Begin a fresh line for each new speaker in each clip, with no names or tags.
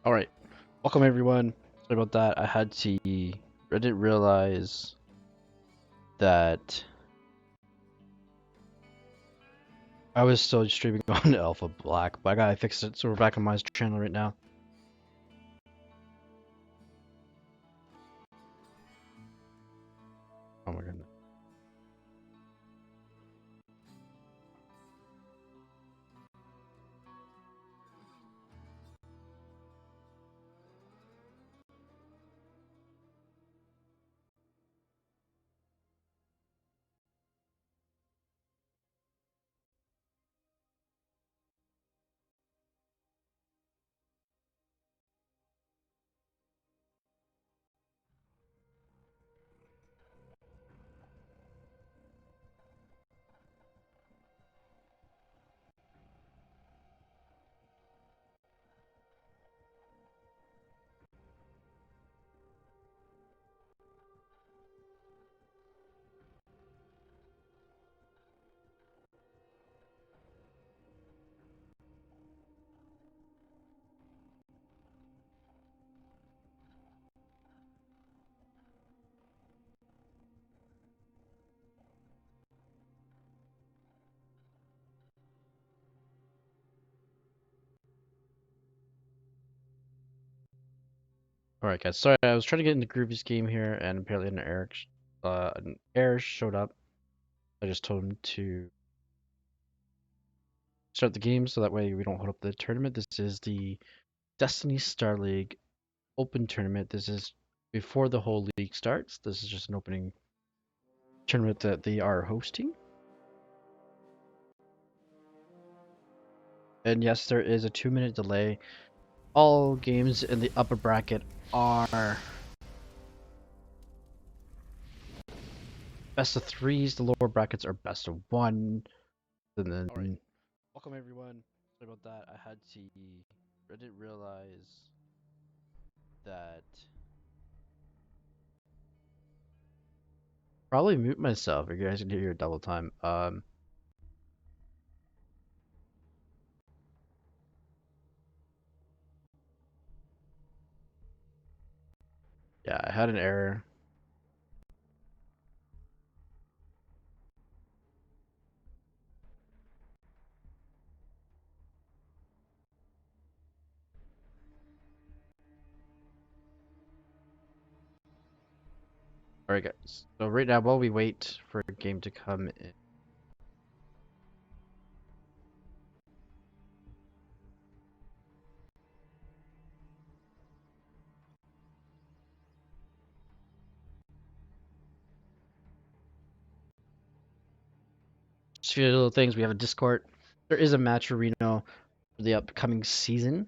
All right, welcome everyone. Sorry about that. I didn't realize that I was still streaming on Alpha Black, but I gotta fix it. So we're back on my channel right now. Oh my goodness. All right, guys. Sorry, I was trying to get into Groovy's game here, and apparently an error showed up. I just told him to start the game so that way we don't hold up the tournament. This is the Destiny Star League Open Tournament. This is before the whole league starts. This is just an opening tournament that they are hosting. And yes, there is a 2-minute delay. All games in the upper bracket are best of threes. The lower brackets are best of one. And then, all right, welcome everyone. Sorry about that. I didn't realize that. Probably mute myself. If you guys can hear your double time. Yeah, I had an error. All right, guys. So right now, while we wait for a game to come in. Just a few little things. We have a Discord. There is a match arena for the upcoming season.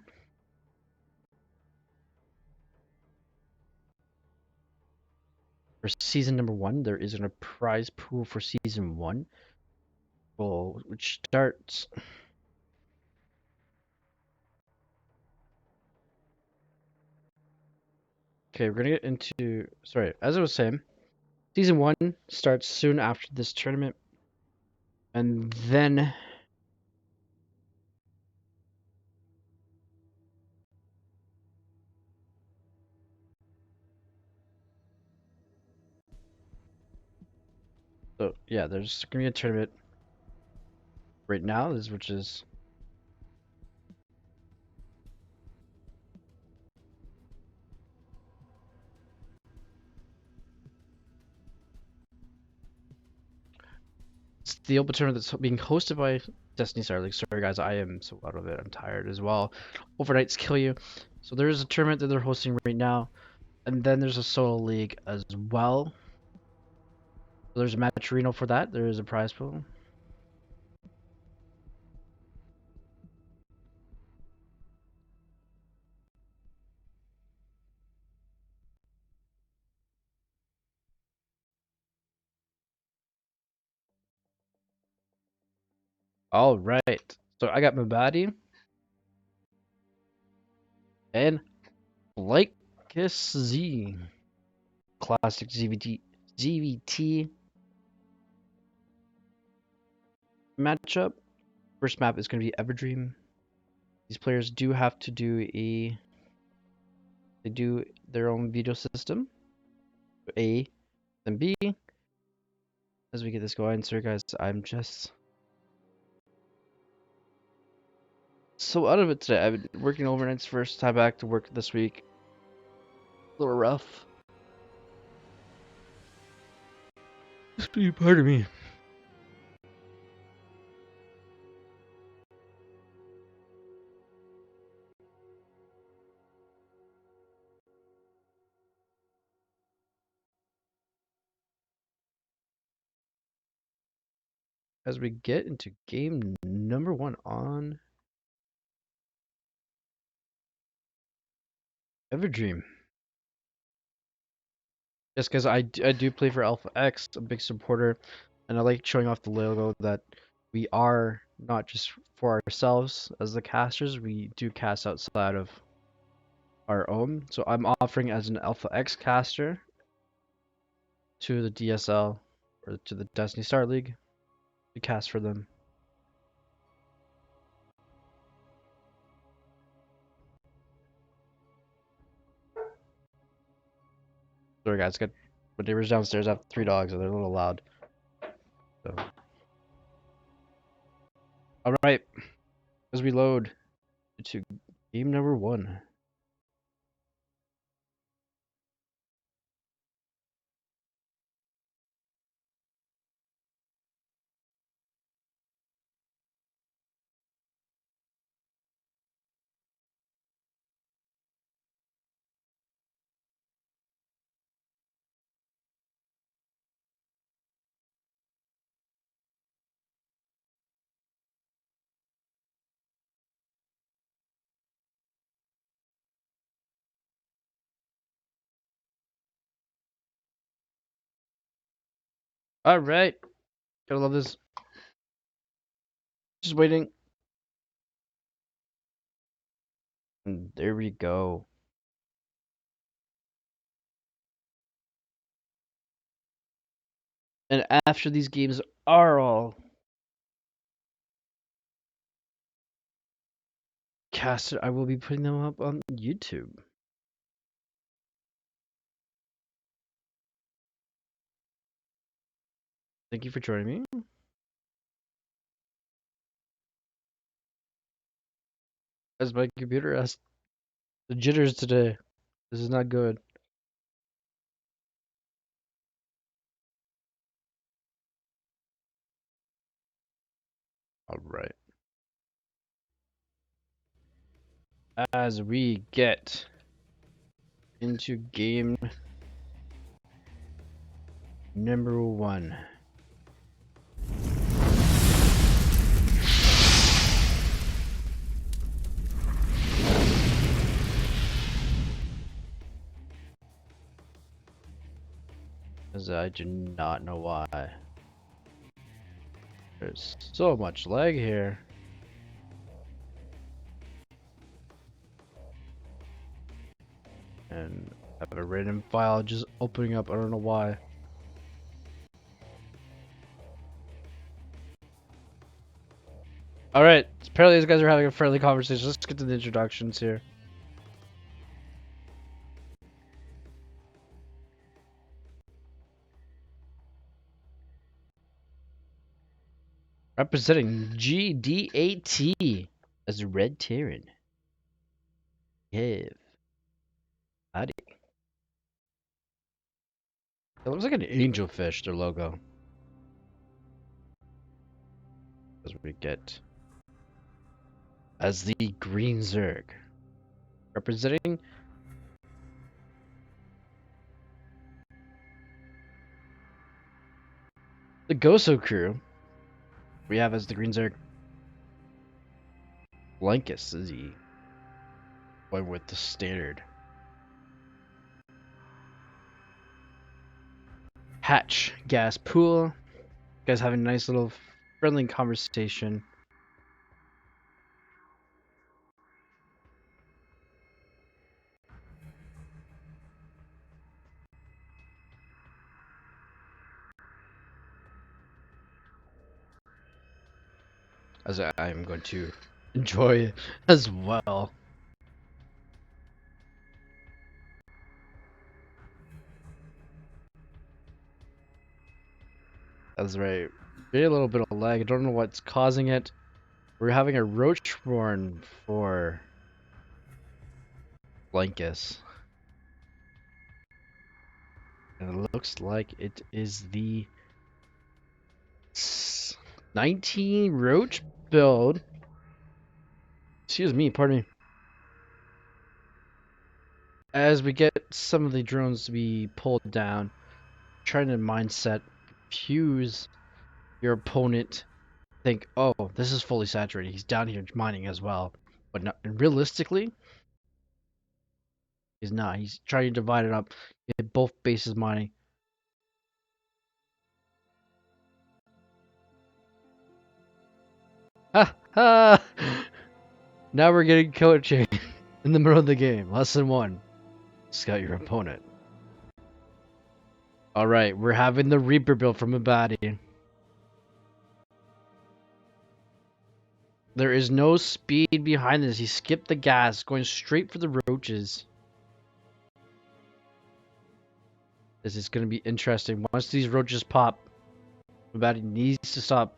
For season number 1, there is a prize pool for season 1, which starts. Okay, we're gonna get into. Sorry, as I was saying, season 1 starts soon after this tournament, and then. So yeah, there's gonna be a tournament right now, which is. It's the open tournament that's being hosted by Destiny Star League. Sorry guys, I am so out of it. I'm tired as well. Overnights kill you. So there is a tournament that they're hosting right now, and then there's a solo league as well. So there's a match arena for that. There is a prize pool. All right. So I got Mabadi and Lycus Z. Classic ZVT matchup. First map is going to be Everdream. These players do have to do a They do their own veto system. A, then B. As we get this going, sorry guys, I'm just so out of it today. I've been working overnights first time back to work this week. A little rough. Pardon me. As we get into game number 1 on Everdream. Just because I do play for Alpha X, a big supporter, and I like showing off the logo that we are not just for ourselves as the casters, we do cast outside of our own. So I'm offering as an Alpha X caster to the DSL or to the Destiny Star League to cast for them. Sorry guys, got my neighbors downstairs. I have 3 dogs and they're a little loud. So. All right, as we load into game number 1. All right, gotta love this. Just waiting. And there we go. And after these games are all casted, I will be putting them up on YouTube. Thank you for joining me. As my computer has the jitters today. This is not good. All right. As we get into game number 1. As I do not know why. There's so much lag here. And I have a random file just opening up. I don't know why. Alright, apparently these guys are having a friendly conversation. Let's get to the introductions here. Representing GDAT as Red Terran. Yeah. Howdy. It looks like an angelfish, their logo. As we get as the Green Zerg. Representing the Goso crew. We have as the Green Zerg Blankus is the one with the standard. Hatch gas pool. You guys having a nice little friendly conversation. As I am going to enjoy as well. That's right. Maybe a little bit of lag. I don't know what's causing it. We're having a roach born for Blankus. And it looks like it is the 19 roach build. Excuse me, pardon me. As we get some of the drones to be pulled down, trying to mindset fuse your opponent. Think, oh, this is fully saturated. He's down here mining as well. But not, realistically, he's not. He's trying to divide it up. Get both bases mining. Ha ha! Now we're getting coaching in the middle of the game. Lesson 1. Scout your opponent. Alright, we're having the Reaper build from Abadi. There is no speed behind this. He skipped the gas, going straight for the roaches. This is going to be interesting. Once these roaches pop, Abadi needs to stop.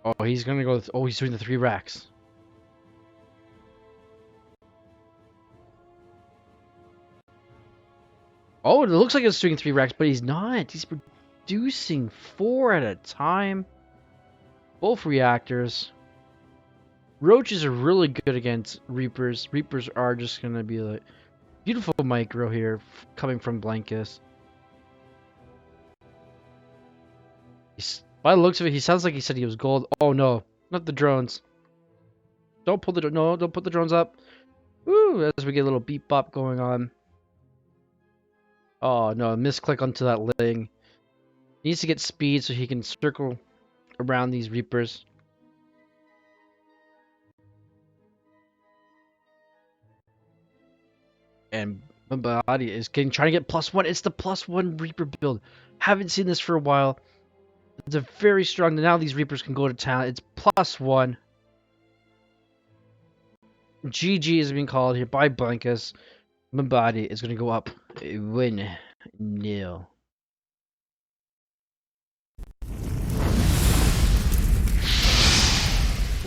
Oh, he's going to go. Oh, he's doing the 3 racks. Oh, it looks like it's doing 3 racks, but he's not. He's producing 4 at a time. Both reactors. Roaches are really good against Reapers. Reapers are just going to be like beautiful micro here coming from Blankus. By the looks of it, he sounds like he said he was gold. Oh no, not the drones. Don't pull the no, don't put the drones up. Woo! As we get a little beep bop going on. Oh no, misclick onto that ling. He needs to get speed so he can circle around these Reapers. And Mbadi is trying to get +1. It's the +1 Reaper build. Haven't seen this for a while. It's a very strong. Now these Reapers can go to town. It's +1. GG is being called here by Blankus. Mbadi is going to go up 1-0.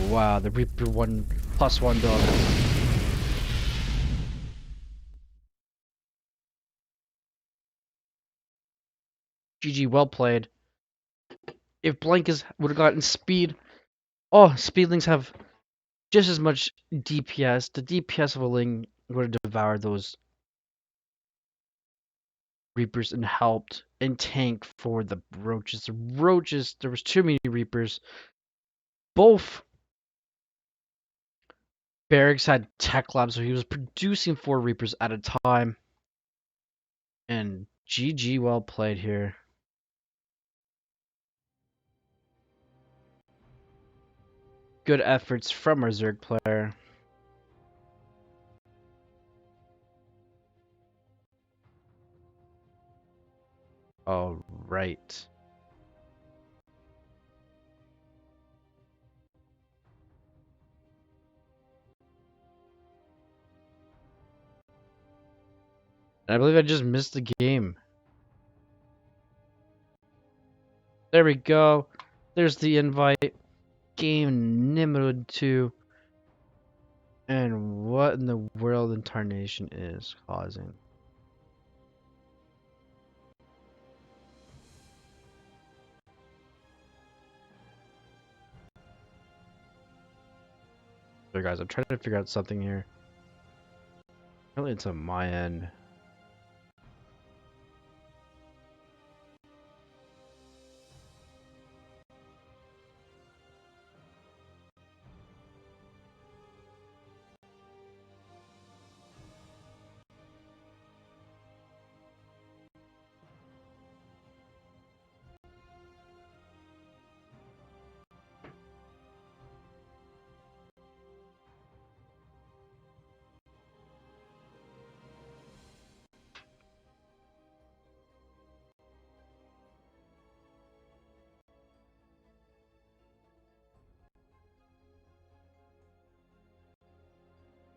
Wow, the Reaper +1 build. GG, well played. If Blankus would have gotten speed, oh, speedlings have just as much DPS. The DPS of a Ling would have devoured those Reapers and helped and tank for the Roaches. The Roaches, there was too many Reapers. Both barracks had tech labs, so he was producing 4 Reapers at a time. And GG, well played here. Good efforts from our Zerg player. All right. I believe I just missed the game. There we go. There's the invite. Game Nimrod 2. And what in the world incarnation is causing? So guys, I'm trying to figure out something here. Apparently it's on my end.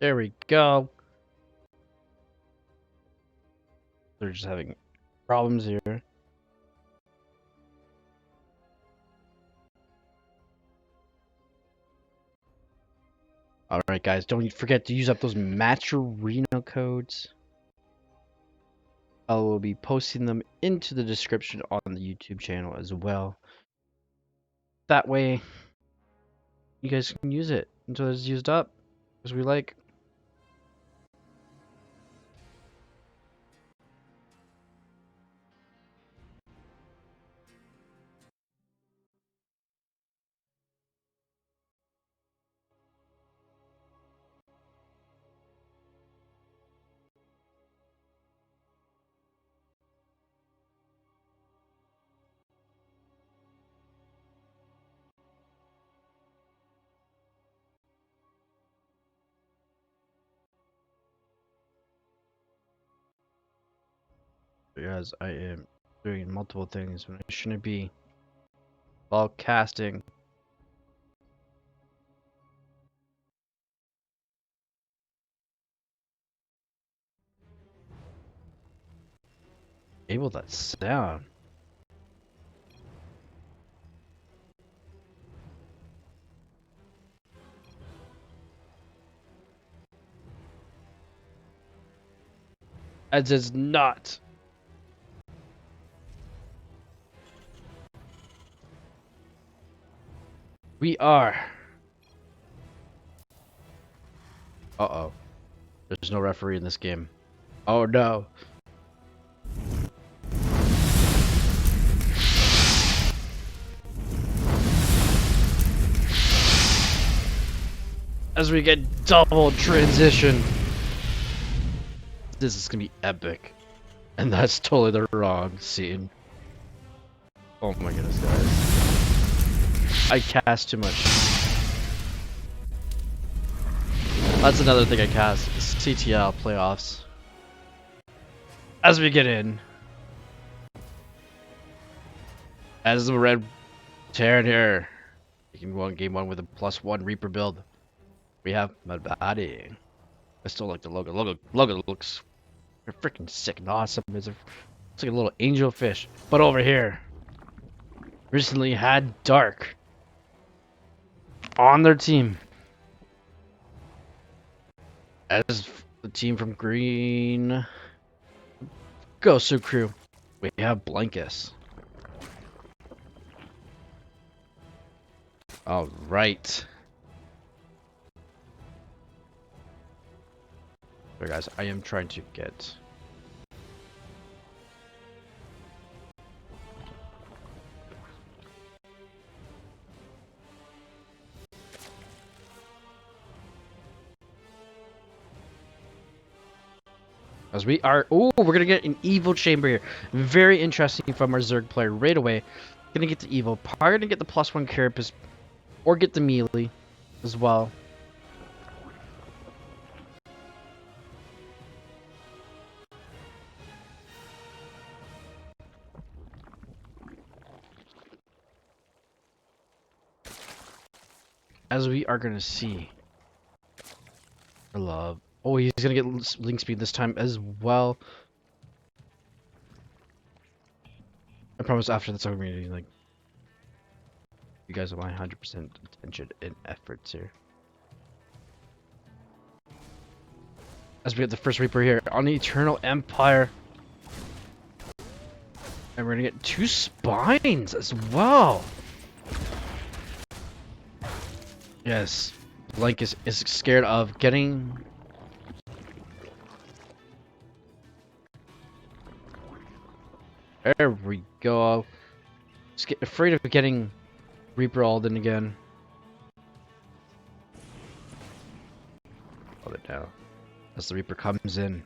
There we go. They're just having problems here. Alright guys, don't forget to use up those Matcherino codes. I will be posting them into the description on the YouTube channel as well. That way, you guys can use it until it's used up, as we like. Because I am doing multiple things when I shouldn't be. While casting. Able that sound. As is not. We are. Uh-oh. There's no referee in this game. Oh no. As we get double transition. This is gonna be epic. And that's totally the wrong scene. Oh my goodness, guys. I cast too much. That's another thing I cast. CTL playoffs. As we get in. As the red Terran here. Game one with a +1 Reaper build. We have my body. I still like the logo. Logo looks freaking sick and awesome. It's like a little angel fish. But over here, recently had Dark on their team. As the team from Green Gosu Crew, we have Blankus. All right. So guys, I am trying to get as we are. Oh, we're gonna get an evil chamber here. Very interesting from our Zerg player right away. Gonna get the evil. Probably gonna get the +1 carapace, or get the melee as well. As we are gonna see. For love. Oh, he's gonna get link speed this time as well. I promise after this I'm gonna be like, you guys have my 100% attention and efforts here. As we get the first Reaper here on the Eternal Empire. And we're gonna get 2 spines as well. Yes. Blank is scared of getting... There we go. Just get afraid of getting Reaper alled in again. Hold it now. As the Reaper comes in.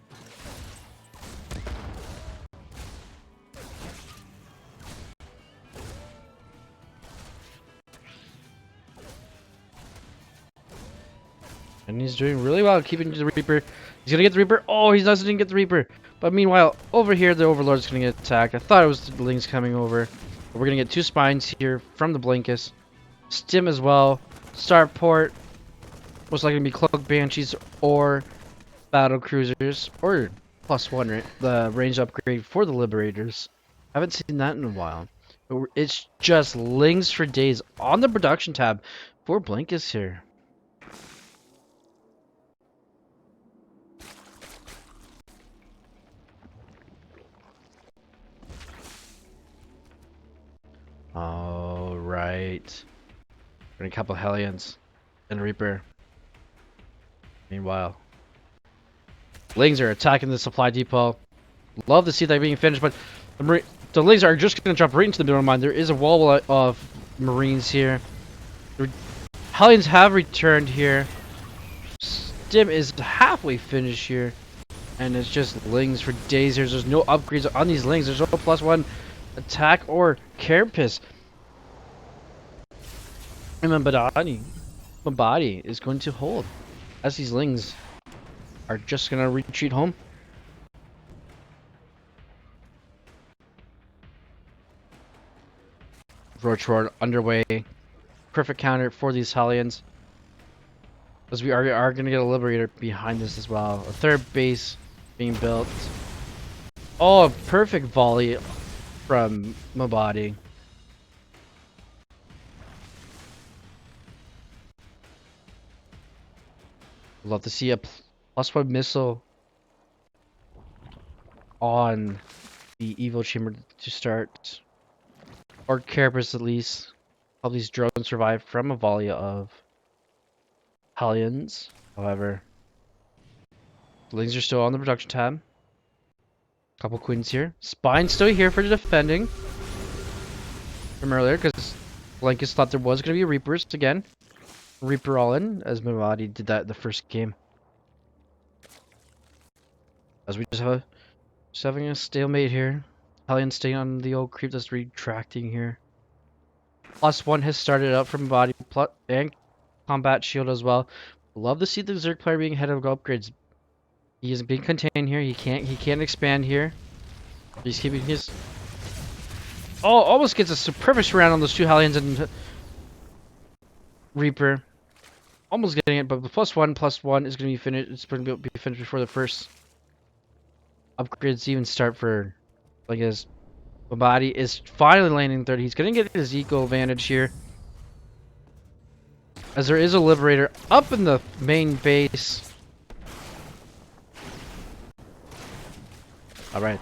And he's doing really well keeping the Reaper. He's gonna get the Reaper. Oh, he doesn't get the Reaper. But meanwhile, over here, the Overlord's gonna get attacked. I thought it was the Lings coming over. But we're gonna get 2 spines here from the Blankus. Stim as well. Starport. Most likely gonna be Cloak Banshees or Battle Cruisers. Or +1, right? The range upgrade for the Liberators. Haven't seen that in a while. But it's just Lings for days on the production tab for Blankus here. All right. Got a couple Hellions and Reaper. Meanwhile, Lings are attacking the supply depot. Love to see that being finished, but the Lings are just going to jump right into the middle of mine. There is a wall of Marines here. The Hellions have returned here. Stim is halfway finished here. And it's just Lings for days here. There's no upgrades on these Lings. There's no +1 attack or carapace. And Mabadi is going to hold as these Lings are just going to retreat home. Roach Roar underway. Perfect counter for these Hellions. As we are going to get a Liberator behind this as well. A third base being built. Oh, a perfect volley from Mabadi. Love to see a +1 missile on the Evo Chamber to start. Or Carapace at least. All these drones survive from a volley of Hellions. However, the Lings are still on the production tab. Couple Queens here. Spine still here for the defending. From earlier, because Blankus thought there was going to be Reapers again. Reaper all in, as Mabadi did that in the first game. As we just having a stalemate here. Hellion staying on the old creep that's retracting here. +1 has started up from Mabadi and combat shield as well. Love to see the Zerg player being ahead of upgrades. He is being contained here. He can't expand here. He's keeping his. Oh, almost gets a perfect surround on those two Hellions and Reaper. Almost getting it, but the +1 is going to be finished. It's going to be finished before the first upgrades even start for, like, his Mabadi is finally landing third. He's going to get his eco advantage here, as there is a Liberator up in the main base. All right,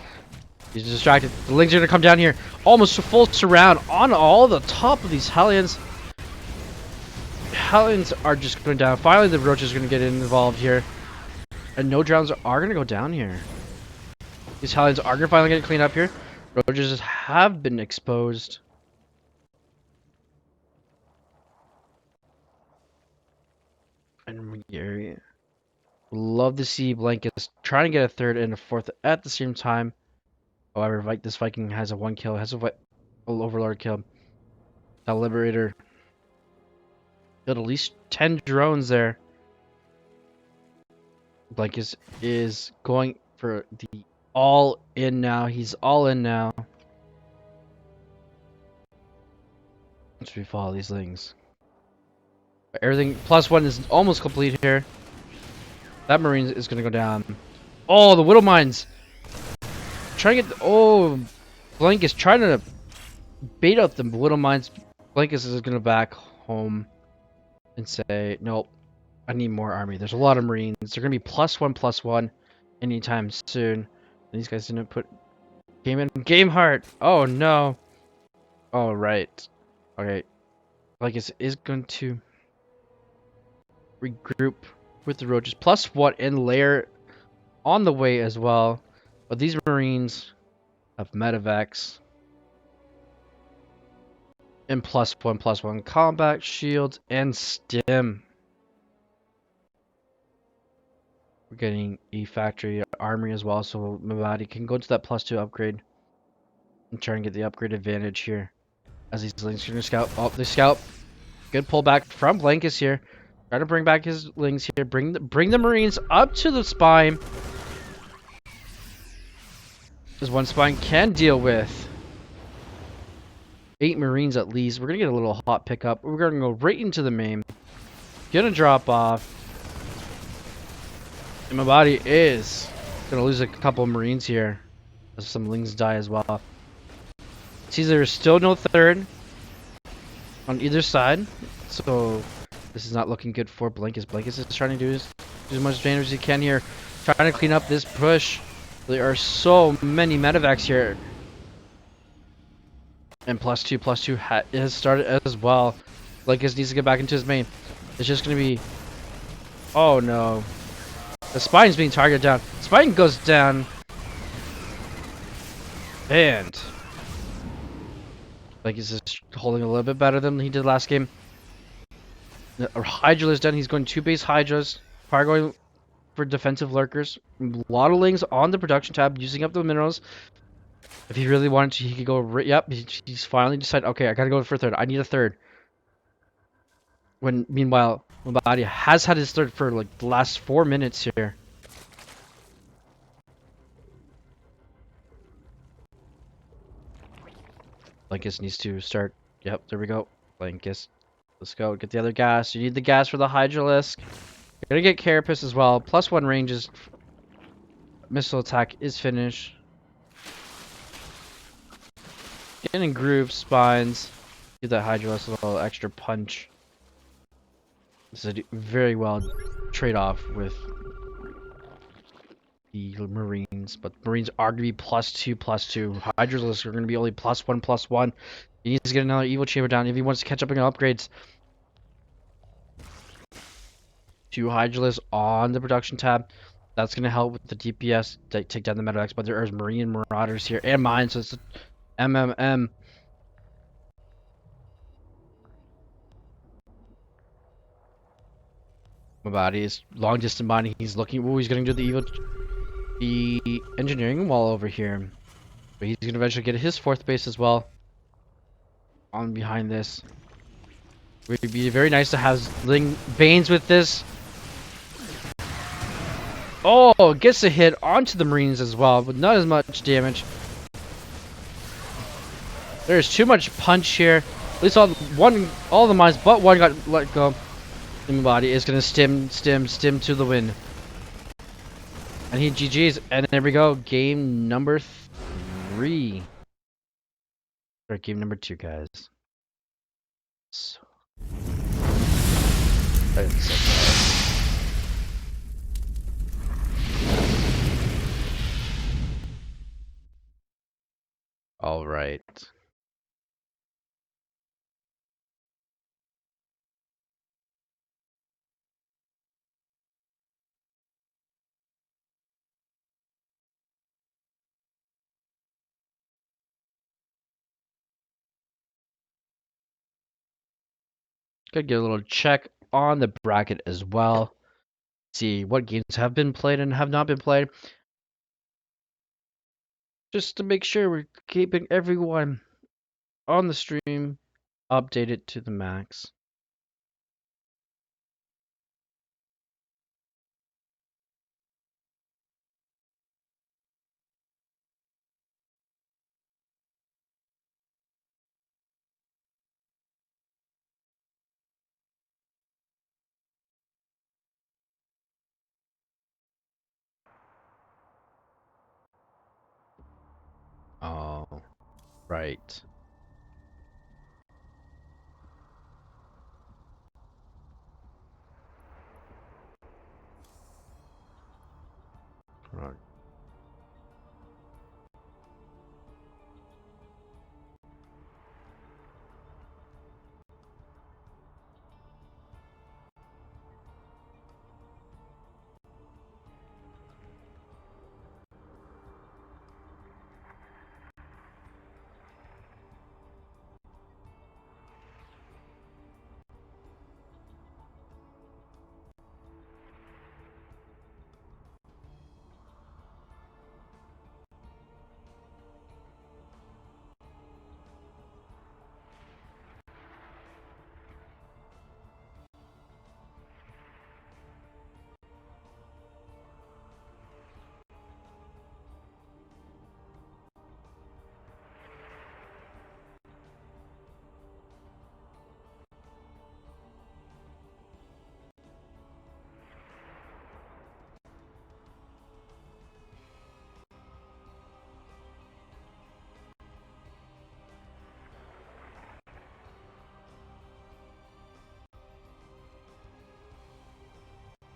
he's distracted. The Lings are going to come down here, almost a full surround on all the top of these Hellions. Hellions are just going down. Finally, the Roaches are going to get involved here. And no drowns are going to go down here. These Hellions are going to finally get cleaned up here. Roaches have been exposed. And we love to see Blankus trying to get a third and a fourth at the same time. However, this Viking has a 1 kill, has a Overlord kill. That Liberator got at least 10 drones there. Blankus is going for the all in now. He's all in now. Once we follow these things. Everything +1 is almost complete here. That Marine is going to go down. Oh, the Widow Mines. Trying to get. Oh, Blankus trying to bait out the Widow Mines. Blankus is going to back home and say, nope, I need more army. There's a lot of Marines. They're going to be +1/+1 anytime soon. And these guys didn't put game heart. Oh no. All right. Okay. Blankus is going to regroup with the Roaches. +1 and layer on the way as well. But these Marines have medevacs and +1/+1 combat shields and stim. We're getting a factory armory as well, so Mabadi can go to that +2 upgrade and try and get the upgrade advantage here. As these Lings are going to scout. Oh, they scout. Good pullback from Blankus here. Trying to bring back his Lings here. Bring the Marines up to the spine. As one spine can deal with 8 Marines at least. We're going to get a little hot pickup. We're going to go right into the main. Gonna drop off. And Mabadi is going to lose a couple of Marines here. As some Lings die as well. See, there's still no third on either side. So this is not looking good for Blankus. Blankus is trying to do as much damage as he can here. Trying to clean up this push. There are so many medevacs here. And +2 has started as well. Lycus needs to get back into his main. It's just gonna be. Oh no. The Spine's being targeted down. Spine goes down. And Lycus is holding a little bit better than he did last game. The Hydra is done. He's going 2 base Hydras. Fire going for defensive lurkers. A lot of lings on the production tab using up the minerals. If he really wanted to, he could go. Yep, he's finally decided. Okay, I gotta go for a third. I need a third. When meanwhile, Mabadi has had his third for like the last 4 minutes here. Linkus needs to start. Yep, there we go. Linkus, let's go get the other gas. You need the gas for the Hydralisk. You're gonna get Carapace as well. +1 ranges. Missile attack is finished. Getting groups, spines. Give that Hydralisk a little extra punch. This is a very well trade-off with the Marines, but Marines are going to be +2/+2. Hydralisks are going to be only +1/+1. He needs to get another Evil Chamber down if he wants to catch up on upgrades. 2 Hydralisks on the production tab. That's going to help with the DPS to take down the Meta-X, but there are Marine Marauders here and mines, so it's MMM. Mabadi is long distance mining. He's looking. Oh, he's going to do the engineering wall over here. But he's going to eventually get his 4th base as well. On behind this. It would be very nice to have Ling Banes with this. Oh, gets a hit onto the Marines as well, but not as much damage. There's too much punch here. At least all the mines, but one got let go. Body is gonna stim to the win. And he GG's, and there we go. Game number 3. Or game number 2, guys. So. All right. Gotta get a little check on the bracket as well. See what games have been played and have not been played. Just to make sure we're keeping everyone on the stream updated to the max. Oh, right. Right.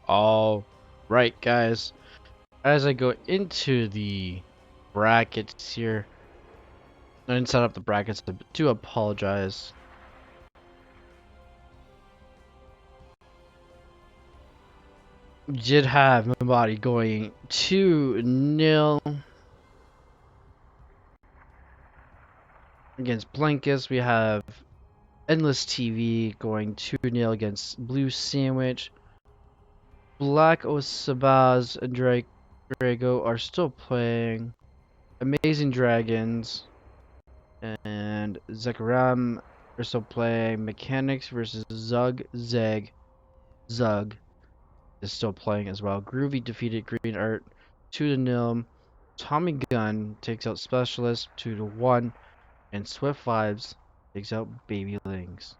All right, guys. As I go into the brackets here, I didn't set up the brackets to apologize. Did have my body going 2-0 against Blankets. We have Endless TV going 2-0 against Blue Sandwich. Black Osabaz and Drago are still playing. Amazing Dragons and Zekaram are still playing. Mechanics versus Zug is still playing as well. Groovy defeated Green Art 2-0. Tommy Gun takes out Specialist 2-1. And Swift Vibes takes out Baby Lings.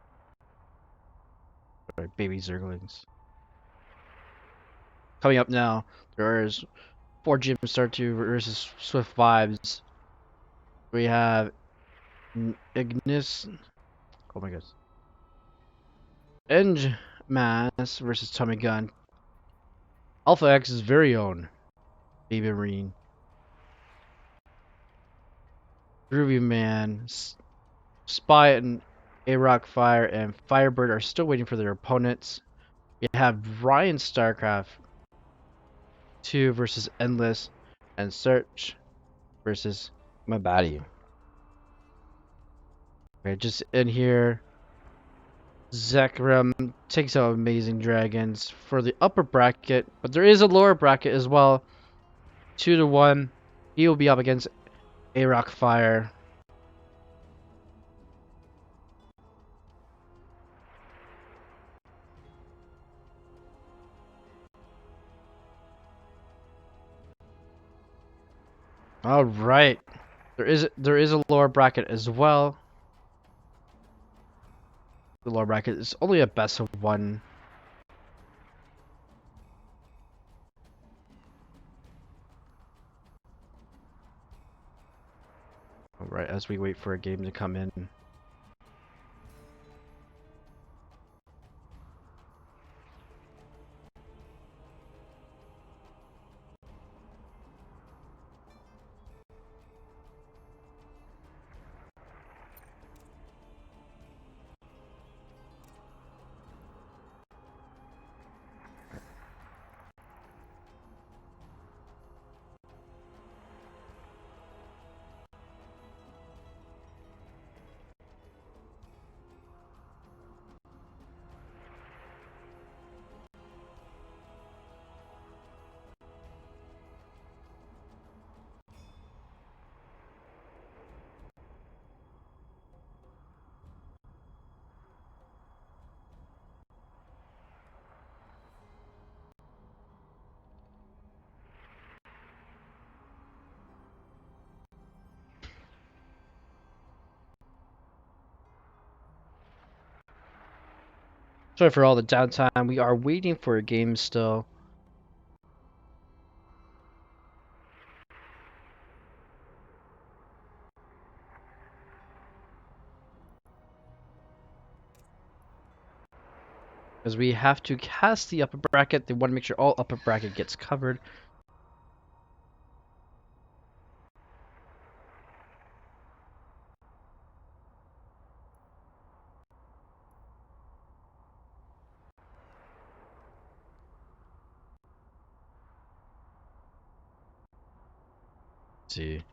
Sorry, Baby Zerglings. Coming up now, there is 4 Gym Star 2 versus Swift Vibes. We have Ignis. Oh my god. Eng Mass versus Tommy Gun. Alpha X's very own Baby Marine. Groovy Man, Spy and A-Rock Fire and Firebird are still waiting for their opponents. You have Ryan StarCraft 2 versus Endless and Search versus Mabadi. Okay, just in here, Zekrom takes out Amazing Dragons for the upper bracket, but there is a lower bracket as well. 2-1. He will be up against A-Rock Fire. All right. There is a lower bracket as well. The lower bracket is only a best of 1. All right, as we wait for a game to come in. Sorry for all the downtime. We are waiting for a game still. Because we have to cast the upper bracket. They want to make sure all upper bracket gets covered. Let's see.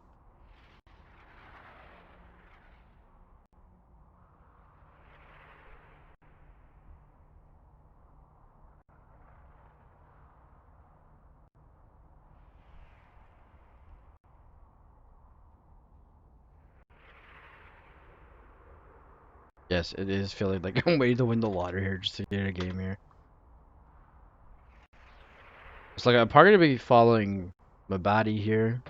Yes, it is feeling like I'm waiting to win the lottery here just to get a game here. It's like I'm probably gonna be following Mabadi here.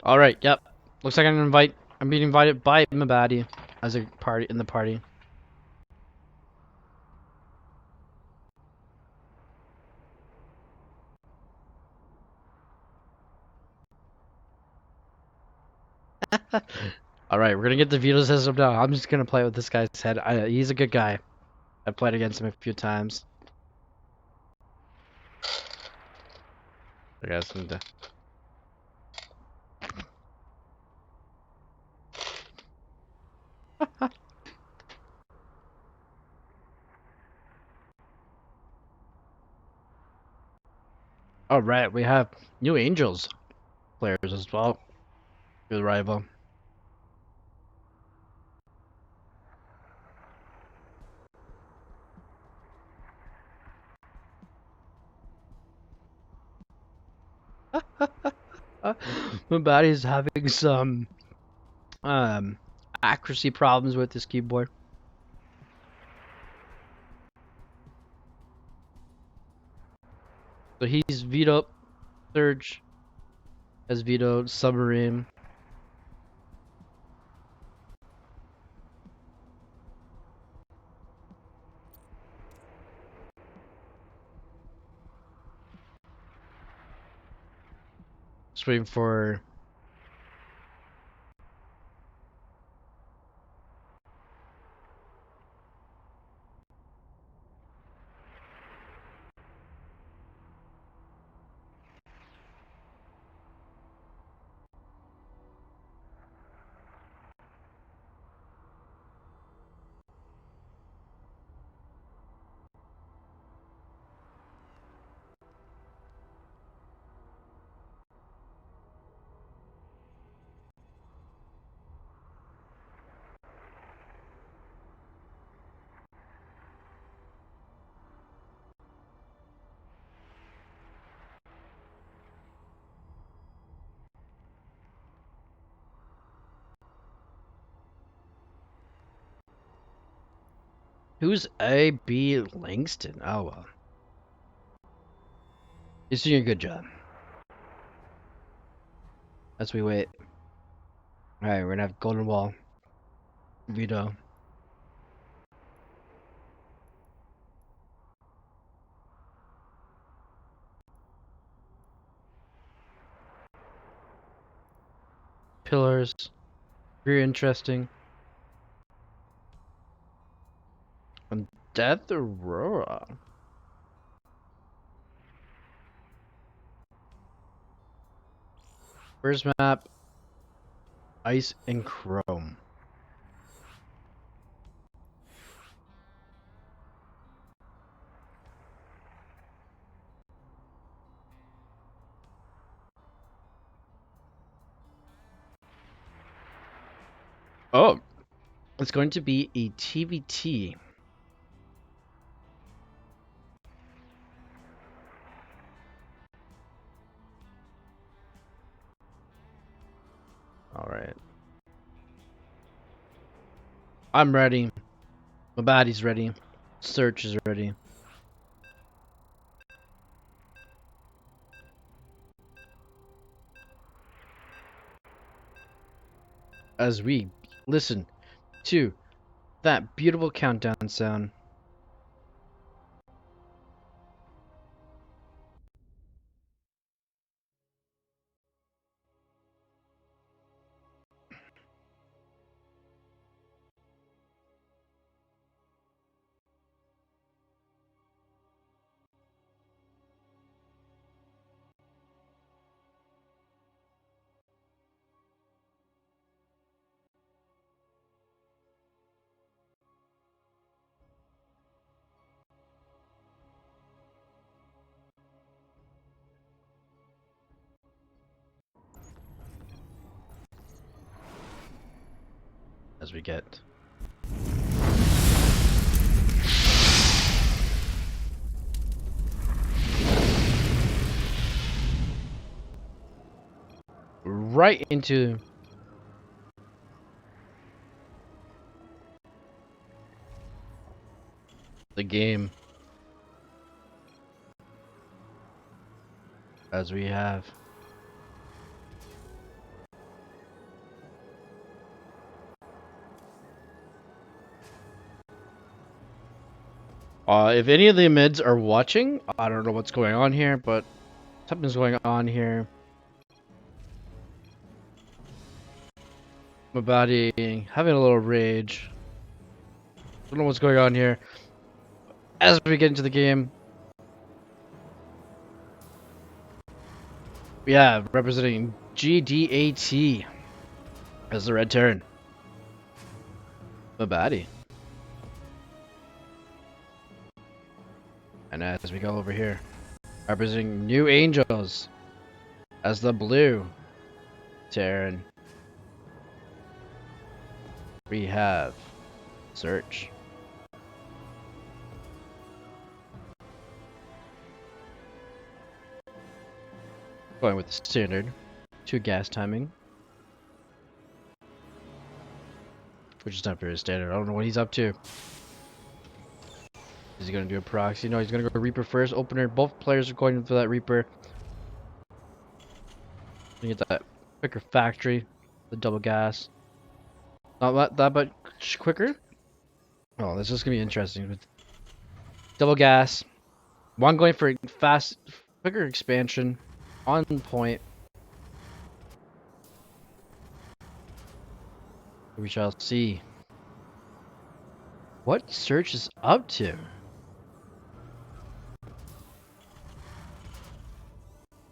All right, yep. Looks like I'm being invited by Mabadi as a party in the party. All right, we're gonna get the veto system now. I'm just gonna play with this guy's head. He's a good guy. I've played against him a few times. I guess need to. All right, we have new Angels players as well. Good rival. My body's having some um accuracy problems with this keyboard. So he's vetoed Surge, has vetoed Submarine. Just waiting for who's A.B. Langston. Oh well, he's doing a good job. As we wait. All right, we're gonna have Golden Wall veto. Pillars, very interesting. And Death Aurora. First map, Ice and Chrome. Oh, it's going to be a TVT. All right. I'm ready. My body's ready. Search is ready. As we listen to that beautiful countdown sound. As we get right into the game. As we have if any of the mids are watching, I don't know what's going on here, but something's going on here. My body having a little rage. Don't know what's going on here. As we get into the game, we have representing GDAT as the red turn. My body. And as we go over here, representing New Angels as the blue Terran, we have Search. Going with the standard 2 gas timing, which is not very standard. I don't know what he's up to. Is he going to do a proxy? No, he's going to go Reaper first. Opener. Both players are going for that Reaper. You get that quicker factory. The double gas. Not that much quicker. Oh, this is going to be interesting. With double gas. One going for fast, quicker expansion. On point. We shall see what Search is up to.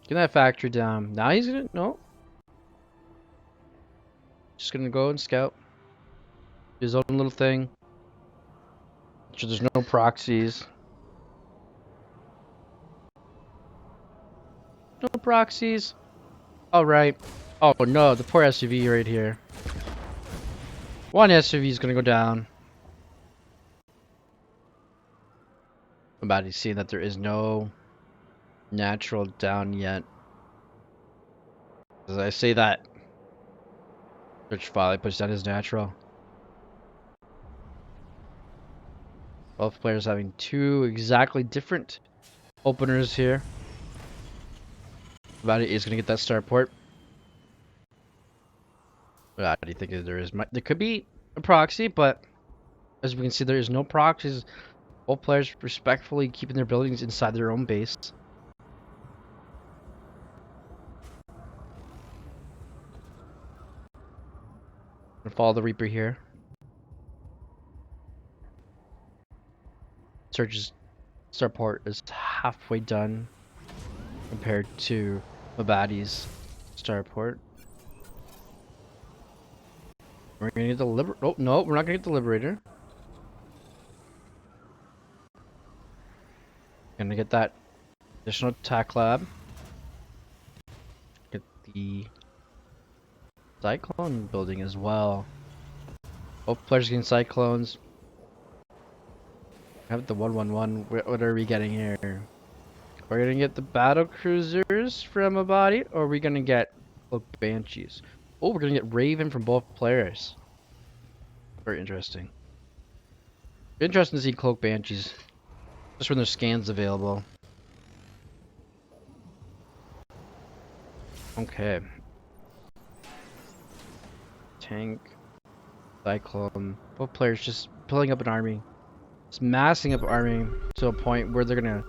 Get that factory down. Now he's gonna no. Just gonna go and scout. His own little thing. So there's no proxies. No proxies. Alright. Oh no, the poor SUV right here. One SUV is gonna go down. I'm about to see that there is no natural down yet. As I say that, Search finally puts down his natural. Both players having 2 exactly different openers here. About is gonna get that starport. But I do think that there could be a proxy, but as we can see, there is no proxies. Both players respectfully keeping their buildings inside their own base. Gonna follow the Reaper here. Search's starport is halfway done compared to Mabadi's starport. We're gonna get the Oh no, we're not gonna get the Liberator. Gonna get that additional attack lab. Get the Cyclone building as well. Both players getting Cyclones. Have the 111. What are we getting here? We're gonna get the battle cruisers from a body, or are we gonna get Cloak Banshees? Oh, we're gonna get Raven from both players. Very interesting. Interesting to see Cloak Banshees. Just when there's scans available. Okay. Tank. Cyclone. Both players just building up an army. Just massing up an army to a point where they're gonna...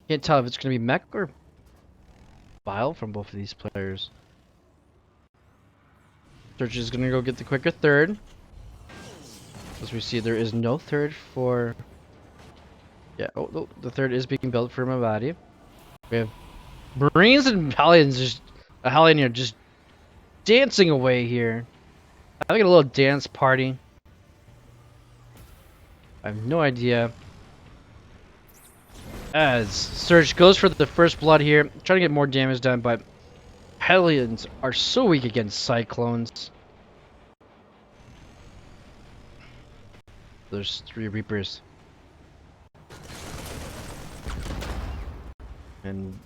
Can't tell if it's gonna be mech or bile from both of these players. Search is gonna go get the quicker third. As we see, there is no third for... Yeah, oh, the third is being built for Mabadi. We have Marines and Hellions just... A Hellion here just dancing away here. Having a little dance party. I have no idea. As Surge goes for the first blood here, trying to get more damage done, but Hellions are so weak against Cyclones. There's 3 Reapers. And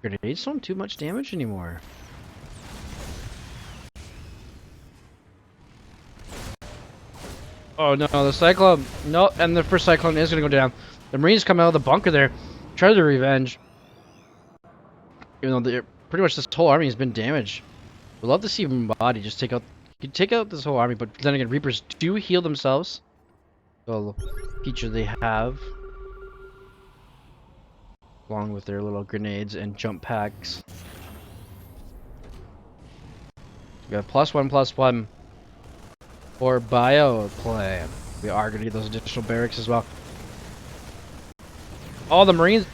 grenades don't do much damage anymore. Oh no, the Cyclone. No, and the first Cyclone is going to go down. The Marines come out of the bunker there, try to revenge. Even though pretty much this whole army has been damaged. We'd love to see Body just take out... You take out this whole army, but then again, Reapers do heal themselves. So, feature they have. Along with their little grenades and jump packs. We got +1/+1 for bio plan. We are going to get those additional barracks as well. All the Marines,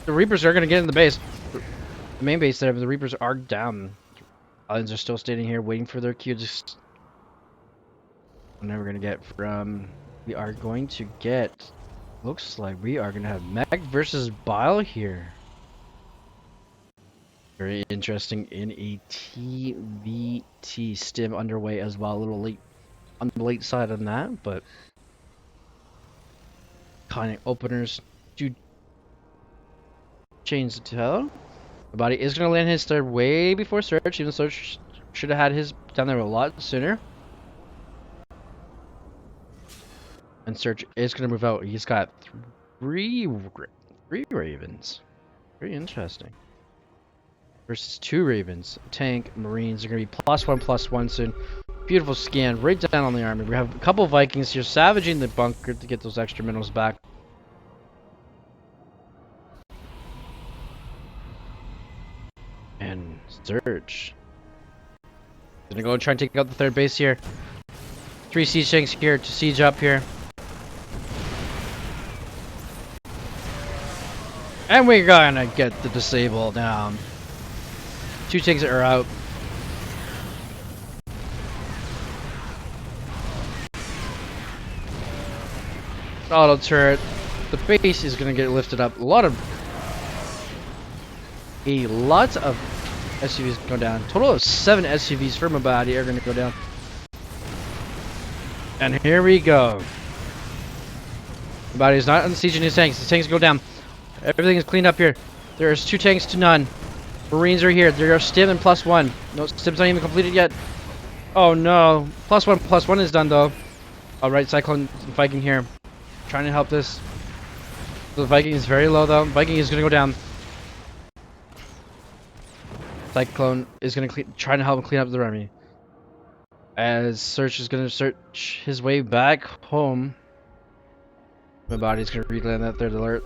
the Reapers are going to get in the base. The main base there, but the Reapers are down. Islands are still standing here waiting for their cue. Just we're going to get from... We are going to get... Looks like we are going to have Mech versus Bile here. Very interesting in a TVT stim underway as well. A little late on the late side on that, but kind of openers do change the tell. The body is going to land his third way before Search, even though Search should have had his down there a lot sooner. And Search is going to move out. He's got three Ravens. Very interesting. Versus 2 Ravens. Tank, Marines are going to be +1/+1 soon. Beautiful scan right down on the army. We have a couple Vikings here savaging the bunker to get those extra minerals back. And Search. Gonna go and try and take out the third base here. 3 siege tanks here to siege up here. And we're gonna get the disable down. 2 tanks are out. Auto turret. The base is gonna get lifted up. A lot of SUVs go down. Total of 7 SUVs for Mabadi are gonna go down. And here we go. Mabadi is not unsieging his tanks. His tanks go down. Everything is cleaned up here. There's 2 tanks to none. Marines are here. There are stim and +1. No, stim's not even completed yet. Oh no. +1/+1 is done though. Alright, Cyclone Viking here. Trying to help this. The Viking is very low though. Viking is gonna go down. Cyclone is gonna try to help him clean up the army. As Search is gonna search his way back home. My body's gonna reland that third alert.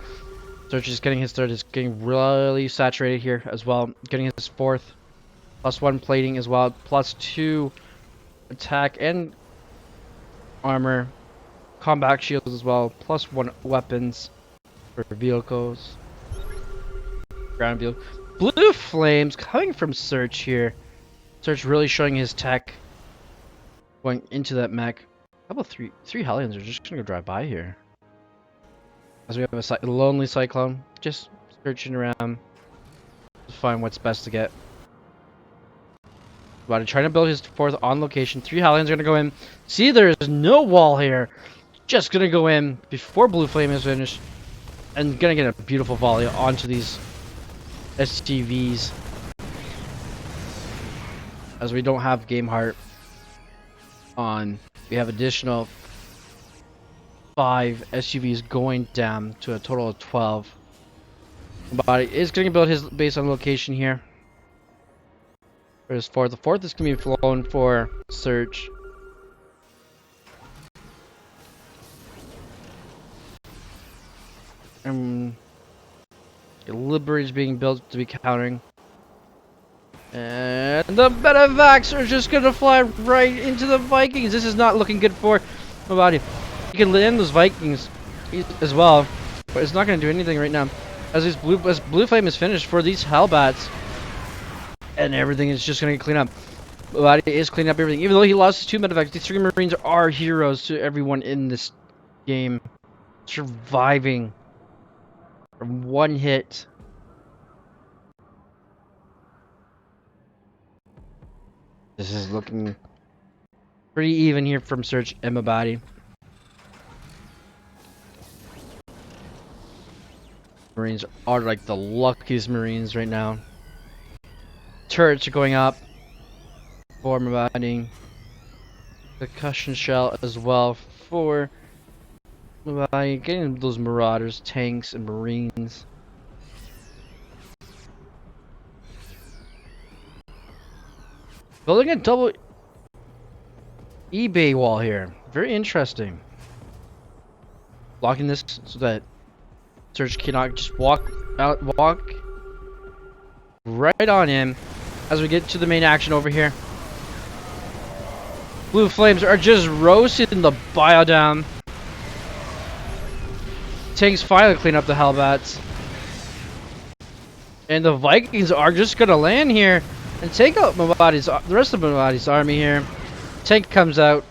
Search is getting his third. Is getting really saturated here as well. Getting his fourth. +1 plating as well. +2 attack and armor. Combat shields as well. +1 weapons for vehicles. Ground vehicle. Blue flames coming from Search here. Search really showing his tech. Going into that mech. How about three Hellions are just gonna go drive by here. As we have a lonely Cyclone. Just searching around to find what's best to get. About to try to build his fourth on location. 3 Hellions are gonna go in. See, there's no wall here. Just gonna go in before Blue Flame is finished. And gonna get a beautiful volley onto these STVs. As we don't have Game Heart on. We have additional 5 SUVs going down to a total of 12. Body is going to build his base on location here. There's 4. The 4th is going to be flown for Search. And Liberty is being built to be countering. And the Medivacs are just going to fly right into the Vikings. This is not looking good for Mabadi. You can land those Vikings as well, but it's not going to do anything right now. As Blue Flame is finished for these Hellbats, and everything is just going to clean up. Mabadi is cleaning up everything. Even though he lost his 2 Medivacs, these 3 Marines are heroes to everyone in this game. Surviving from 1 hit. This is looking pretty even here from Search and Mabadi. Marines are like the luckiest Marines right now. Turrets are going up for Mabadi. Percussion shell as well for Mabadi. Getting those Marauders, tanks, and Marines. Building a double eBay wall here. Very interesting. Blocking this so that Search cannot just walk right on in as we get to the main action over here. Blue flames are just roasting the bio down. Tanks finally clean up the Hellbats. And the Vikings are just gonna land here and take out the rest of Mabadi's army here. Tank comes out,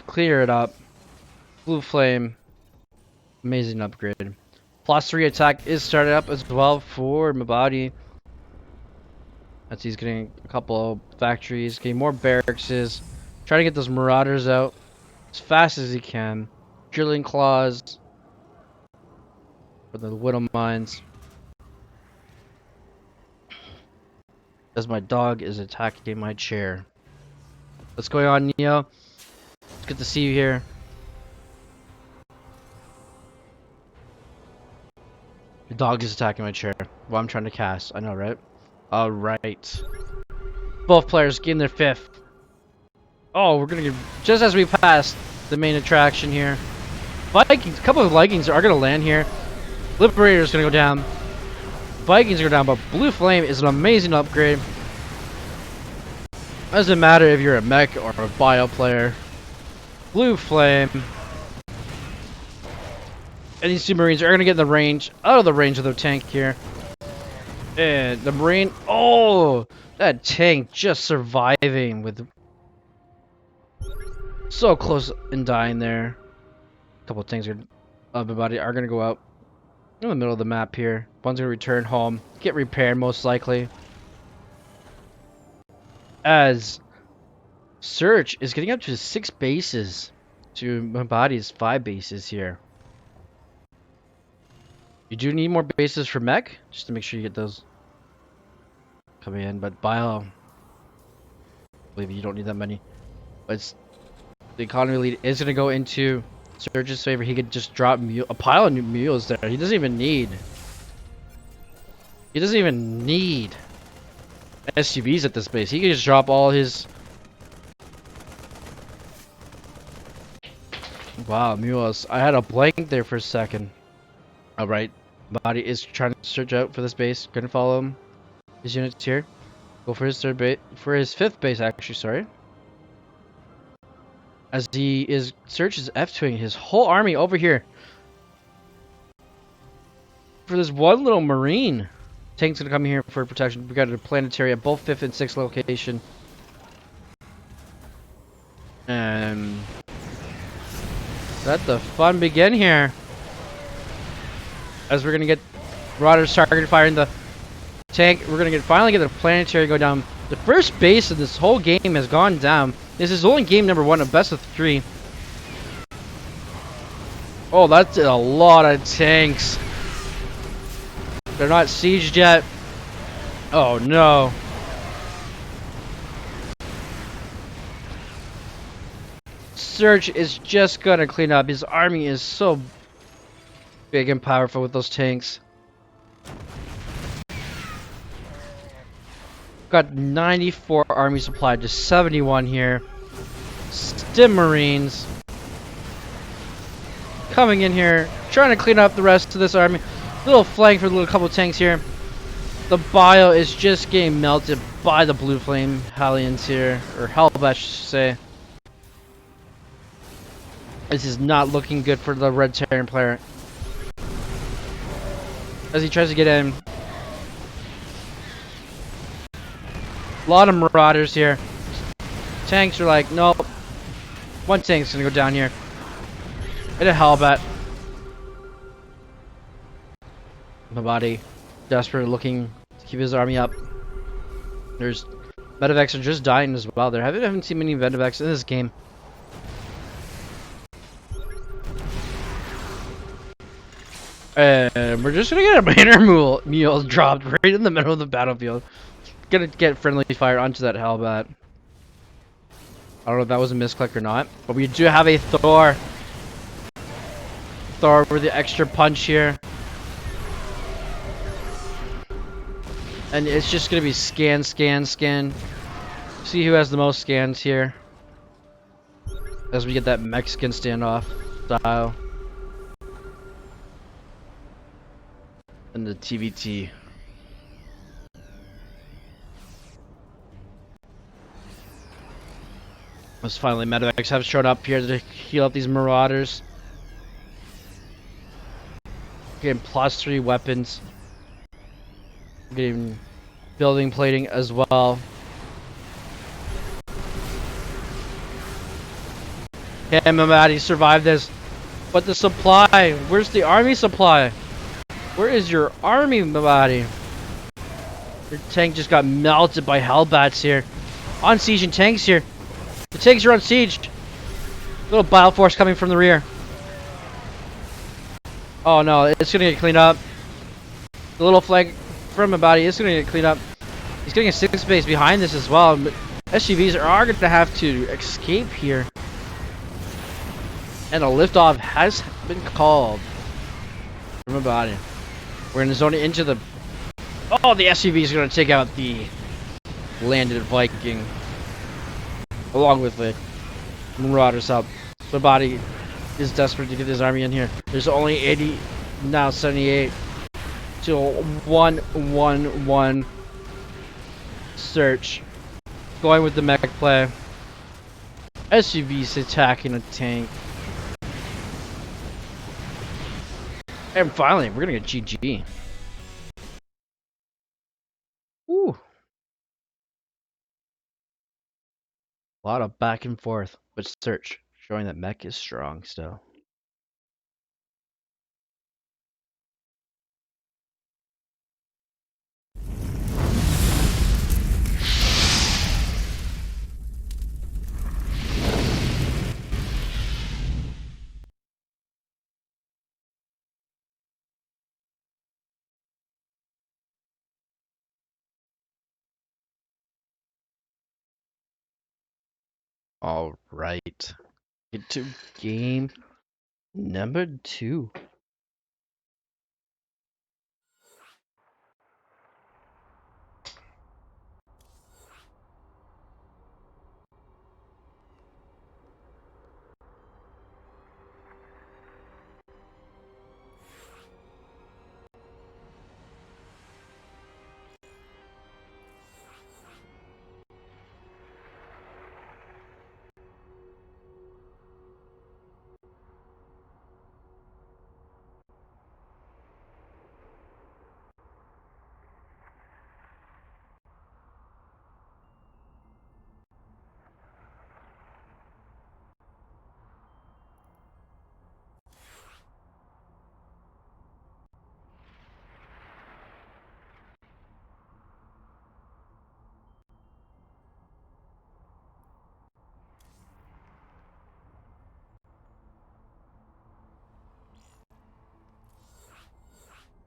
clear it up. Blue flame, amazing upgrade. +3 attack is started up as well for Mabadi. As he's getting a couple of factories, getting more barracks, trying to get those marauders out as fast as he can. Drilling claws for the widow mines. As my dog is attacking my chair. What's going on, Neo? It's good to see you here. Your dog is attacking my chair while I'm trying to cast. I know, right? Alright. Both players getting their 5th. Oh, we're gonna get just as we pass the main attraction here. Vikings, a couple of Vikings are gonna land here. Liberator's gonna go down. Vikings go down, but Blue Flame is an amazing upgrade. Doesn't matter if you're a mech or a bio player. Blue Flame. And these two Marines are gonna get in the range, out of the range of the tank here. And the Marine, oh, that tank just surviving with so close and dying there. A couple of tanks are gonna go out in the middle of the map here. One's gonna return home, get repaired most likely. As Surge is getting up to 6 bases to Mabadi's 5 bases here. You do need more bases for mech, just to make sure you get those coming in, but bio, I believe you don't need that many. But it's, the economy lead is gonna go into Surge's favor. He could just drop a pile of new mules there. He doesn't even need SUVs at this base. He can just drop all his. Wow, mules. I had a blank there for a second. Alright. Body is trying to search out for this base. Gonna follow him. His units here. Go for his 3rd base. For his 5th base, actually, sorry. As he is searches F2ing his whole army over here. For this one little Marine. Tank's gonna come here for protection. We got a planetary at both 5th and 6th location. And let the fun begin here. As we're gonna get Marauders target firing the tank, we're gonna finally get the planetary go down. The first base of this whole game has gone down. This is only game number 1 of best of 3. Oh, that's a lot of tanks. They're not sieged yet. Oh no. Surge is just gonna clean up. His army is so big and powerful with those tanks. Got 94 army supplied to 71 here. Stim Marines coming in here, trying to clean up the rest of this army. Little flank for the little couple tanks here. The bio is just getting melted by the Blue Flame Hellions here, or Hellbats, I should say. This is not looking good for the Red Terran player. As he tries to get in. A lot of Marauders here. Tanks are like, nope. One tank's gonna go down here. And a Hellbat. Mabadi, desperate, looking to keep his army up. There's Medevacs are just dying as well. There haven't seen many Medevacs in this game. And we're just gonna get a banner mule dropped right in the middle of the battlefield. Gonna get friendly fire onto that Hellbat. I don't know if that was a misclick or not, but we do have a Thor. Thor with the extra punch here. And it's just gonna be scan, scan, scan. See who has the most scans here. As we get that Mexican standoff style. And the TVT. As finally medivacs have shown up here to heal up these marauders. Getting +3 weapons. Getting building plating as well. Yeah, Mamadi survived this. But the supply, where's the army supply? Where is your army, Mamadi? Your tank just got melted by hellbats here. On siege and tanks here. The tanks are on siege. Little bile force coming from the rear. Oh no, it's gonna get cleaned up. The little flag from Mamadi is gonna get cleaned up. He's getting a 6 base behind this as well. But SUVs are going to have to escape here. And a liftoff has been called from Mamadi. We're gonna zone it into the... Oh, the SUV is going to take out the landed Viking. Along with the Marauders up. Mamadi is desperate to get his army in here. There's only 80, now 78. Till 1-1-1 search. Going with the mech play. SUVs attacking a tank. And finally, we're gonna get GG. Ooh. A lot of back and forth, but search showing that mech is strong still. All right. Get to game number 2.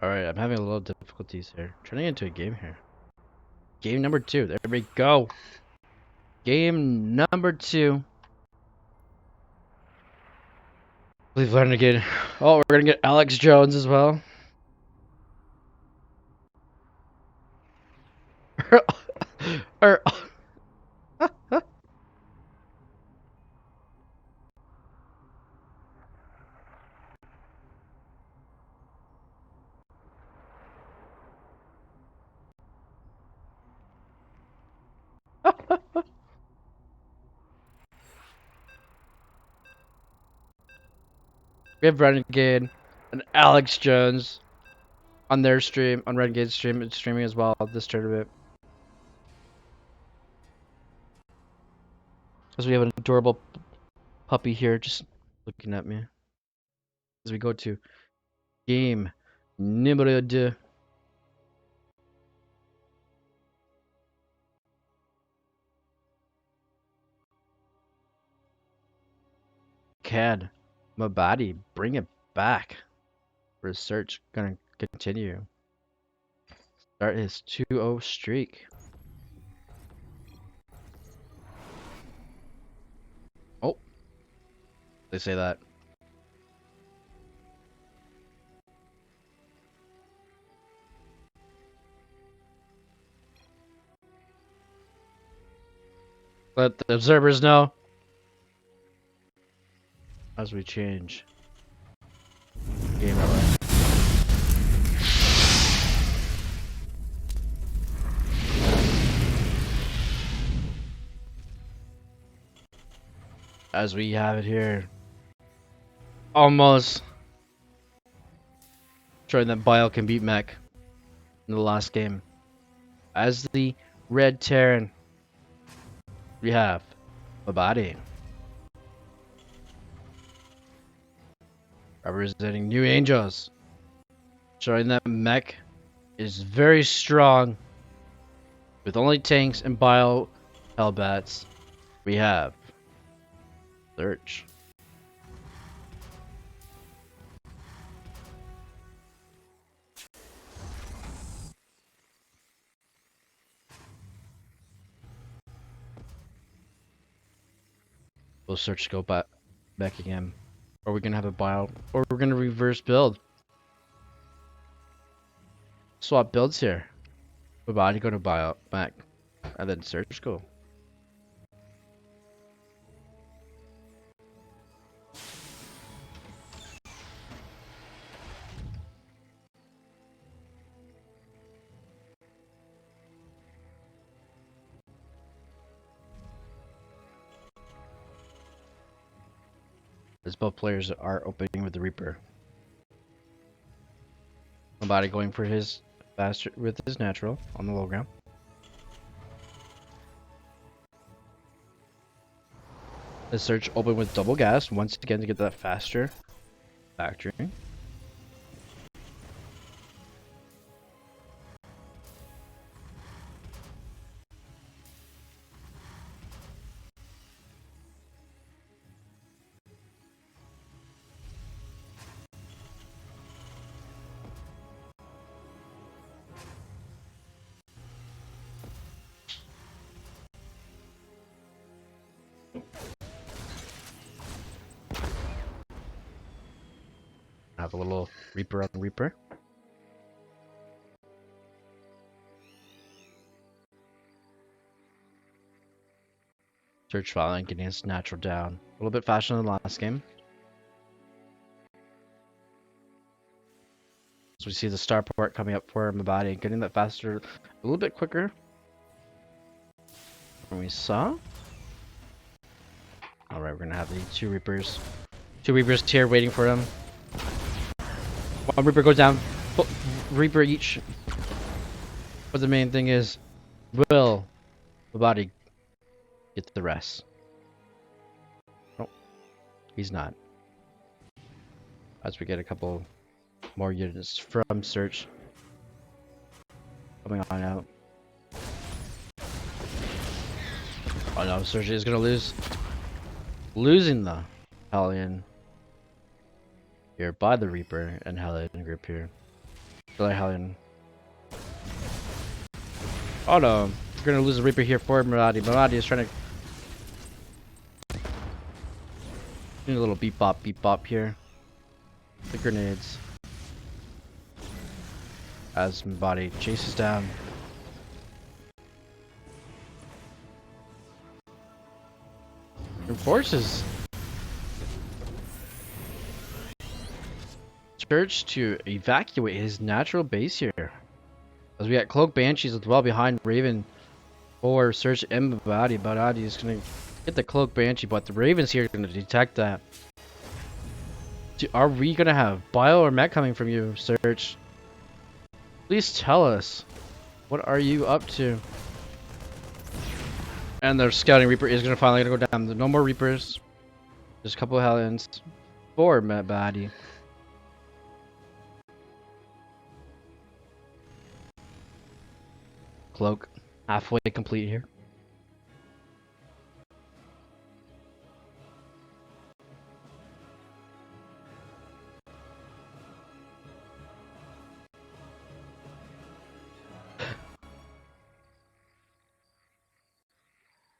Alright, I'm having a little difficulties here. Trying to get into a game here. Game number 2. There we go. Game number 2. We've learned again. Oh, we're gonna get Alex Jones as well. Or we have Renegade and Alex Jones on their stream, on Renegade's stream, it's streaming as well this tournament. As we have an adorable puppy here just looking at me. As we go to game number 2. Can Mamadi bring it back? Research gonna continue. Start his 2-0 streak. Oh, they say that. Let the observers know as we change game over. as we have it here. Almost showing that Bile can beat Mech in the last game. As the Red Terran, we have Babadi representing New Angels, showing that Mech is very strong with only tanks and Bile Hellbats. We have Search. We'll Search go back again. Or we're gonna have a Bile, or we're gonna reverse build. Swap builds here. Babadi go to Bile back, and then Search go. As both players are opening with the Reaper. Babadi going for his faster with his natural on the low ground. The Search open with double gas once again to get that faster factory. Have a little Reaper on Reaper. Search following, getting his natural down. A little bit faster than the last game. So we see the starport coming up for Mabadi, getting that faster, a little bit quicker than we saw. Alright, we're gonna have the two Reapers. Two Reapers here waiting for him. One Reaper goes down. Reaper each. But the main thing is, will Mabadi get the rest? Oh, he's not. As we get a couple more units from Search coming on out. Oh no, Search is gonna lose. Losing the Hellion here by the Reaper and Hellion group here. Hellion. Oh no, we're gonna lose the Reaper here for Muradi. Muradi is trying to do a little beep bop here. The grenades. As Muradi chases down. And forces Church to evacuate his natural base here. As we got Cloak Banshees as well behind Raven for Search and Babadi. Babadi is going to get the Cloak Banshee, but the Ravens here are going to detect that. Are we going to have Bio or Mech coming from you, Search? Please tell us. What are you up to? And the Scouting Reaper is going to finally go down. No more Reapers. Just a couple of Hellions for Babadi. Cloak halfway complete here.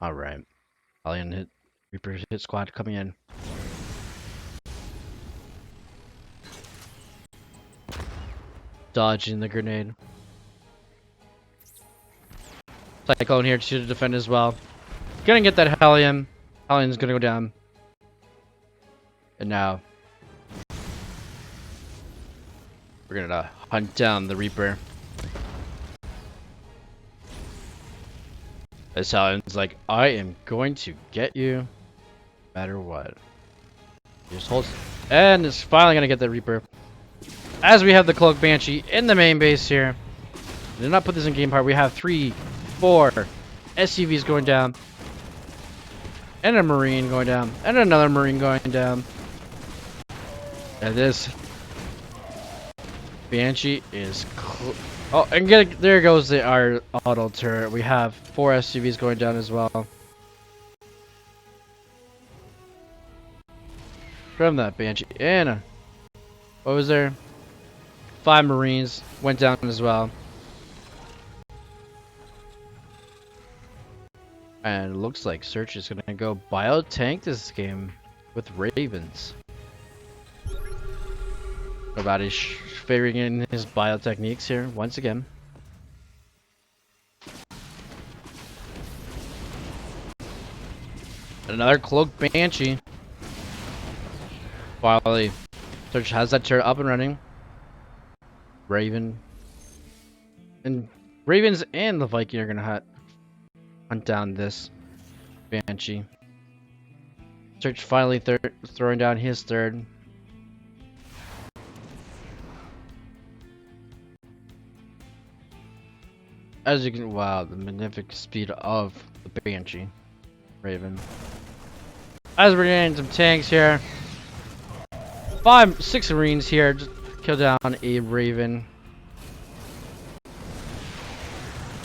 All right, Alien hit Reaper hit squad coming in. Dodging the grenade. Cyclone here to defend as well. Gonna get that Hellion. Hellion's gonna go down. And now we're gonna hunt down the Reaper. As Hellion's like, I am going to get you. matter what. He just holds, and it's finally gonna get the Reaper. As we have the Cloak Banshee in the main base here. Did not put this in game part. We have 3, 4 SCVs going down, and a Marine going down, and another Marine going down. And this Banshee is oh, and there goes our auto turret. We have 4 SCVs going down as well. From that Banshee, and what was there? 5 Marines went down as well. And it looks like Search is gonna go bio-tank this game with Ravens. Nobody's figuring in his bio techniques here once again. Another Cloak Banshee. Finally, Search has that turret up and running. Ravens and the Viking are gonna hunt down this Banshee. Search finally throwing down his third. As you can, wow, the magnificent speed of the Banshee. Raven. As we're getting some tanks here. 5, 6 Marines here. Just kill down a Raven.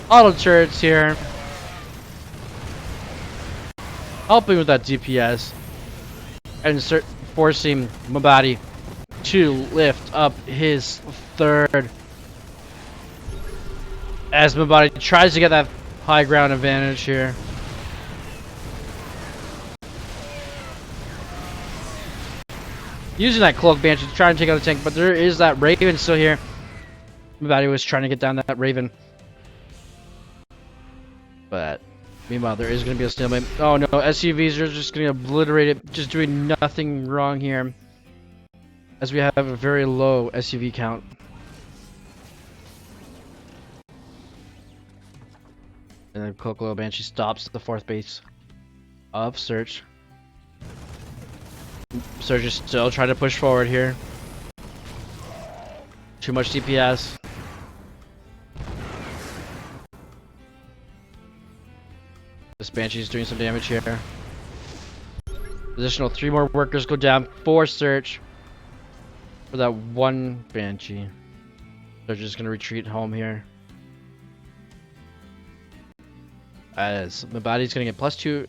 Auto turrets here. Helping with that DPS. And forcing Mabadi to lift up his third. As Mabadi tries to get that high ground advantage here. Using that Cloak Banshee to try and take out the tank, but there is that Raven still here. Mabadi was trying to get down that Raven. But meanwhile, there is going to be a stalemate. Oh no, SUVs are just going to obliterate it, just doing nothing wrong here. As we have a very low SUV count. And then Cloak Banshee stops at the 4th base of Search. Search is still trying to push forward here. Too much DPS. This Banshee is doing some damage here. Additional 3 more workers go down for Search. For that 1 Banshee. They're just going to retreat home here. As Mabadi's going to get +2.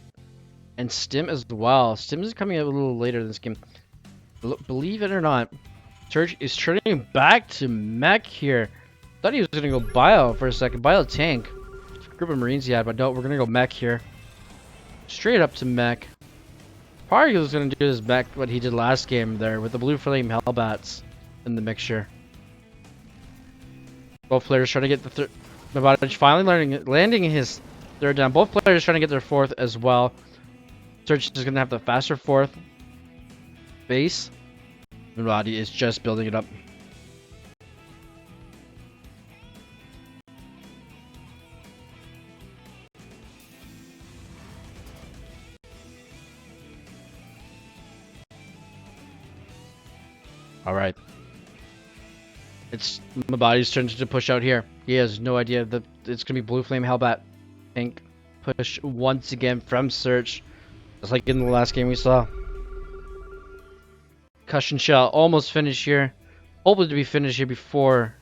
And Stim as well. Stim is coming out a little later in this game. Believe it or not, Search is turning back to mech here. Thought he was going to go bio for a second. Bio tank. Group of Marines he had, but no, we're going to go mech here. Straight up to mech. Probably was going to do his mech what he did last game there with the Blue Flame Hellbats in the mixture. Both players trying to get the third. Mabadi finally landing his third down. Both players trying to get their 4th as well. Search is going to have the faster 4th base. Mabadi is just building it up. Alright. It's Mabadi's turn to push out here. He has no idea that it's going to be Blue Flame Hellbat. Tank push once again from Search. Just like in the last game we saw. Cushion Shell almost finished here. Hoping to be finished here before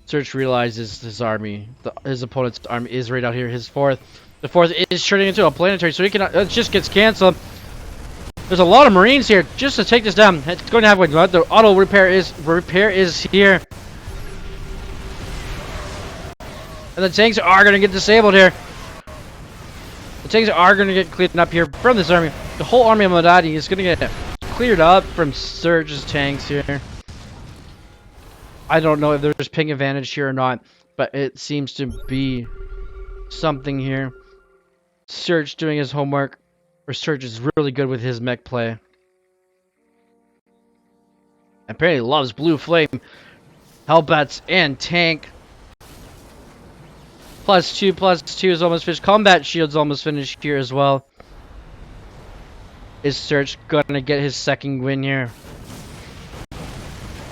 Search realizes his army, his opponent's army is right out here. His 4th. The 4th is turning into a planetary, so he cannot. It just gets cancelled. There's a lot of Marines here just to take this down. It's going to have the auto repair is here. And the tanks are going to get disabled here. The tanks are going to get cleaned up here from this army. The whole army of Mabadi is going to get cleared up from Surge's tanks here. I don't know if there's ping advantage here or not, but it seems to be something here. Surge doing his homework. Or Surge is really good with his mech play. Apparently loves Blue Flame, Hellbats, and tank. +2 is almost finished. Combat shield's almost finished here as well. Is Search gonna get his second win here?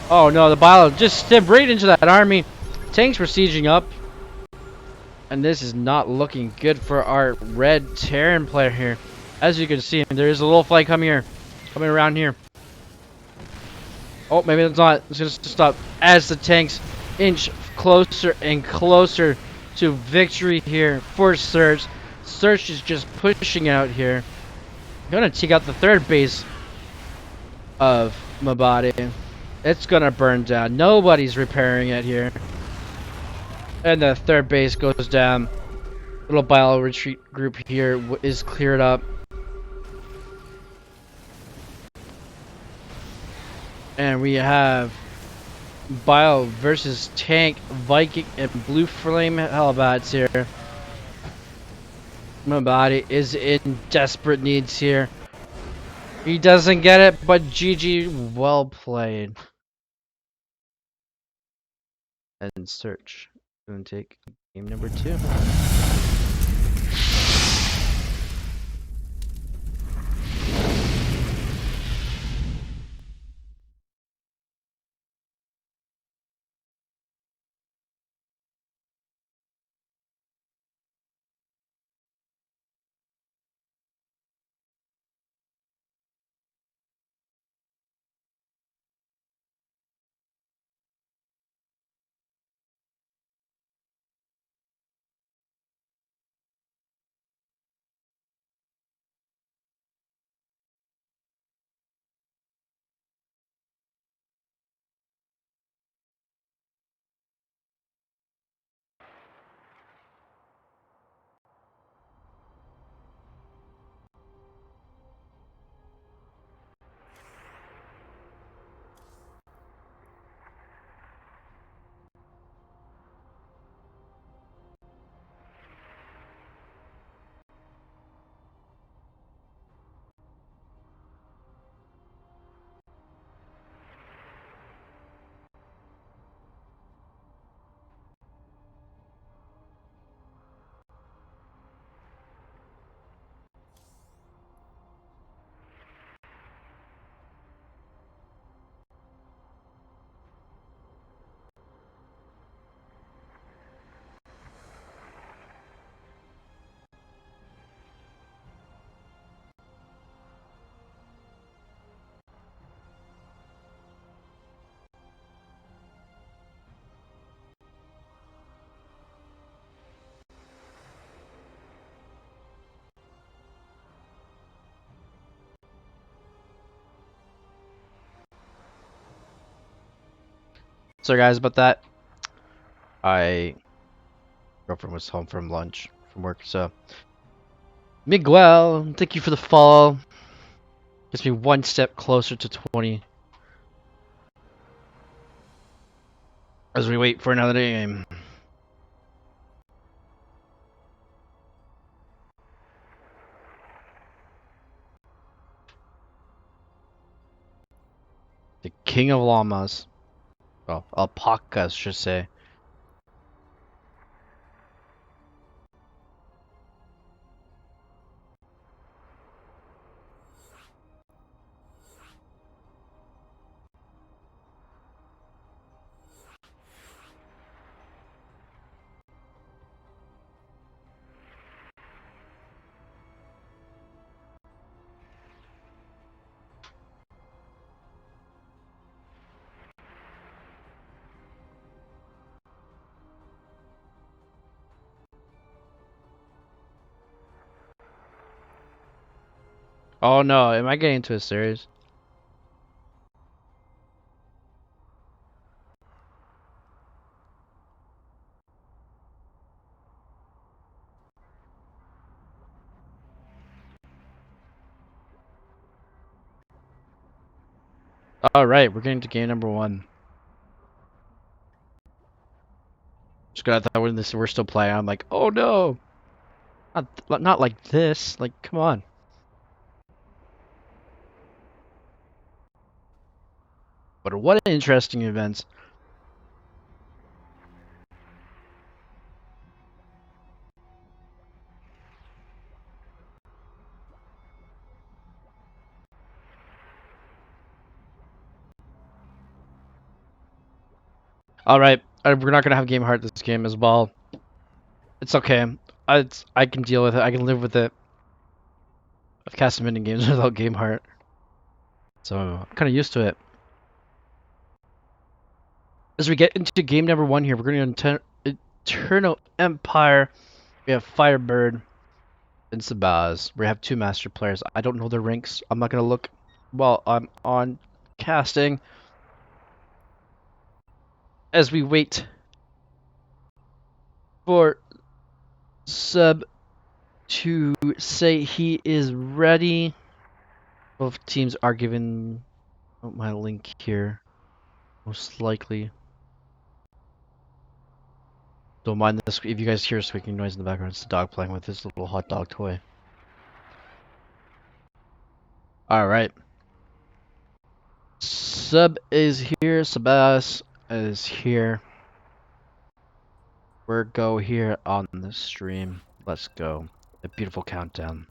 Oh no, the Bile just stepped right into that army. Tanks were sieging up. And this is not looking good for our red Terran player here. As you can see, there is a little flight coming around here. Oh, maybe it's not. It's gonna stop as the tanks inch closer and closer to victory here for Surge. Surge is just pushing out here. Gonna take out the third base of Mabadi. It's gonna burn down. Nobody's repairing it here. And the third base goes down. Little bio retreat group here is cleared up. And we have Bio versus Tank, Viking, and Blue Flame Hellbats here. Mabadi is in desperate needs here. He doesn't get it, but GG, well played. And Search. Gonna take game number 2. So guys, about that, girlfriend was home from lunch from work, so Miguel, thank you for the follow. Gets me one step closer to 20 as we wait for another game. The King of Llamas. Well, alpacas, should say. Oh no, am I getting into a series? Alright, we're getting to game number 1. Just got that when we're still playing, I'm like, oh no! Not like this, like, come on. But what an interesting event. Alright, we're not gonna have game heart this game as well. It's okay. I can deal with it. I can live with it. I've cast many games without game heart. So I'm kind of used to it. As we get into game number 1 here, we're going to Eternal Empire. We have Firebird and Sabaz. We have 2 master players. I don't know their ranks. I'm not going to look while I'm on casting. As we wait for Sub to say he is ready. Both teams are given my link here, most likely. Don't mind this if you guys hear a squeaking noise in the background. It's the dog playing with his little hot dog toy. Alright. Sub is here. Sabas is here. We're go here on the stream. Let's go. A beautiful countdown.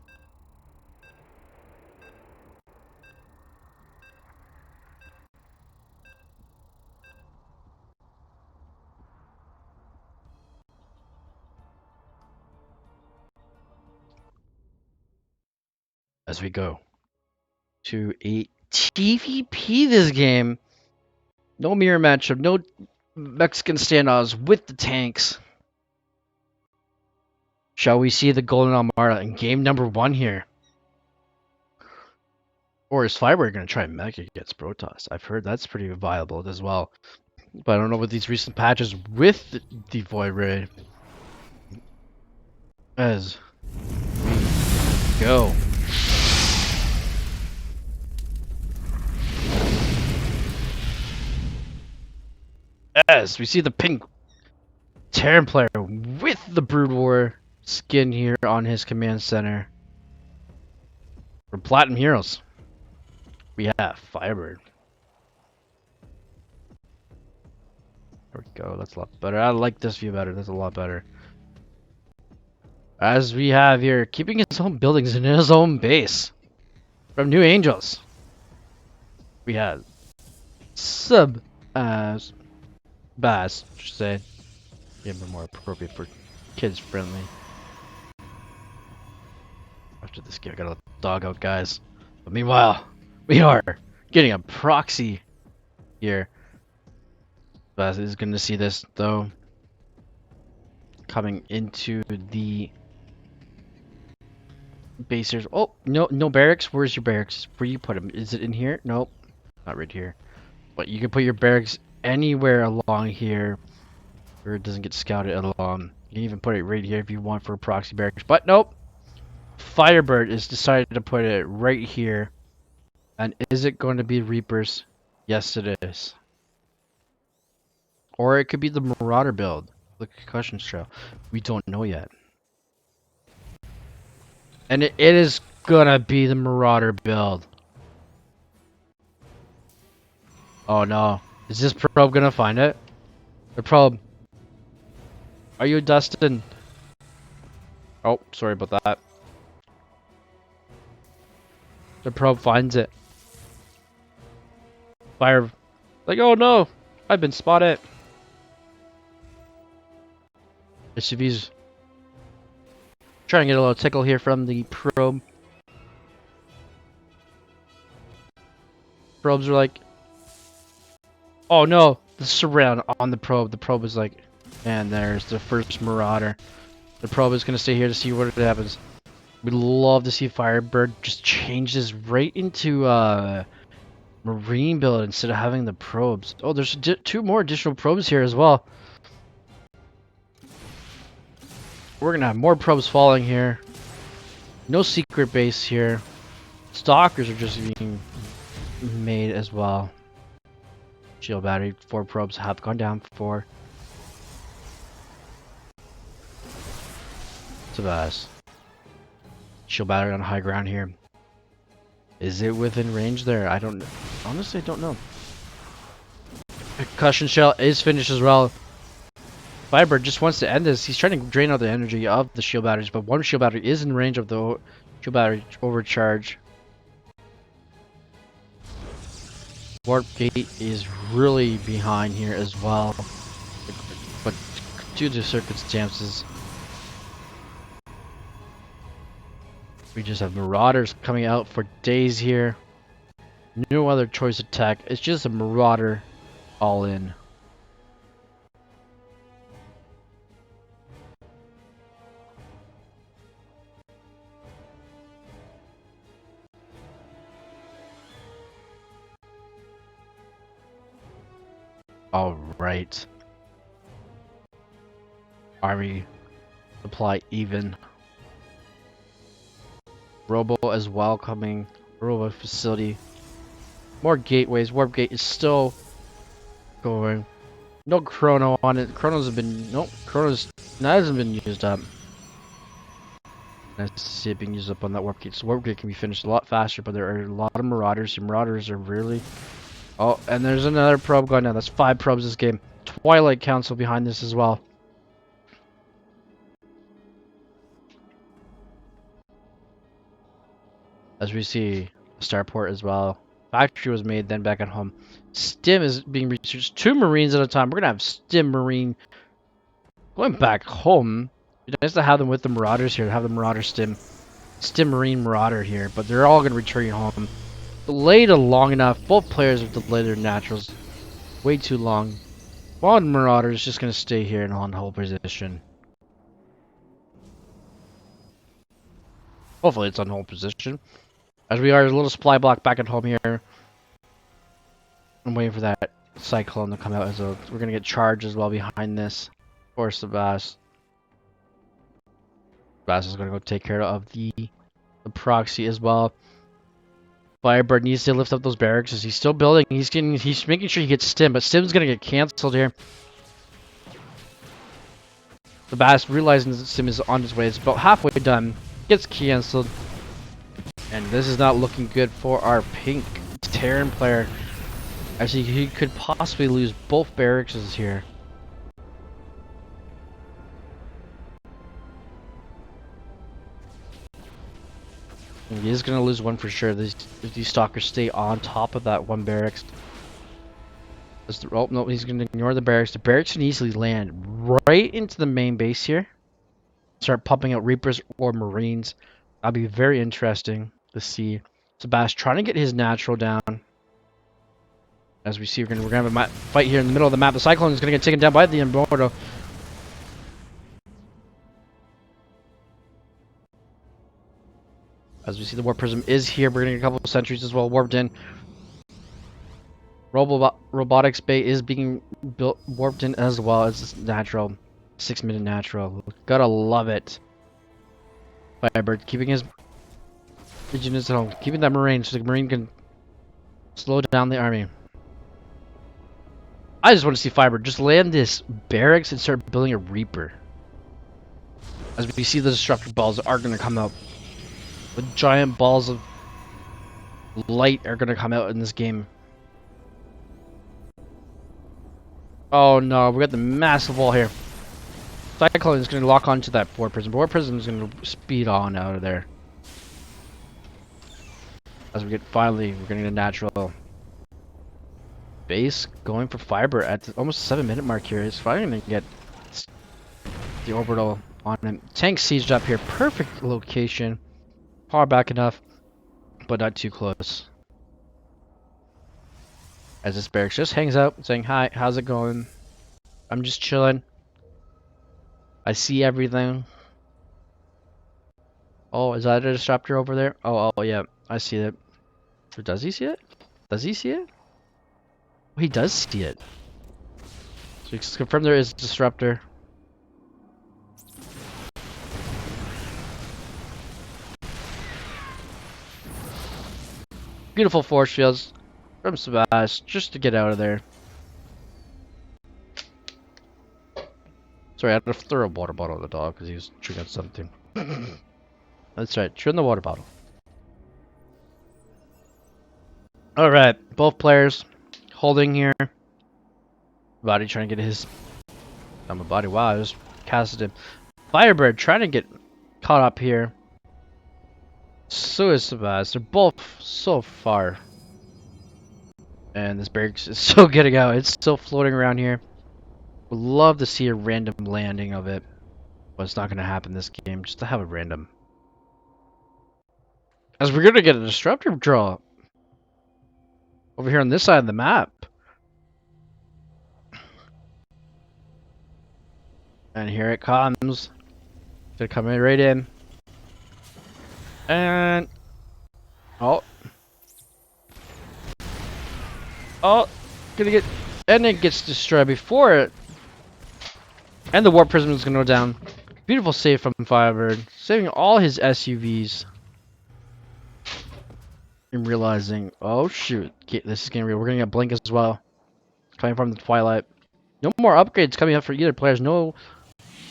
As we go to a TVP this game. No mirror matchup. No Mexican standoffs with the tanks. Shall we see the Golden Armada in game number 1 here? Or is Firebird going to try and mech against Protoss? I've heard that's pretty viable as well. But I don't know what these recent patches with the Void Ray. As we go. As we see the pink Terran player with the Brood War skin here on his command center. For Platinum Heroes, we have Firebird. There we go, that's a lot better. I like this view better, that's a lot better. As we have here, keeping his own buildings in his own base. From New Angels, we have Sub as Bass, I should say. Be a bit more appropriate for kids friendly. After this game, I gotta let the dog out, guys. But meanwhile, we are getting a proxy here. Bass is gonna see this though. Coming into the base here. Oh, no barracks. Where's your barracks? Where you put them? Is it in here? Nope, not right here. But you can put your barracks anywhere along here where it doesn't get scouted along. You can even put it right here if you want for a proxy barracks. But nope. Firebird is decided to put it right here. And is it going to be Reapers? Yes, it is. Or it could be the Marauder build. The concussion trail. We don't know yet. And it is gonna be the Marauder build. Oh no. Is this probe gonna find it? The probe. Are you Dustin? Oh, sorry about that. The probe finds it. Fire. Like, oh no! I've been spotted. SUV's trying to get a little tickle here from the probe. Probes are like, oh no! The surround on the probe. The probe is like, and there's the first Marauder. The probe is gonna stay here to see what happens. We'd love to see Firebird just change this right into Marine build instead of having the probes. Oh, there's 2 more additional probes here as well. We're gonna have more probes falling here. No secret base here. Stalkers are just being made as well. Shield battery, 4 probes have gone down before. Sabas. Shield battery on high ground here. Is it within range there? I don't honestly don't know. Concussion shell is finished as well. Firebird just wants to end this. He's trying to drain out the energy of the shield batteries, but one shield battery is in range of the shield battery overcharge. Warp gate is really behind here as well. due to circumstances. We just have Marauders coming out for days here. No other choice attack. It's just a Marauder all in. Alright. Army supply even. Robo as well coming. Robo facility. More gateways. Warp gate is still going. No chrono on it. Chronos have been chronos hasn't been used up. Nice to see it being used up on that warp gate. So warp gate can be finished a lot faster, but there are a lot of marauders. Your marauders are really. Oh, and there's another probe going down. That's 5 probes this game. Twilight Council behind this as well. As we see, starport as well. Factory was made, then back at home. Stim is being researched. 2 Marines at a time. We're gonna have Stim Marine going back home. It'd be nice to have them with the Marauders here. To have the Marauder Stim Marine Marauder here, but they're all gonna return home. Delayed long enough. Both players have delayed their naturals way too long. One Marauder is just gonna stay here in on hold position. Hopefully it's on hold position. As we are a little supply block back at home here. I'm waiting for that Cyclone to come out as well. We're gonna get charged as well behind this. Of course, the Bass is gonna go take care of the proxy as well. Firebird needs to lift up those barracks as he's still building. He's making sure he gets Stim, but Stim's gonna get cancelled here. The Bass realizing that Stim is on his way. It's about halfway done. Gets cancelled. And this is not looking good for our pink Terran player. Actually, he could possibly lose both barracks here. And he is going to lose one for sure. If these stalkers stay on top of that one barracks. Oh, no, he's going to ignore the barracks. The barracks can easily land right into the main base here. Start pumping out Reapers or Marines. That'll be very interesting to see. Sebastian trying to get his natural down. As we see, we're gonna have a fight here in the middle of the map. The Cyclone is gonna get taken down by the Immortal. As we see, the Warp Prism is here. We're gonna get a couple of sentries as well warped in. Robotics Bay is being built, warped in as well as this natural, 6-minute natural. Gotta love it. Firebird keeping his Legionnaires at home, keeping that Marine so the Marine can slow down the army. I just want to see Firebird just land this barracks and start building a Reaper. As we see, the Disruptor balls are going to come out. The giant balls of light are going to come out in this game. Oh no, we got the massive wall here. Cyclone is going to lock onto that War Prism. War Prism is going to speed on out of there. As we get we're getting a natural base going for Firebird at almost 7-minute mark here. It's finally going to get the orbital on him. Tank sieged up here. Perfect location. Power back enough, but not too close. As this barracks just hangs out saying, "Hi, how's it going? I'm just chilling. I see everything." Oh, is that a disruptor over there? Oh, yeah, I see it. Or does he see it? Does he see it? Oh, he does see it. So we can confirm there is a disruptor. Beautiful force fields from Sebastian just to get out of there. Sorry, I had to throw a water bottle at the dog because he was chewing on something. That's right, chewing the water bottle. Alright, both players holding here. Body trying to get his... I'm a body. Wow, I just casted him. Firebird trying to get caught up here. So is Sebastian. They're both so far. And this barracks is still getting out. It's still floating around here. Would love to see a random landing of it, but it's not going to happen this game. Just to have a random. As we're going to get a disruptor draw over here on this side of the map. And here it comes. They're coming right in. And... Oh. Oh. Gonna get... And it gets destroyed before it. And the warp prism is gonna go down. Beautiful save from Firebird. Saving all his SUVs. And realizing... Oh shoot. This is getting real. We're gonna get Blink as well. Coming from the Twilight. No more upgrades coming up for either players. No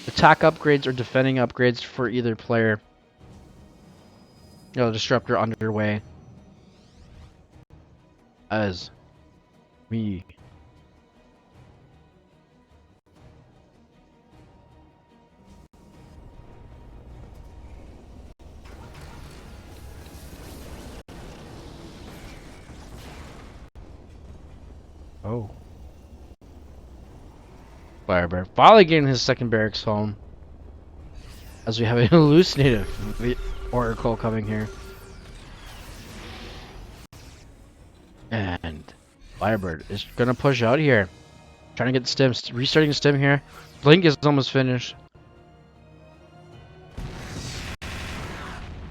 attack upgrades or defending upgrades for either player. Disruptor underway. As we Oh. Firebird finally getting his second barracks home. As we have a hallucinative Oracle coming here. And Firebird is gonna push out here. Trying to get the stims, restarting the stim here. Blink is almost finished.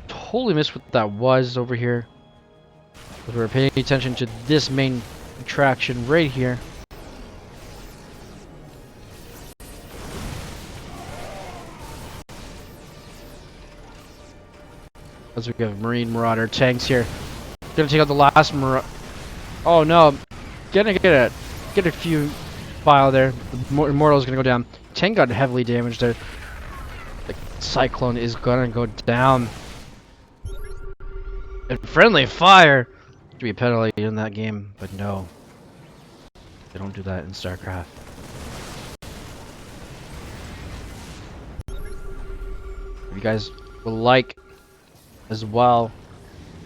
Totally missed what that was over here. But we're paying attention to this main attraction right here. As we have Marine Marauder tanks here. Gonna take out the last Marauder. Oh no. Gonna get a few file there. The Immortal's gonna go down. Tank got heavily damaged there. The Cyclone is gonna go down. And friendly fire! Should be a penalty in that game, but no. They don't do that in StarCraft. If you guys would like as well,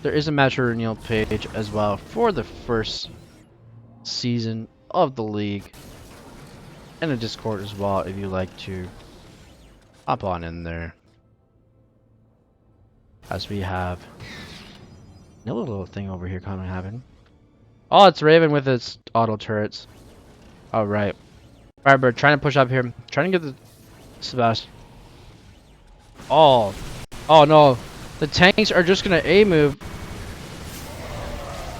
there is a match renewal page as well for the first season of the league, and a Discord as well if you like to hop on in there. As we have another little thing over here kind of happen. Oh, it's Raven with its auto turrets. All right, Firebird trying to push up here, trying to get the Sebastian. Oh no. The tanks are just gonna A move.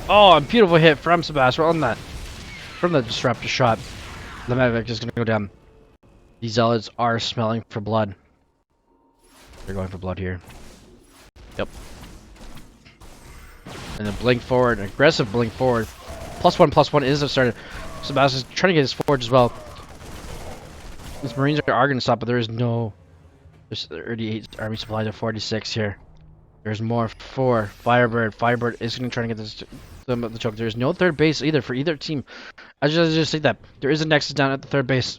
Oh, a beautiful hit from Sebastian on that. From the disruptor shot. The Medivac is gonna go down. These zealots are smelling for blood. They're going for blood here. Yep. And then blink forward, an aggressive blink forward. +1/+1 is started. Sebastian's trying to get his forge as well. These Marines are gonna stop, but there is no. There's 38 army supply to 46 here. There's more for Firebird. Firebird is going to try to get this the choke. There's no third base either for either team. I just think that there is a Nexus down at the third base.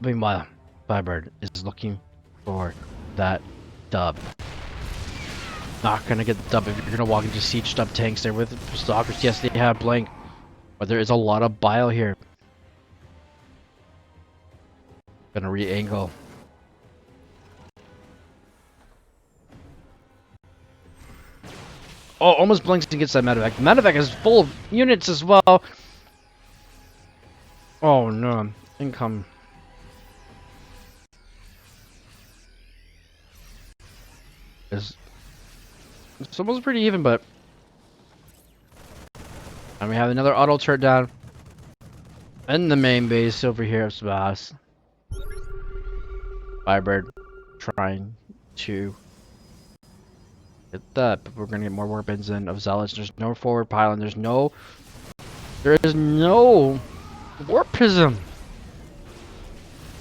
Meanwhile, Firebird is looking for that dub. Not gonna get the dub if you're gonna walk into siege dub tanks there with stalkers. Yes, they have blank. But there is a lot of bile here. Gonna re-angle. Oh, almost blinks and gets that Medivac. The Medivac is full of units as well. Oh no, income. It's almost pretty even, but. And we have another auto turret down. And the main base over here of Sebas. Firebird trying to get that, but we're gonna get more weapons in of Zealots. There's no forward pylon, there is no warp prism.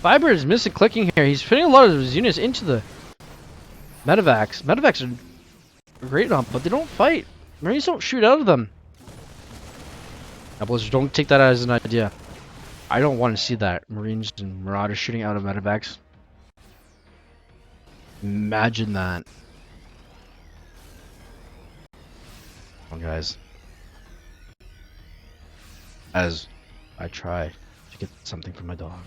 Firebird is missing clicking here. He's putting a lot of his units into the Medivacs. Medivacs are great on, but they don't fight. Marines don't shoot out of them. Now, Blizzard, don't take that as an idea. I don't want to see that. Marines and Marauders shooting out of Medivacs. Imagine that. one, guys. As I try to get something for my dog.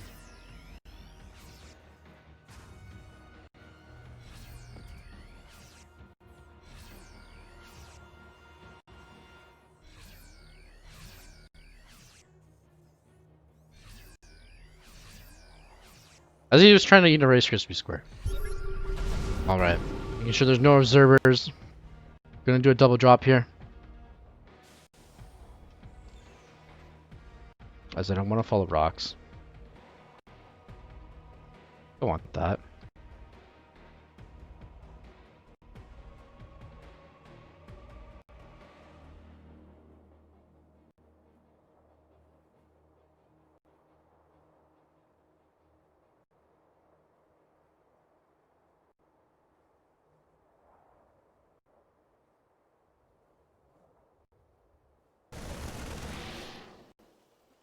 As he was trying to eat a Rice Krispie square. Alright. Making sure there's no observers. Gonna do a double drop here. As I don't want to follow rocks. Don't want that.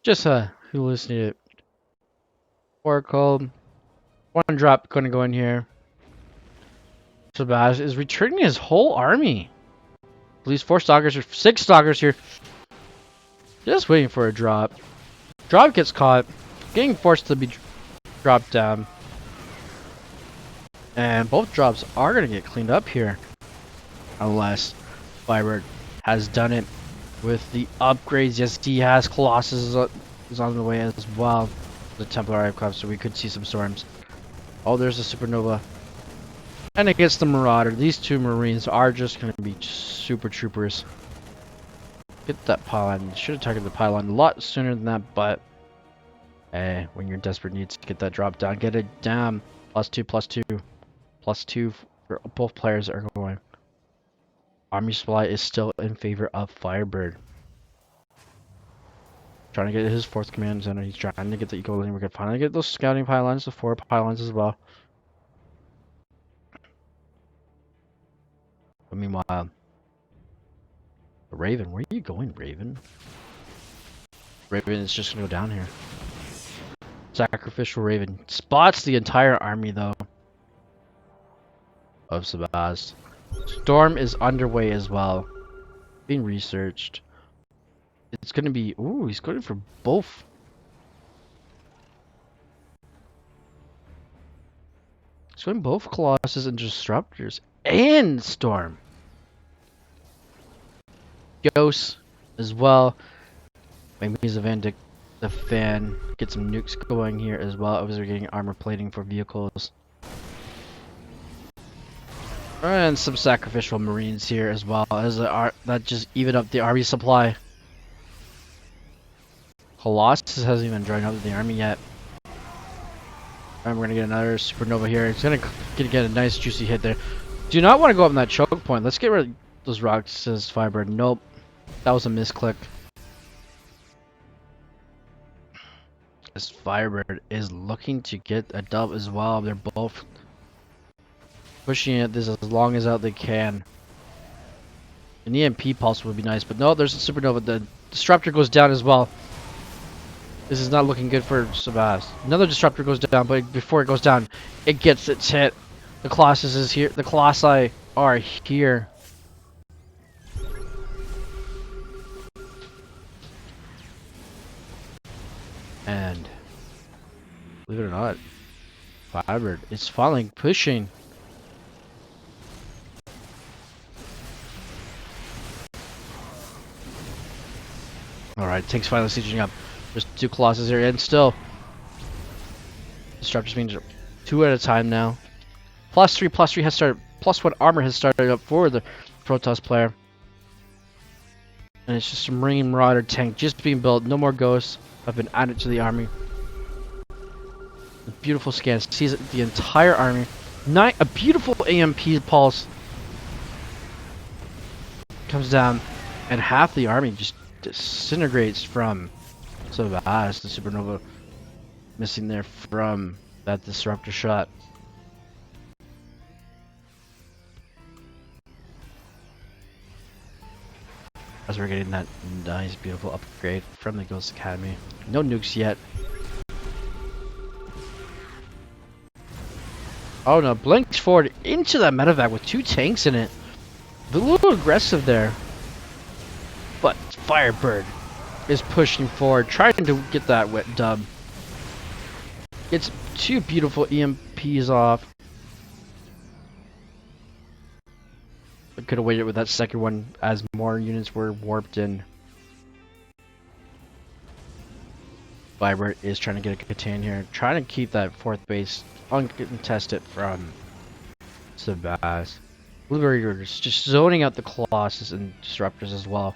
Just hallucinate it. Oracle. One drop gonna go in here. Sebas is returning his whole army. At least 4 stalkers or 6 stalkers here. Just waiting for a drop. Drop gets caught. Getting forced to be dropped down. And both drops are gonna get cleaned up here. Unless Firebird has done it with the upgrades. Yes, he has. Colossus is on the way as well. The Templar Archive Club, so we could see some storms. Oh, there's a supernova. And against the Marauder, these 2 Marines are just going to be super troopers. Get that pylon. Should have targeted the pylon a lot sooner than that, but hey, when you're in desperate need to get that drop down, get it down. +2, +2, +2 for both players are going. Army supply is still in favor of Firebird. Trying to get his 4th command center. He's trying to get the eco lane. We're gonna finally get those scouting pylons, the 4 pylons as well. But meanwhile, the Raven, where are you going, Raven? Raven is just gonna go down here. Sacrificial Raven spots the entire army though of Sebas. Storm is underway as well, being researched. It's gonna be, ooh, he's going for both. He's going both Colossus and Disruptors and Storm. Ghost as well. Maybe he's a Vandic, the fan. Get some nukes going here as well. As we're getting armor plating for vehicles. And some sacrificial Marines here as well as that just even up the army supply. Colossus hasn't even joined up the army yet. And we're gonna get another supernova here. It's gonna get a nice juicy hit there. Do not want to go up on that choke point. Let's get rid of those rocks, says Firebird. Nope. That was a misclick. As Firebird is looking to get a dub as well. They're both pushing it this as long as out they can. An EMP pulse would be nice, but no, there's a supernova. The disruptor goes down as well. This is not looking good for Sebas. Another disruptor goes down, but before it goes down, it gets its hit. The Colossus is here. The Colossi are here. And believe it or not, Firebird is finally pushing. Alright, tanks finally sieging up. There's 2 Colossus here, and still Disruptors being 2 at a time now. +3 has started. +1 armor has started up for the Protoss player. And it's just a Marine Marauder tank just being built. No more ghosts have been added to the army. A beautiful scan sees the entire army. A beautiful AMP pulse comes down, and half the army just disintegrates from Sebas. The supernova missing there from that disruptor shot. As we're getting that nice, beautiful upgrade from the Ghost Academy. No nukes yet. Oh no, blinks forward into that medevac with 2 tanks in it. A little aggressive there. Firebird is pushing forward, trying to get that wet dub. Gets 2 beautiful EMPs off. I could have waited with that second one as more units were warped in. Firebird is trying to get a Catan here, trying to keep that 4th base uncontested from Sebas. Blueberry's just zoning out the Colossus and Disruptors as well.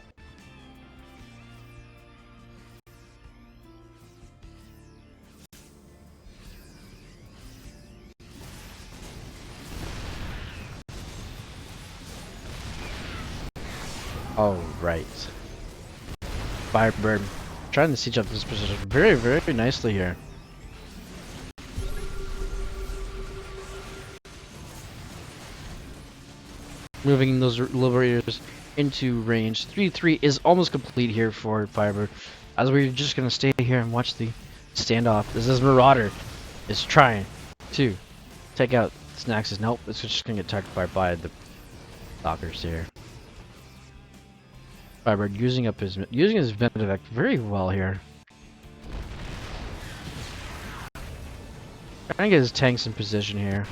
Alright. Firebird trying to siege up this position very, very nicely here. Moving those Liberators into range. 3-3 is almost complete here for Firebird. As we're just going to stay here and watch the standoff. This is Marauder is trying to take out Snaxes. Nope, it's just going to get targeted by the Stalkers here. Firebird using his Vendivac very well here. Trying to get his tanks in position here.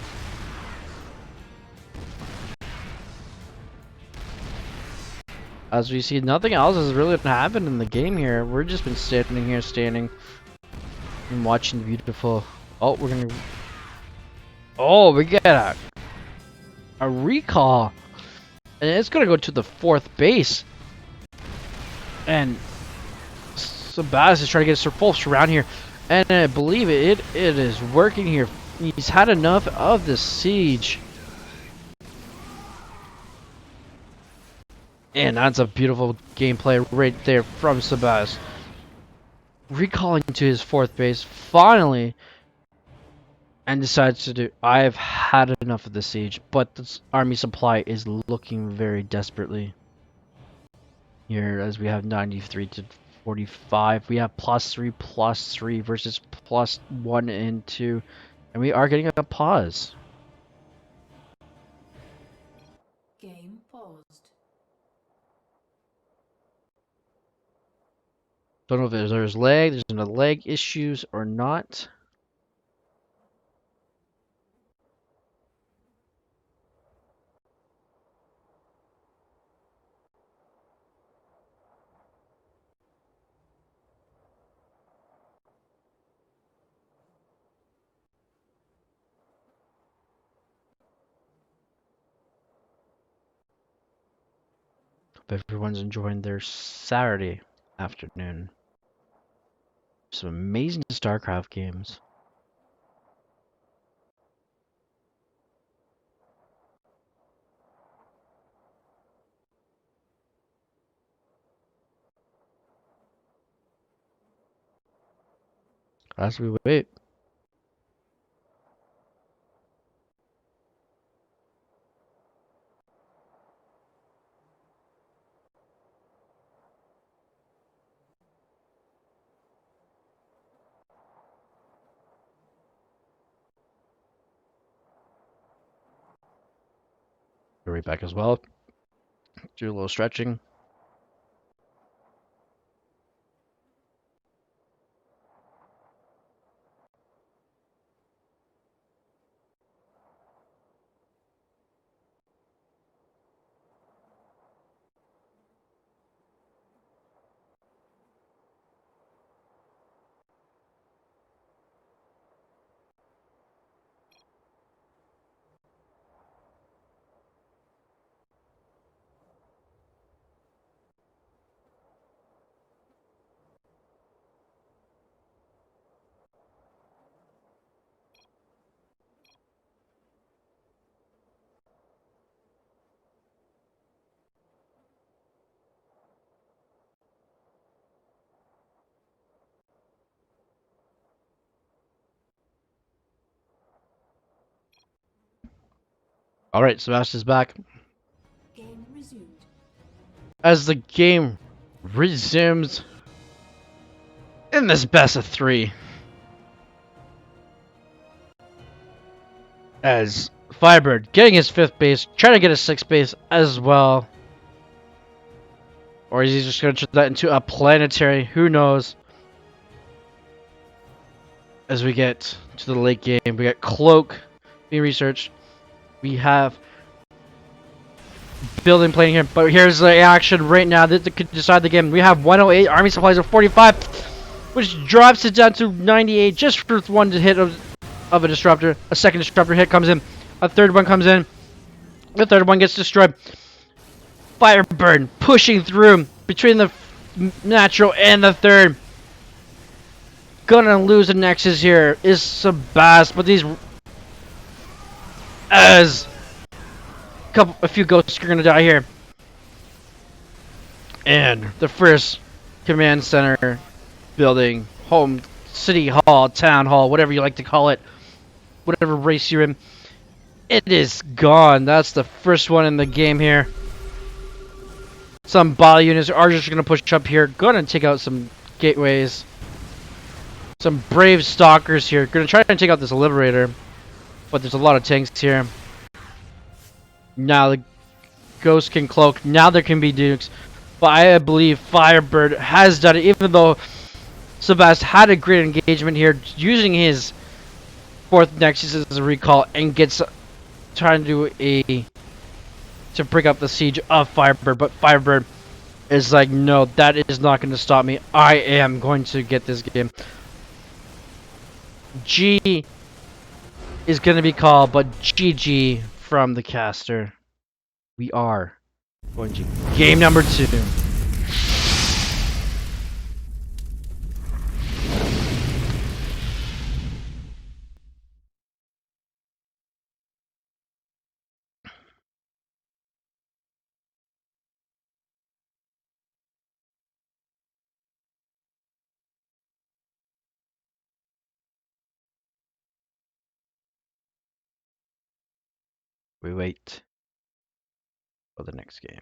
As we see, nothing else has really happened in the game here. We're just been standing here, and watching the beautiful. Oh, we're gonna. Oh, we get a recall, and it's gonna go to the 4th base. And Sebas is trying to get a full surround here, and I believe it is working here. He's had enough of the siege. And that's a beautiful gameplay right there from Sebas. Recalling to his 4th base, finally, and decides to do, I've had enough of the siege, but this army supply is looking very desperately. Here, as we have 93 to 45, we have +3 versus +1 and 2, and we are getting a pause.
Game paused.
Don't know if there's no lag issues or not. Hope everyone's enjoying their Saturday afternoon. Some amazing StarCraft games. As we wait. Be right back as well. Do a little stretching. Alright, Sebastian's back.
Game resumed.
As the game resumes in this best of 3. As Firebird getting his 5th base, trying to get a 6th base as well. Or is he just going to turn that into a planetary? Who knows? As we get to the late game, we got Cloak being researched. We have building playing here, but here's the action right now that could decide the game. We have 108 army supplies of 45, which drops it down to 98 just for one hit of a disruptor. A second disruptor hit comes in. A third one comes in. The third one gets destroyed. Firebird pushing through between the natural and the third. Gonna lose the Nexus here is Sebast, but these as a few ghosts are gonna die here. And the first command center building, home, city hall, town hall, whatever you like to call it, whatever race you're in, it is gone. That's the first one in the game here. Some body units are just gonna push up here, gonna take out some gateways. Some brave stalkers here, gonna try and take out this liberator, but there's a lot of tanks here. Now the ghost can cloak. Now there can be dukes. But I believe Firebird has done it, even though Sebast had a great engagement here, using his fourth Nexus as a recall and gets trying to do to break up the siege of Firebird. But Firebird is like, no, that is not going to stop me. I am going to get this game. G is going to be called, but GG from the caster. We are going to game number 2. We wait for the next game.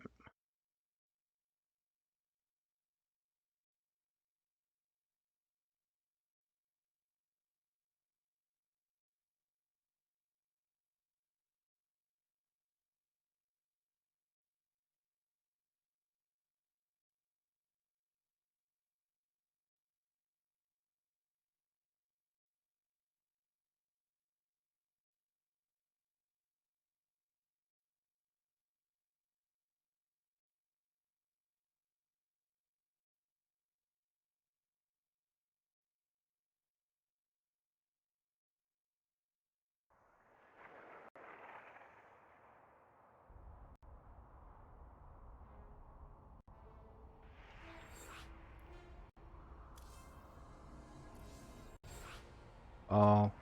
All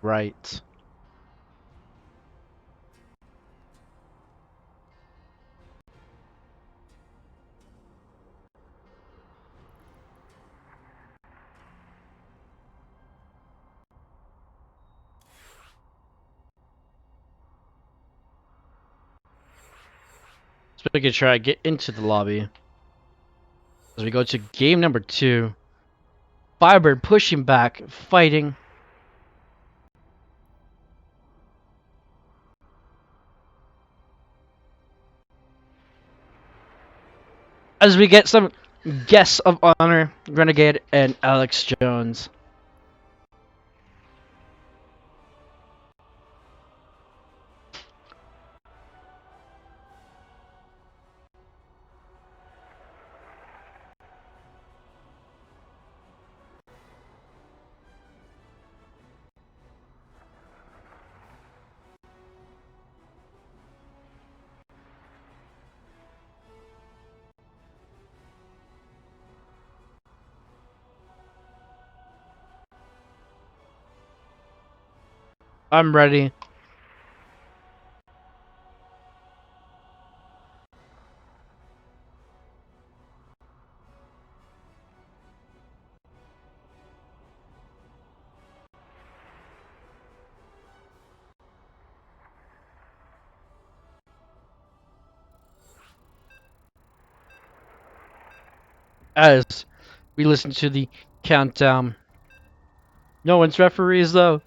right. So we can try to get into the lobby. As we go to game number 2. Firebird pushing back, fighting. As we get some guests of honor, Renegade and Alex Jones. I'm ready. As we listen to the countdown. No one's referees though.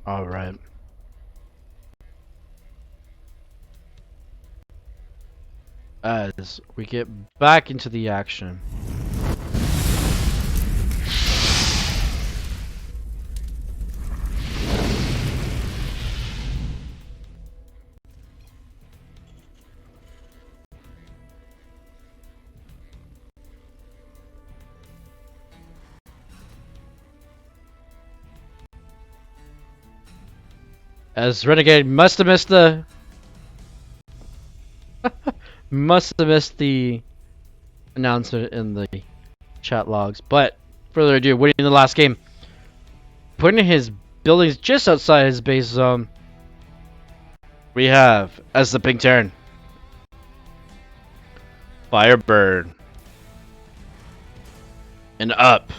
Alright. As we get back into the action. As Renegade must have missed the announcement in the chat logs. But further ado, winning the last game, putting his buildings just outside his base zone. We have as the pink Terran, Firebird, and up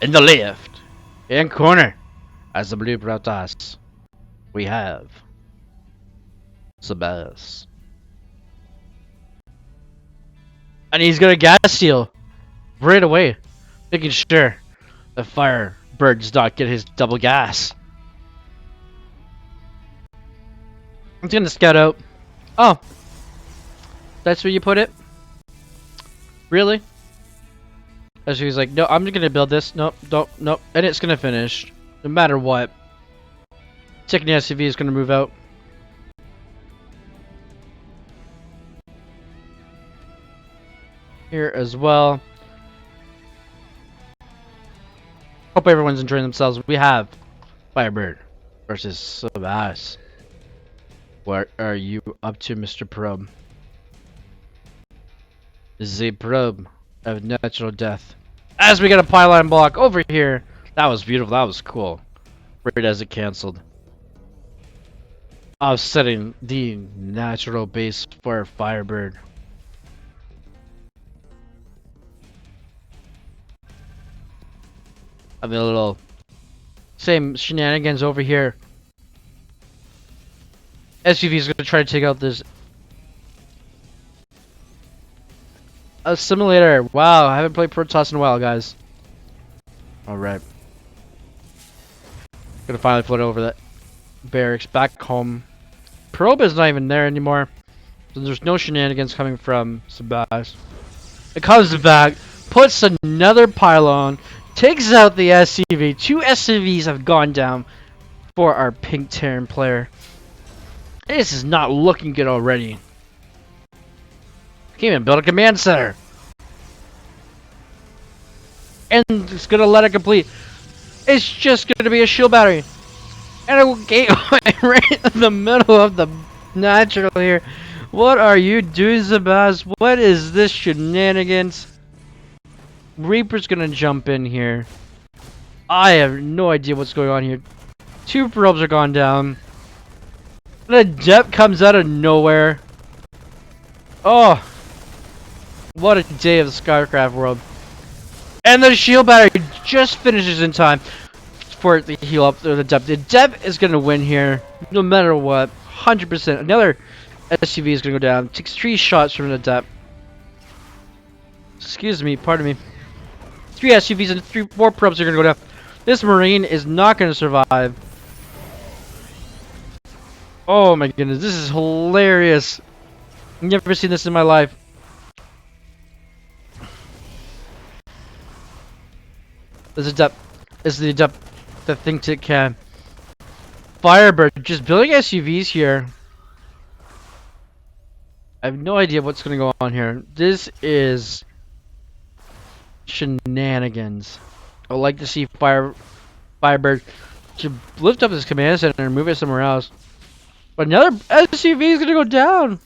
in the left hand corner as the blue Protoss. We have Sebas. And he's gonna gas steal right away, making sure the Firebird does not get his double gas. I'm gonna scout out. Oh, that's where you put it? Really? As he's like, no, I'm just gonna build this. Nope, nope, nope. And it's gonna finish. No matter what. Second SUV is gonna move out. Here as well. Hope everyone's enjoying themselves. We have Firebird versus Sebas. What are you up to, Mr. Probe? The probe of natural death. As we get a pylon block over here. That was beautiful. That was cool. Right as it canceled. Offsetting the natural base for Firebird. Having a little same shenanigans over here. SUV is going to try to take out this assimilator. Wow, I haven't played Protoss in a while, guys. Alright. Gonna finally float over that barracks back home. Probe is not even there anymore. So there's no shenanigans coming from Sebas. It comes back, puts another pylon, takes out the SCV. 2 SCVs have gone down for our pink Terran player. This is not looking good already. Can't even build a command center. And it's gonna let it complete. It's just gonna be a shield battery. And a gateway right in the middle of the natural here. What are you doing, Sebas? What is this shenanigans? Reaper's gonna jump in here. I have no idea what's going on here. 2 probes are gone down. The depth comes out of nowhere. Oh, what a day of the Skycraft world. And the shield battery just finishes in time for it to heal up the depth. The depth is going to win here, no matter what. 100%. Another SUV is going to go down. Takes 3 shots from the depth. Excuse me, pardon me. 3 SUVs and 4 probes are going to go down. This Marine is not going to survive. Oh my goodness, this is hilarious. Never seen this in my life. There's a depth. Is the depth that thinks it can. Firebird just building SUVs here. I have no idea what's gonna go on here. This is shenanigans. I would like to see Firebird to lift up his command center and move it somewhere else. But another SUV is gonna go down.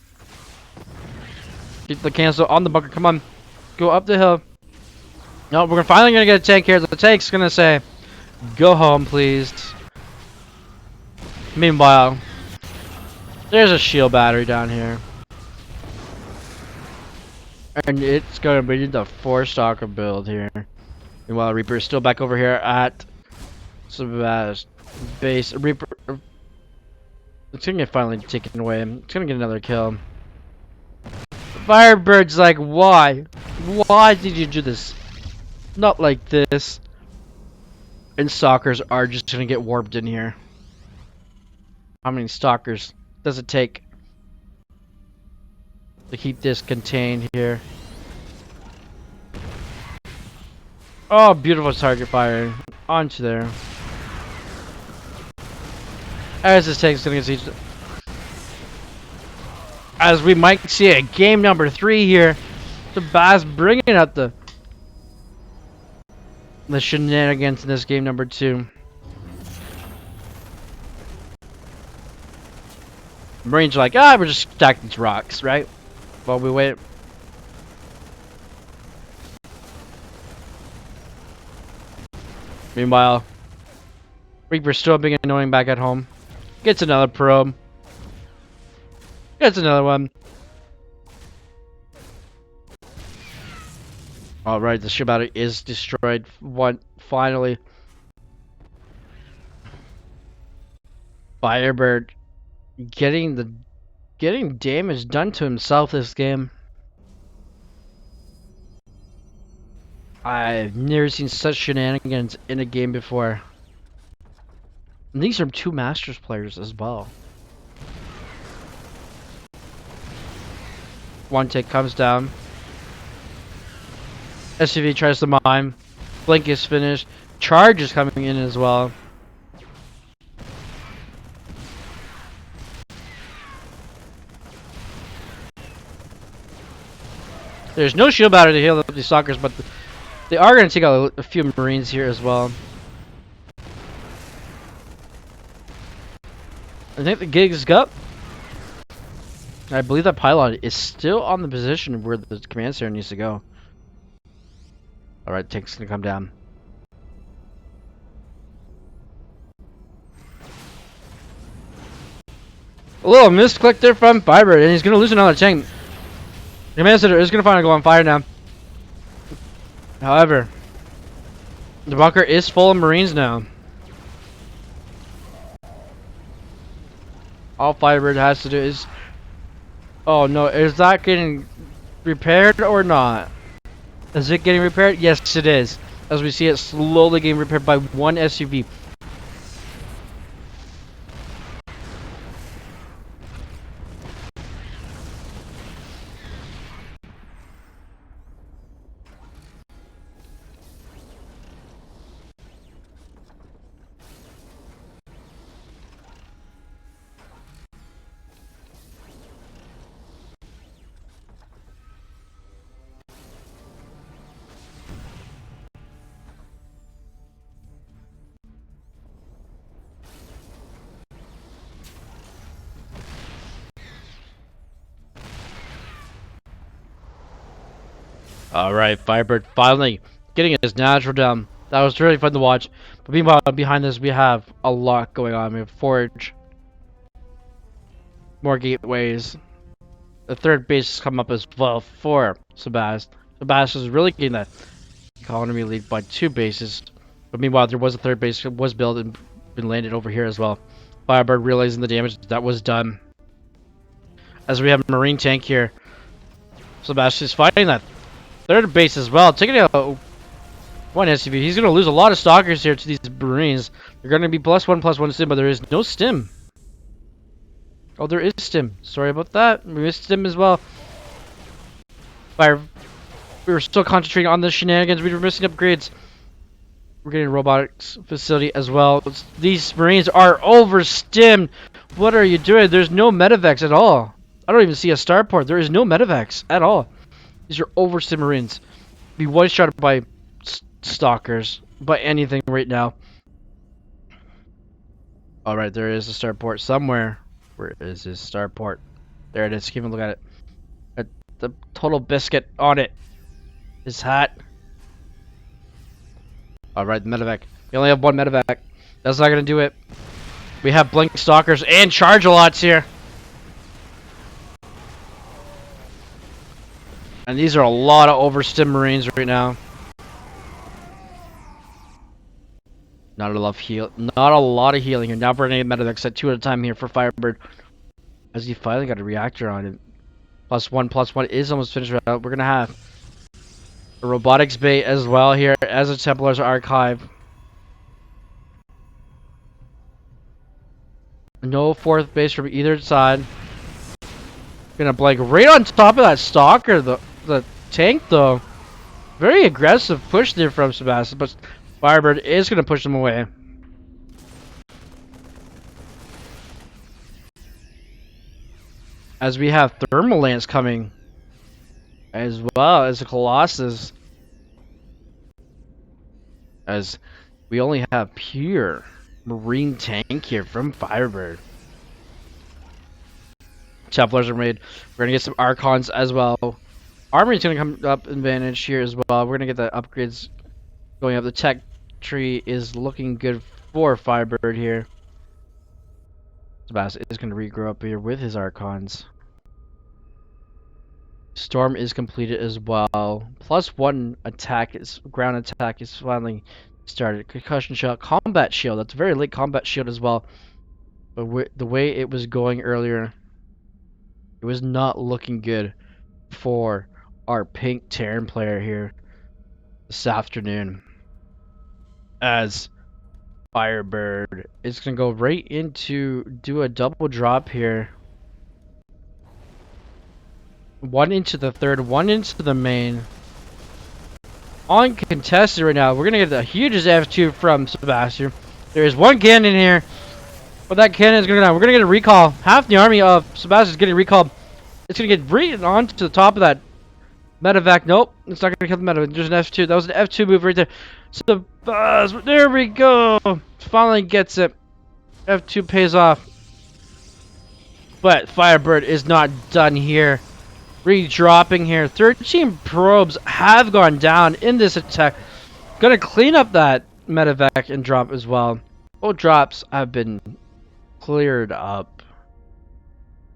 Get the cancel on the bunker. Come on, go up the hill. No, we're finally gonna get a tank here. The tank's gonna say, "Go home, please." Meanwhile, there's a shield battery down here, and it's gonna be the 4-stalker build here. Meanwhile, Reaper is still back over here at Sebas base. Reaper, it's gonna get finally taken away. It's gonna get another kill. Firebird's like, why? Why did you do this? Not like this. And stalkers are just gonna get warped in here. How many stalkers does it take to keep this contained here? Oh, beautiful target fire onto there. As this tank's gonna get sieged. As we might see it, game number 3 here. The Bass bringing out the shenanigans in this game number 2. Marines are like, we're just stacking these rocks, right? While we wait. Meanwhile, Reaper's still being annoying back at home. Gets another probe. Gets another one. Alright, the ship battery is destroyed. Finally. Firebird getting damage done to himself this game. I've never seen such shenanigans in a game before. And these are 2 Masters players as well. One tick comes down. SUV tries to mine. Blink is finished. Charge is coming in as well. There's no shield battery to heal up these stalkers, but they are going to take out a few Marines here as well. I think the gig is up. I believe that pylon is still on the position where the command center needs to go. Alright, tank's going to come down. A little misclick there from Firebird, and he's going to lose another tank. The command center is going to finally go on fire now. However, the bunker is full of Marines now. All Firebird has to do is... Oh no, is that getting repaired or not? Is it getting repaired? Yes, it is. As we see it slowly getting repaired by one SUV. Alright, Firebird finally getting his natural down. That was really fun to watch. But meanwhile, behind this, we have a lot going on. We have Forge, more gateways. The third base has come up as well for Sebast. Sebast is really getting that economy lead by 2 bases. But meanwhile, there was a third base that was built and been landed over here as well. Firebird realizing the damage that was done. As we have a Marine tank here. Sebast is fighting that third base as well, taking out one SUV. He's going to lose a lot of stalkers here to these Marines. They're going to be +1/+1 stim, but there is no stim. Oh, there is stim. Sorry about that. We missed stim as well. We were still concentrating on the shenanigans. We were missing upgrades. We're getting a robotics facility as well. These Marines are over-stimmed. What are you doing? There's no medevacs at all. I don't even see a starport. There is no medevacs at all. These are over-stim Marines. Be one-shot by stalkers. By anything right now. Alright, there is a starport somewhere. Where is his starport? There it is. Keep a look at it. At the total biscuit on it. His hat. Alright, the medevac. We only have one medevac. That's not gonna do it. We have blink stalkers and charge-a-lots here. And these are a lot of overstim Marines right now. Not a lot of healing here. Now we're gonna get medevacs at 2 at a time here for Firebird. As he finally got a reactor on it. +1/+1 is almost finished out. We're gonna have a robotics bay as well here as a Templar's archive. No fourth base from either side. Gonna blank right on top of that stalker, the tank though. Very aggressive push there from Sebastian, but Firebird is gonna push him away. As we have Thermal Lance coming, as well as a Colossus. As we only have pure Marine tank here from Firebird. Templars are made. We're gonna get some Archons as well. Armory's gonna come up advantage here as well. We're gonna get the upgrades going up. The tech tree is looking good for Firebird here. Sebastian is gonna regrow up here with his Archons. Storm is completed as well. +1 attack is ground attack is finally started. Concussion shot, combat shield. That's a very late combat shield as well. But the way it was going earlier, it was not looking good for our pink Terran player here this afternoon. As Firebird is gonna go right into do a double drop here. One into the third, one into the main. Uncontested right now. We're gonna get the hugest F2 from Sebastian. There is one cannon here, but that cannon is gonna go down. We're gonna get a recall. Half the army of Sebastian is getting recalled. It's gonna get right onto the top of that medevac. Nope, it's not gonna kill the medevac. There's an F2. That was an F2 move right there. So there we go. Finally gets it. F2 pays off. But Firebird is not done here. Redropping here. 13 probes have gone down in this attack. Gonna clean up that medevac and drop as well. Both drops have been cleared up.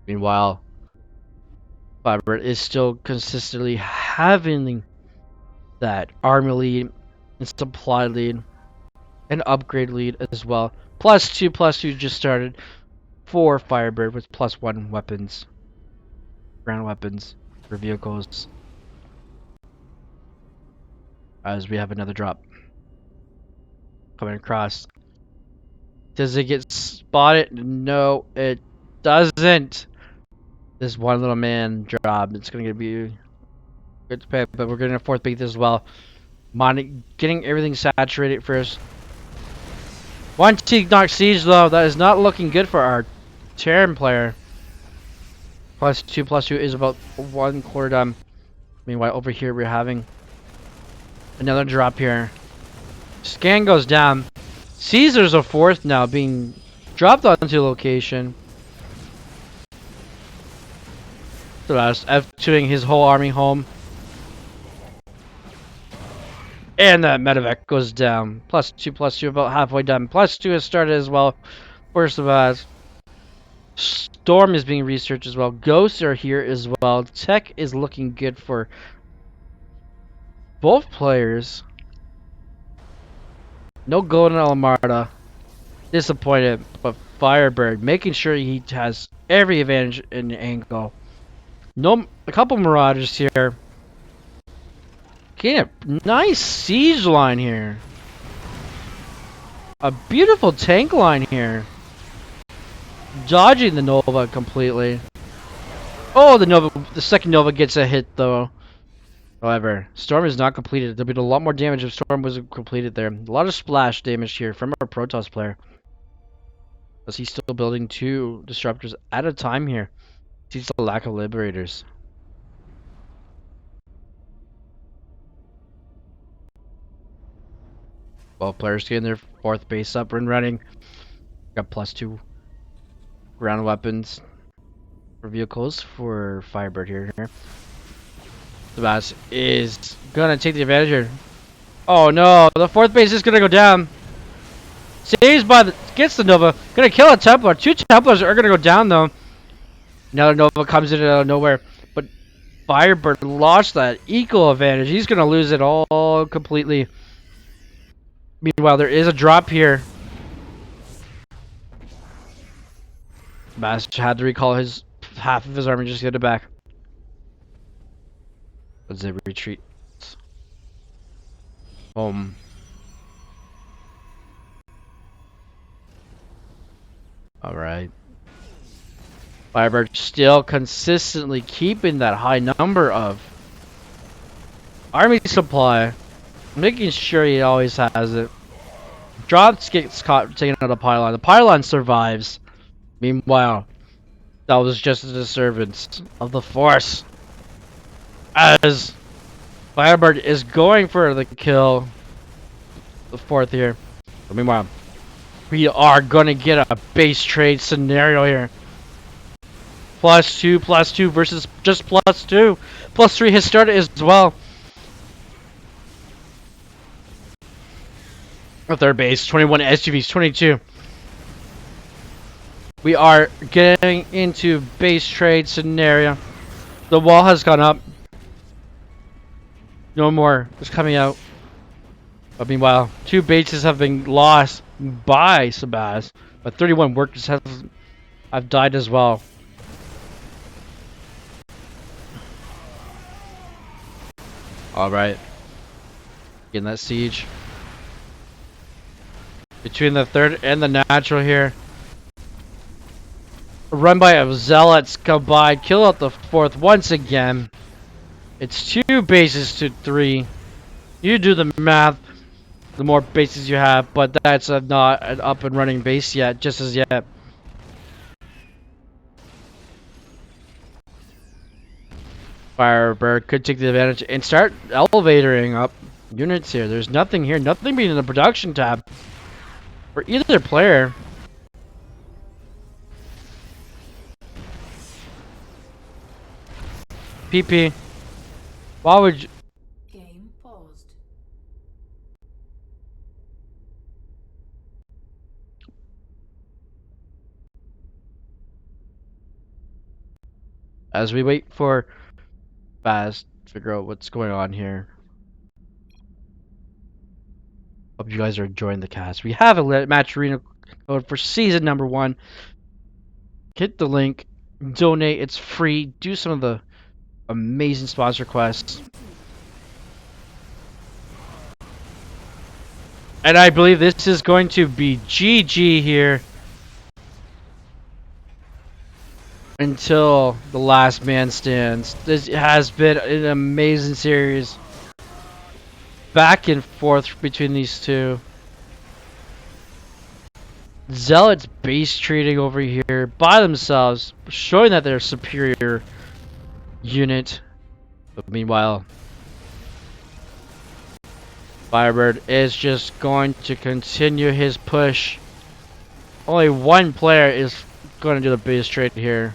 Meanwhile, Firebird is still consistently having that army lead and supply lead and upgrade lead as well. +2 just started for Firebird with +1 weapons. Ground weapons for vehicles. As we have another drop coming across. Does it get spotted? No, it doesn't. This one little man drop. It's gonna be good to pay, but we're getting a fourth beat as well. Getting everything saturated first. One Teak Siege though, that is not looking good for our Terran player. +2 is about 1/4 done. Meanwhile, over here we're having another drop here. Scan goes down. Caesar's a fourth now, being dropped onto location. So that's F2ing his whole army home. And that medevac goes down. +2 about halfway done. +2 has started as well. First of all, Storm is being researched as well. Ghosts are here as well. Tech is looking good for both players. No Golden Alamarda. Disappointed, but Firebird making sure he has every advantage in the angle. No, a couple Marauders here. Getting a nice siege line here. A beautiful tank line here. Dodging the Nova completely. Oh, the second Nova gets a hit though. However, Storm is not completed. There'll be a lot more damage if Storm was completed there. A lot of splash damage here from our Protoss player. As he's still building 2 disruptors at a time here. Sees the lack of liberators. Both players getting their 4th base up and running. Got +2 ground weapons for vehicles for Firebird here. Sebastian is gonna take the advantage here. Oh no, the 4th base is gonna go down. Saves by the gets the Nova. Gonna kill a Templar. 2 Templars are gonna go down though. Another Nova comes in out of nowhere. But Firebird lost that equal advantage. He's gonna lose it all completely. Meanwhile, there is a drop here. Sebastian had to recall his half of his army just to get it back. Let's retreat home. Alright. Firebird still consistently keeping that high number of army supply. Making sure he always has it. Drops gets caught taking out a pylon. The pylon survives. Meanwhile, that was just a disturbance of the force. As Firebird is going for the kill. The fourth here. But meanwhile, we are gonna get a base trade scenario here. +2 versus just +2. +3 has started as well. A third base, 21 SUVs, 22. We are getting into base trade scenario. The wall has gone up. No more is coming out. But meanwhile, 2 bases have been lost by Sabaz. But 31 workers have died as well. Alright. Getting that siege. Between the third and the natural here. Run by of zealots combined. Kill out the fourth once again. It's 2 bases to 3. You do the math. The more bases you have, but that's not an up and running base yet, just as yet. Firebird could take the advantage and start elevatoring up units here. There's nothing here, nothing being in the production tab for either player. PP. Why would you?
Game paused.
As we wait for Baz to figure out what's going on here. Hope you guys are enjoying the cast. We have a match arena code for season number 1. Hit the link, donate. It's free. Do some of the amazing sponsor quests. And I believe this is going to be GG here until the last man stands. This has been an amazing series. Back and forth between these two. Zealots base trading over here by themselves, showing that they're a superior unit. But meanwhile, Firebird is just going to continue his push. Only one player is going to do the base trade here.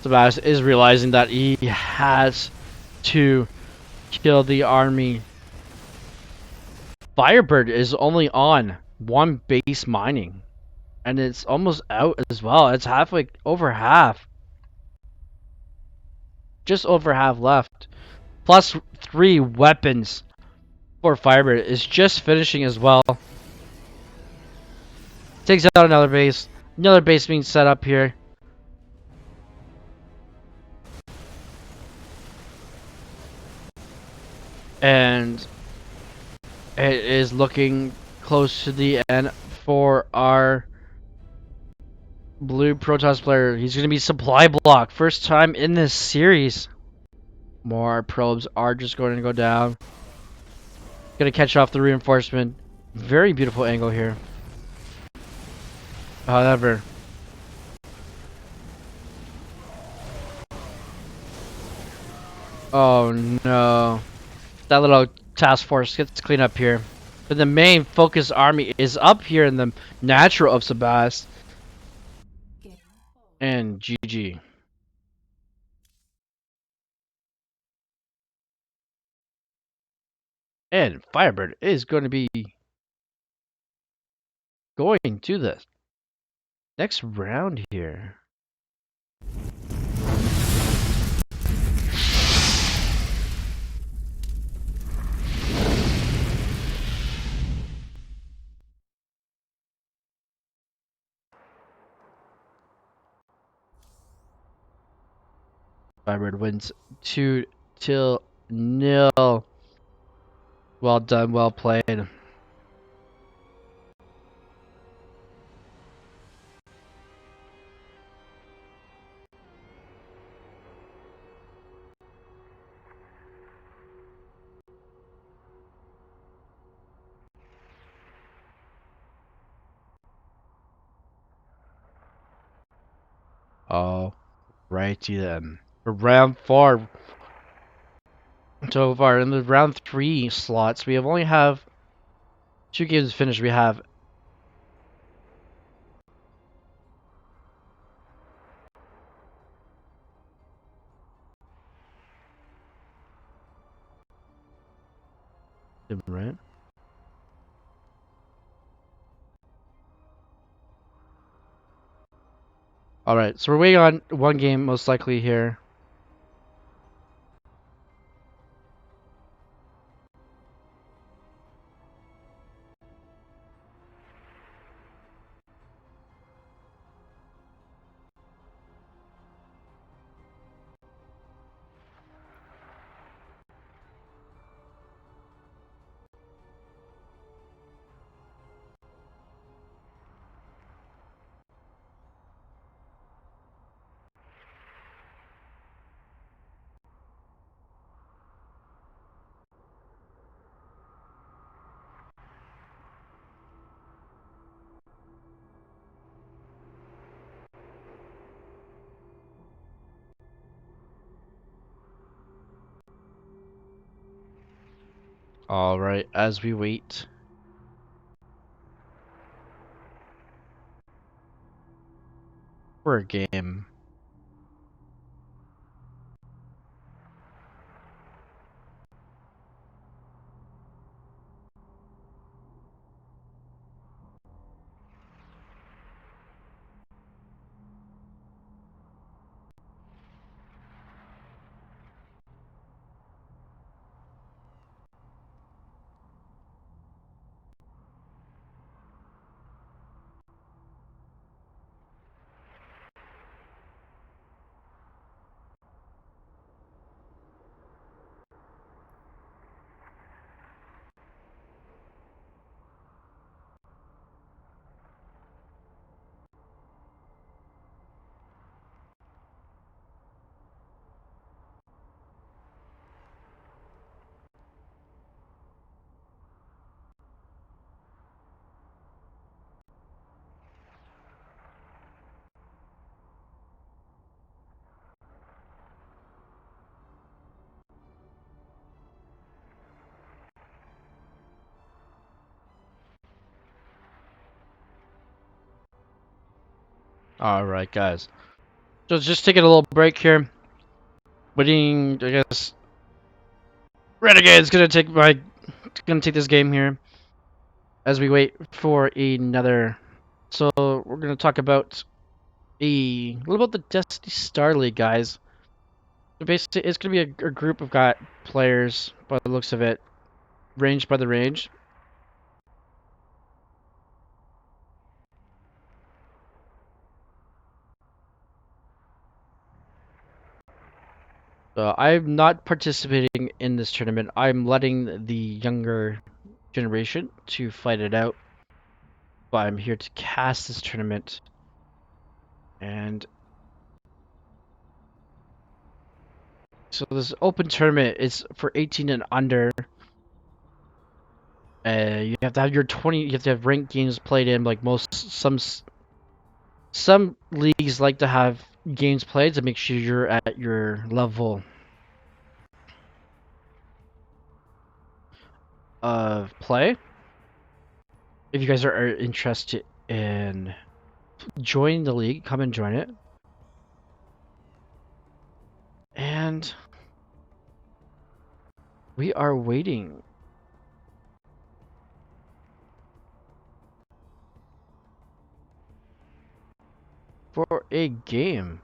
Sebastian is realizing that he has to kill the army. Firebird is only on 1 base mining. And it's almost out as well. It's halfway, over half. Just over half left. +3 weapons for Firebird is just finishing as well. Takes out another base. Another base being set up here. And it is looking close to the end for our blue Protoss player. He's going to be supply block. First time in this series. More probes are just going to go down. Going to catch off the reinforcement. Very beautiful angle here. However, oh no. That little task force gets cleaned up here. But the main focus army is up here in the natural of Sabas.
Game paused.
And GG. And Firebird is going to be going to the next round here. Firebird wins 2-0. Well done, well played. All righty then. For round four, so far in the round three slots, we only have two games finished. We have right. All right, so we're waiting on one game most likely here. All right, as we wait. For a game. All right, guys. So just taking a little break here. Waiting, I guess. Renegade's gonna take this game here as we wait for another. So we're gonna talk about a little about the Destiny Star League, guys. So basically, it's gonna be a group of got players by the looks of it, ranged by the range. I'm not participating in this tournament. I'm letting the younger generation to fight it out. But I'm here to cast this tournament. And so this open tournament is for 18 and under. You have to have your 20. You have to have ranked games played in. Like some leagues like to have games played to make sure you're at your level of play. If you guys are interested in joining the league, come and join it. And we are waiting for a game.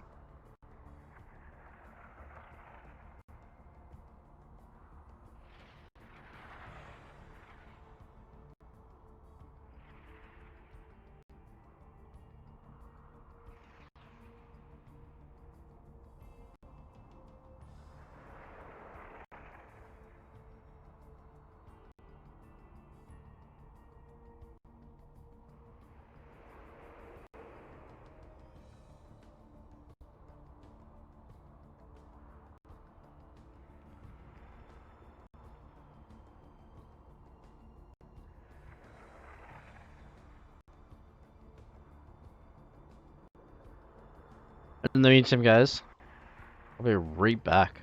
In the meantime, guys, I'll be right back.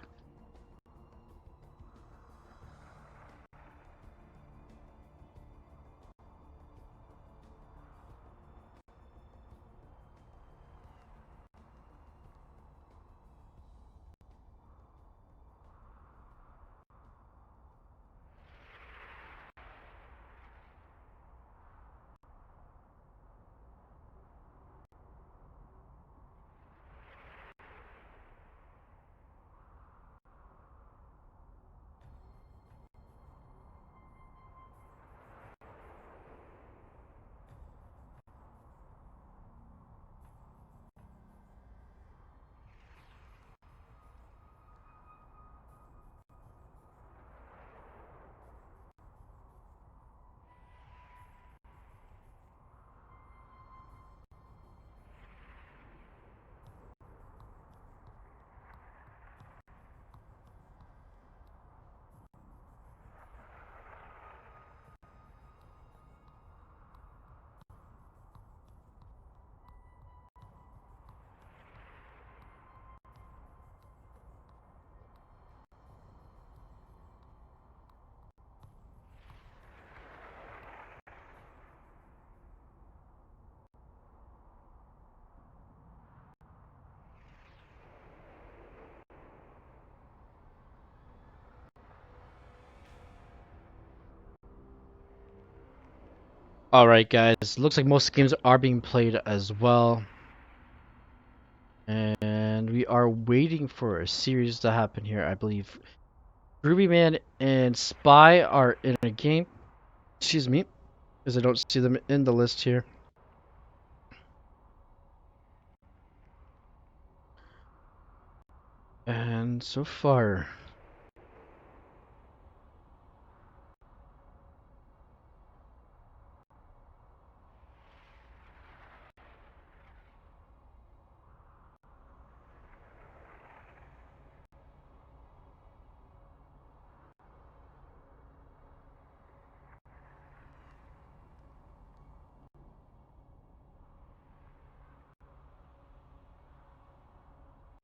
Alright, guys, looks like most games are being played as well. And we are waiting for a series to happen here. I believe Ruby Man and Spy are in a game. Excuse me, because I don't see them in the list here. And so far,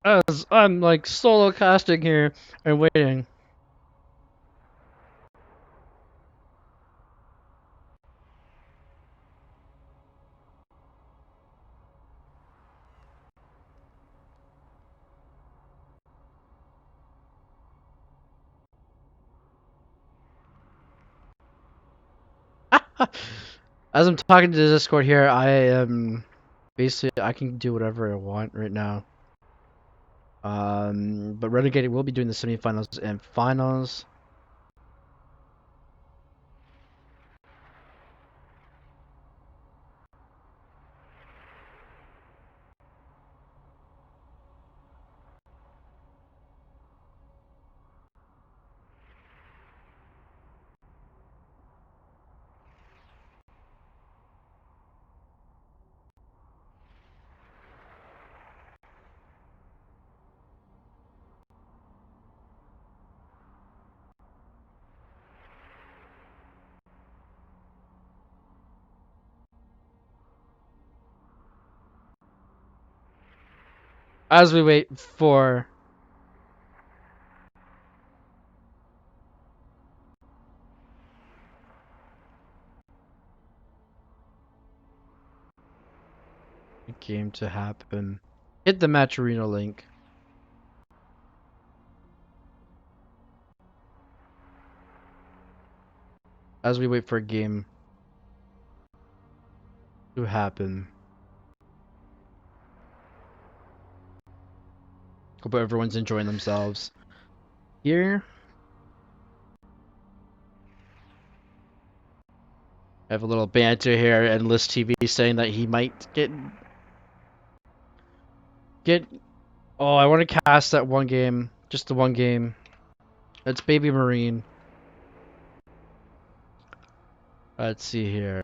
as I'm like solo casting here and waiting. As I'm talking to the Discord here, I am basically I can do whatever I want right now. But Renegade will be doing the semifinals and finals. As we wait for the game to happen, hit the match arena link. As we wait for a game to happen. Hope everyone's enjoying themselves. Here, I have a little banter here, and List TV saying that he might get. Oh, I want to cast that one game, just the one game. That's Baby Marine. Let's see here.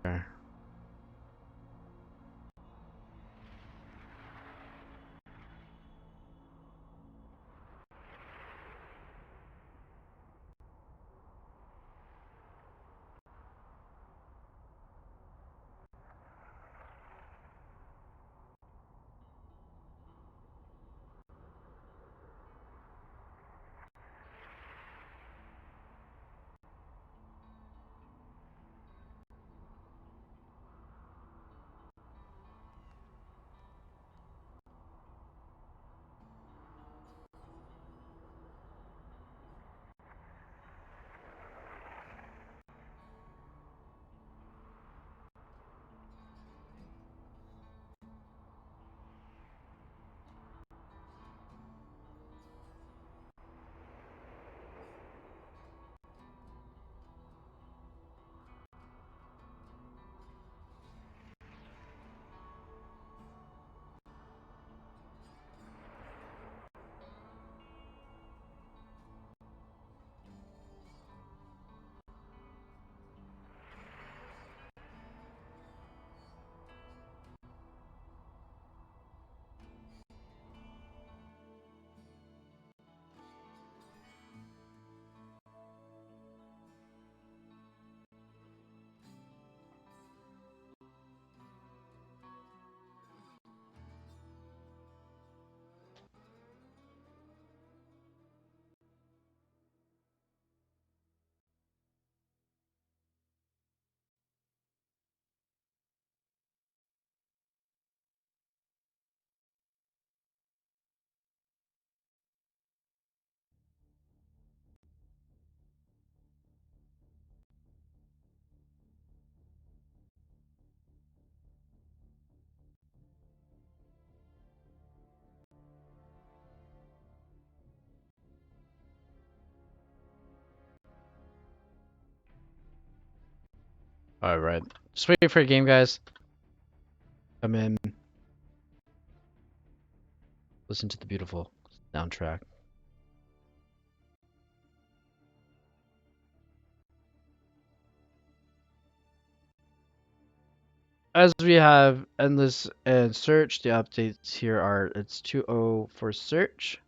All right, just waiting for a game, guys. Come in, listen to the beautiful soundtrack. As we have endless and search, the updates here are it's 2-0 for search.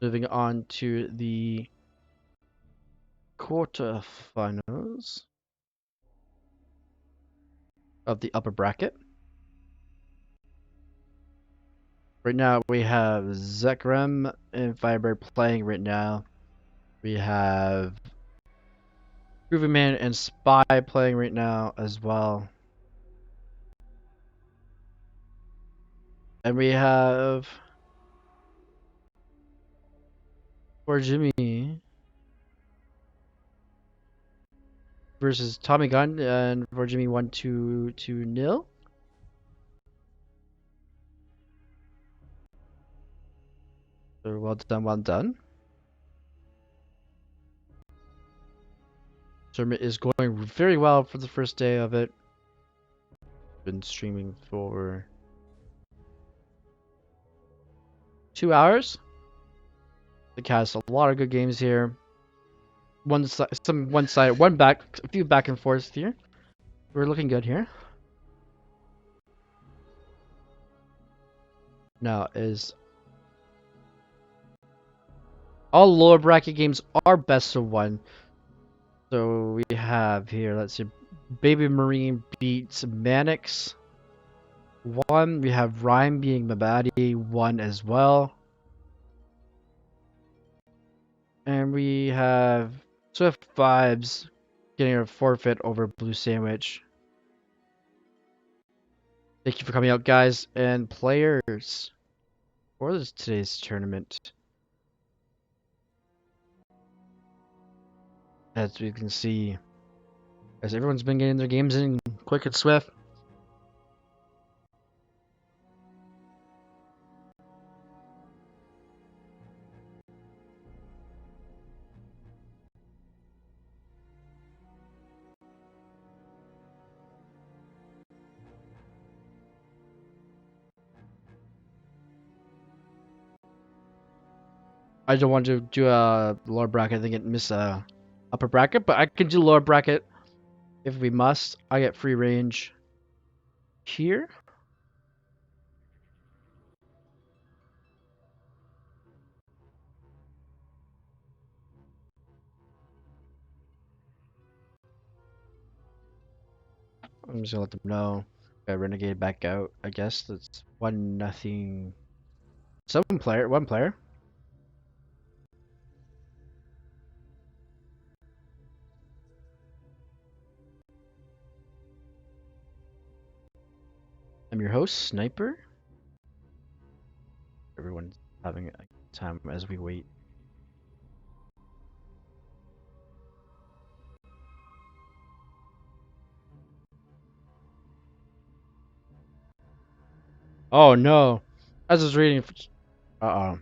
Moving on to the quarterfinals of the upper bracket. Right now we have Zekrem and Firebird playing right now. We have Groovy Man and Spy playing right now as well. And we have for Jimmy versus Tommy Gunn, and for Jimmy 1-2-0. So well done, well done. Tournament is going very well for the first day of it. Been streaming for 2 hours. The cast a lot of good games here. One side, one back, a few back and forths here. We're looking good here. Now is all lower bracket games are best of one. So we have here, let's see, Baby Marine beats Manix 1. We have Rhyme being Mabadi 1 as well. And we have Swift Vibes getting a forfeit over Blue Sandwich. Thank you for coming out, guys and players, for today's tournament. As we can see, as everyone's been getting their games in quick and swift. I don't want to do a lower bracket. I think it miss a upper bracket, but I can do lower bracket if we must. I get free range here. I'm just gonna let them know. Got Renegade back out. I guess that's 1-0. One player. I'm your host, Sniper. Everyone's having a time as we wait. Oh no! As I was reading. Uh-oh.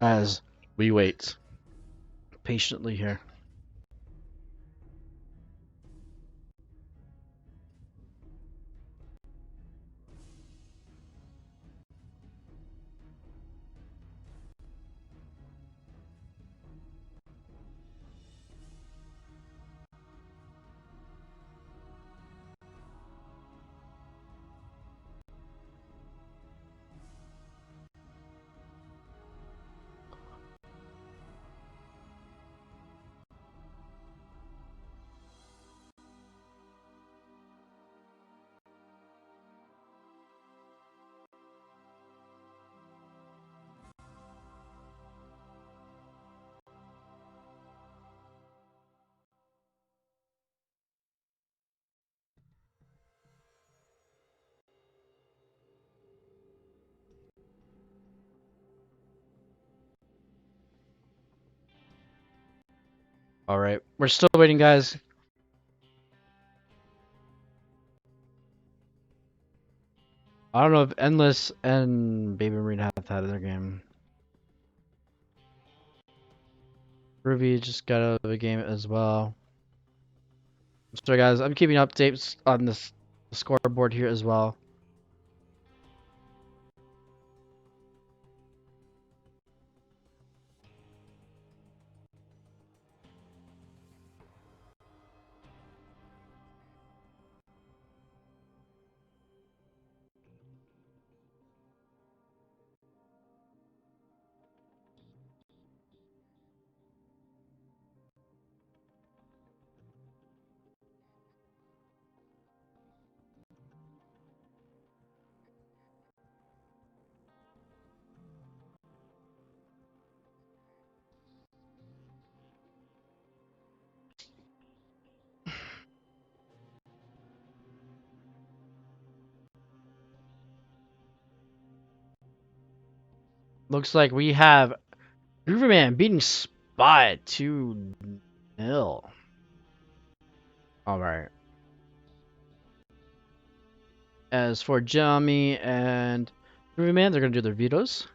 As we wait patiently here. All right, we're still waiting, guys. I don't know if Endless and Baby Marine have had their game. Ruby just got out of the game as well. So guys, I'm keeping updates on this scoreboard here as well. Looks like we have Grooverman beating Spy 2-0. Alright. As for Jami and Grooverman, they're going to do their vetoes.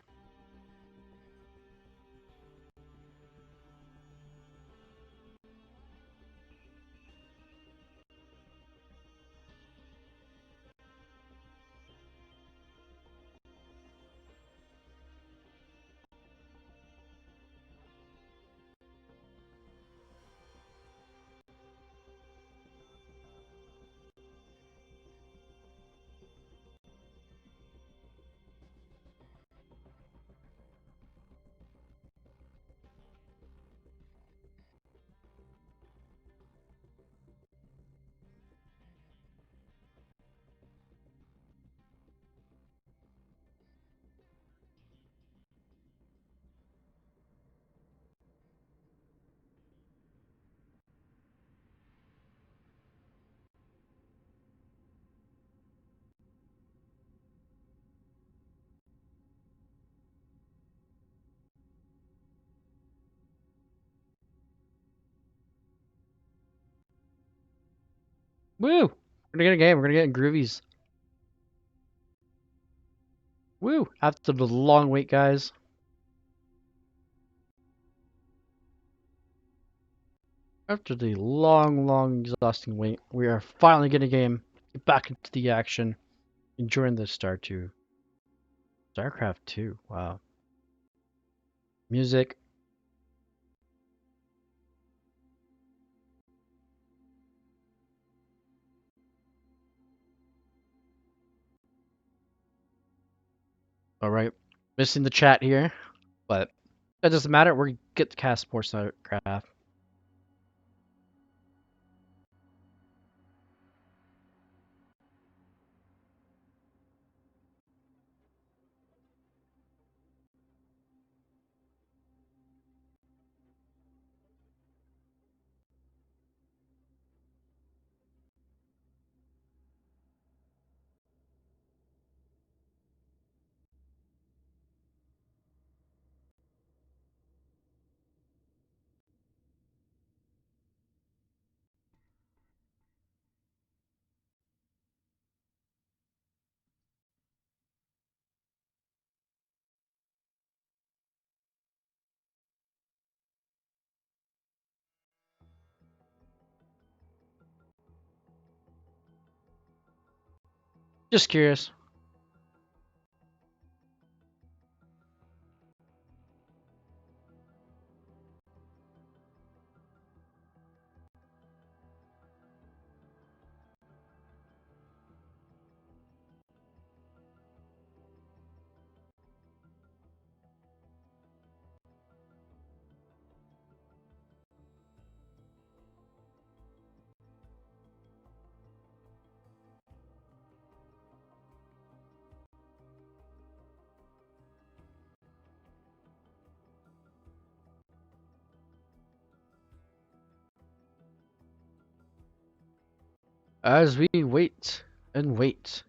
Woo! We're going to get a game. We're going to get Groovies. Woo! After the long wait, guys. After the long, exhausting wait, we are finally getting a game. Get back into the action. Enjoying the StarCraft 2. Wow. Music. Alright. Missing the chat here, but that doesn't matter. We're get the cast more StarCraft. Just curious. As we wait and wait.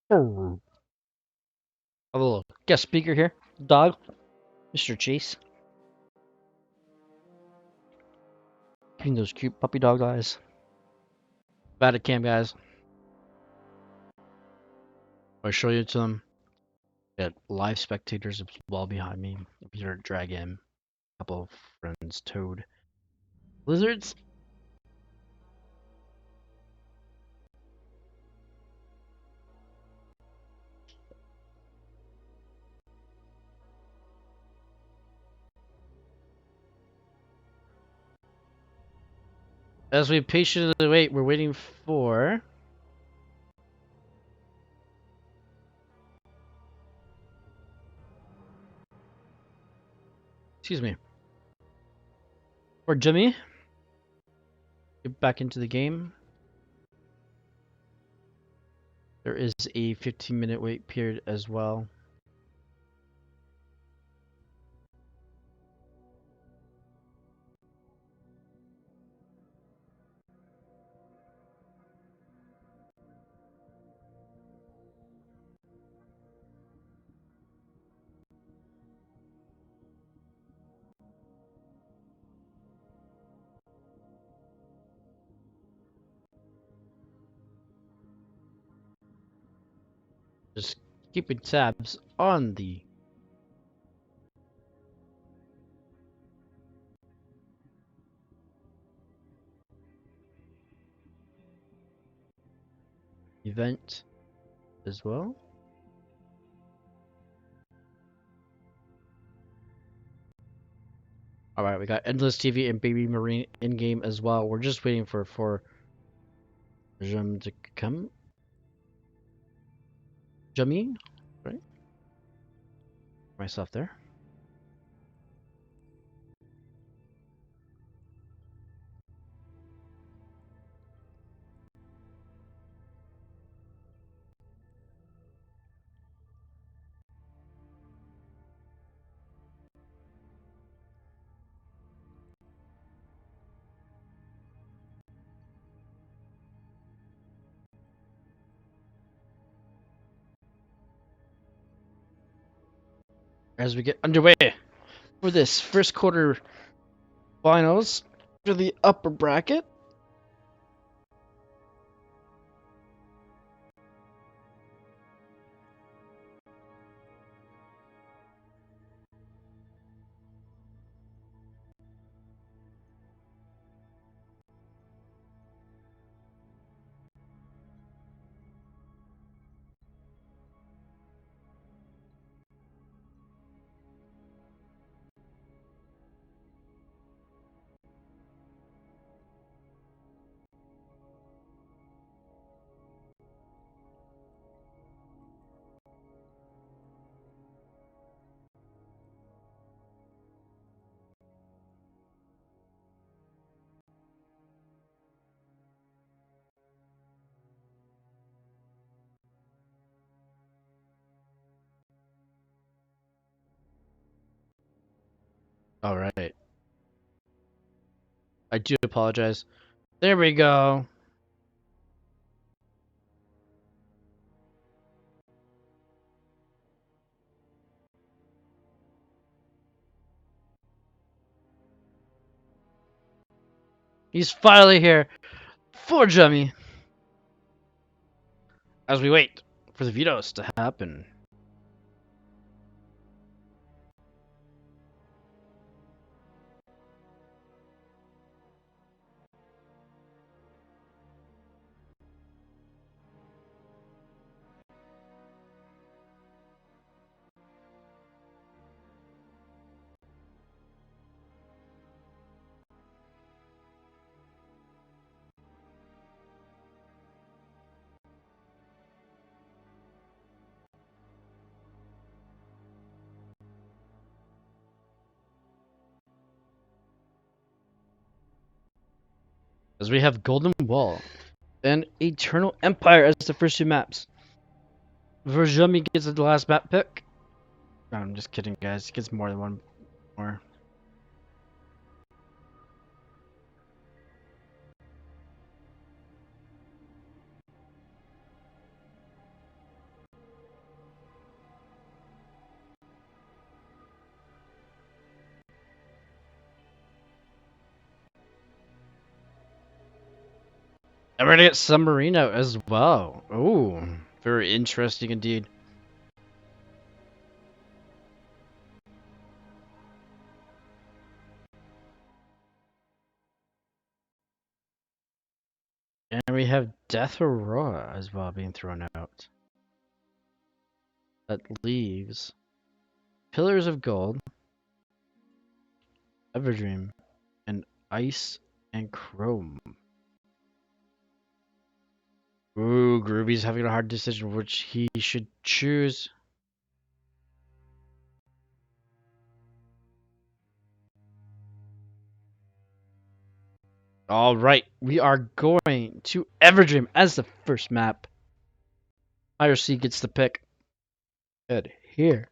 Oh. A little guest speaker here. Dog. Mr. Chase. Giving those cute puppy dog eyes. Vatican guys. I'll show you to them. Got live spectators as well behind me. Peter Dragon. A couple of friends. Toad. Lizards. As we patiently wait, we're waiting for... Excuse me. For Jimmy. Get back into the game. There is a 15-minute wait period as well. Just keeping tabs on the event as well. Alright, we got Endless TV and Baby Marine in-game as well. We're just waiting for Jum to come. Jummy? Right? Myself there. As we get underway for this first quarter finals for the upper bracket. Alright. I do apologize. There we go. He's finally here for Jummy. As we wait for the vetoes to happen. As we have Golden Wall and Eternal Empire as the first two maps. Verjumi gets the last map pick. No, I'm just kidding, guys. He gets more than one more. And we're gonna get Submarino as well. Ooh, very interesting indeed. And we have Death Aurora as well being thrown out. That leaves Pillars of Gold, Everdream, and Ice and Chrome. Ooh, Groovy's having a hard decision which he should choose. Alright, we are going to Everdream as the first map. IRC gets the pick. Good here.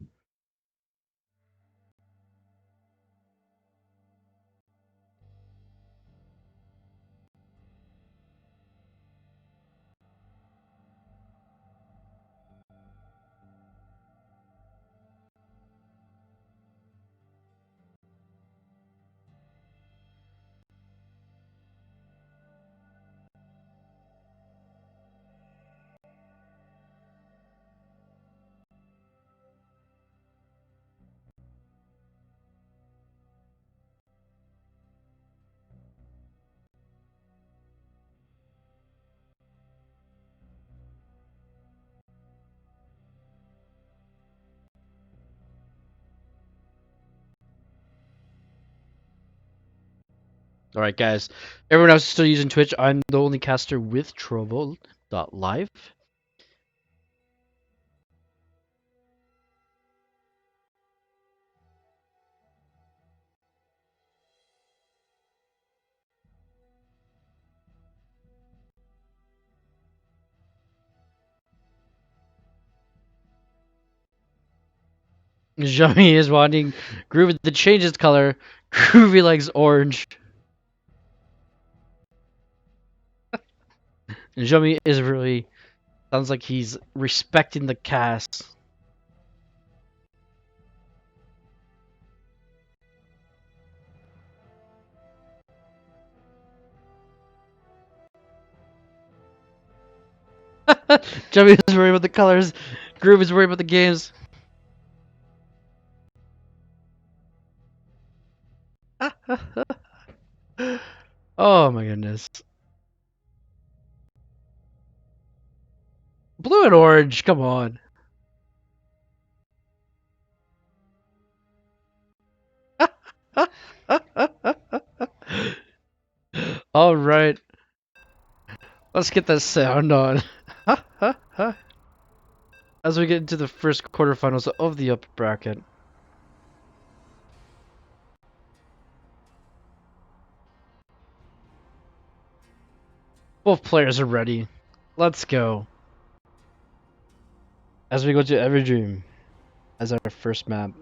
Alright, guys. Everyone else is still using Twitch. I'm the only caster with Trovo.live. Jummy is wanting Groovy to change his color. Groovy likes orange. And Jummy is really sounds like he's respecting the cast. Jummy is worried about the colors. Groove is worried about the games. Oh my goodness. Blue and orange, come on. All right, let's get that sound on. As we get into the first quarterfinals of the upper bracket. Both players are ready. Let's go. As we go to Everdream as our first map.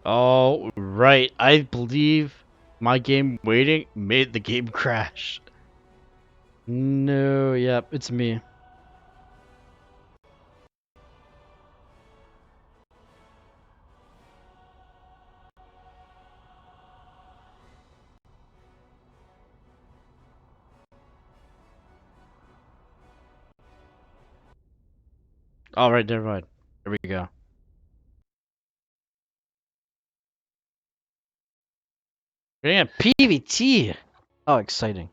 All right, I believe my game waiting made the game crash. No, yep, it's me. All right, never mind. Here we go. We're getting a PVT. Oh, exciting.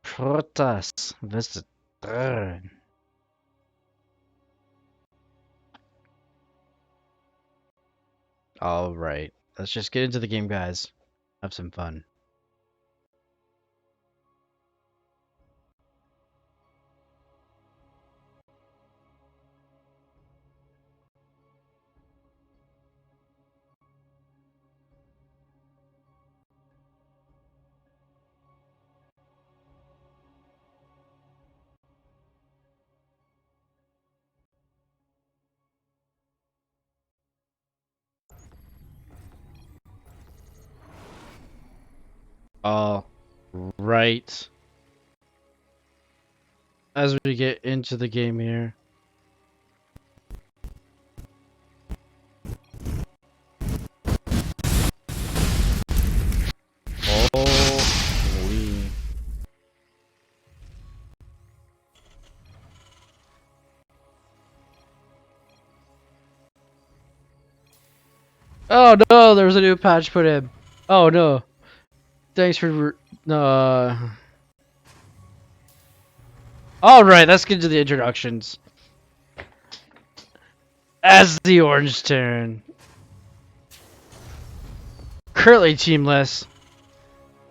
Protas versus Burn. All right, let's just get into the game, guys. Have some fun. All right. As we get into the game here. Holy. Oh no, there was a new patch put in. Oh no. Thanks for All right, let's get into the introductions. As the orange turn. Currently teamless.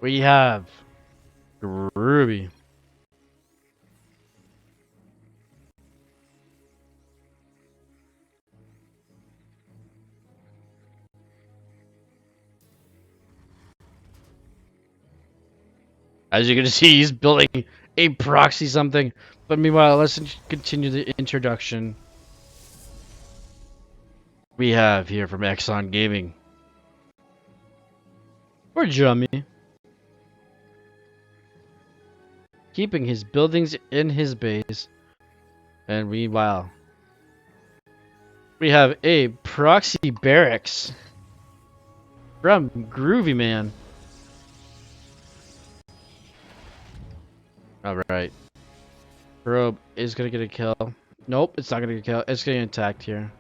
We have Ruby. As you can see, he's building a proxy something. But meanwhile, let's continue the introduction. We have here from Exxon Gaming. Or Jummy. Keeping his buildings in his base. And meanwhile, we have a proxy barracks from Groovy Man. Alright. Probe is gonna get a kill. Nope, it's not gonna get a kill. It's getting attacked here.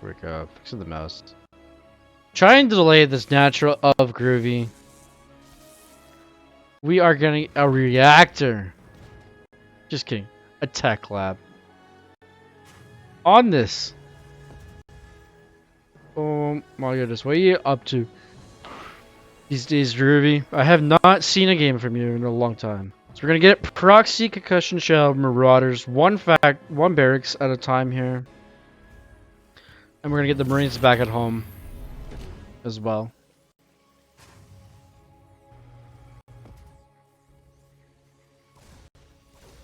Here we go. Fixing the mouse. Trying to delay this natural of Groovy. We are getting a reactor. Just kidding. A tech lab. On this. Oh my goodness. What are you up to these days, Groovy? I have not seen a game from you in a long time. So we're gonna get proxy concussion shell marauders, one barracks at a time here. And we're gonna get the Marines back at home as well.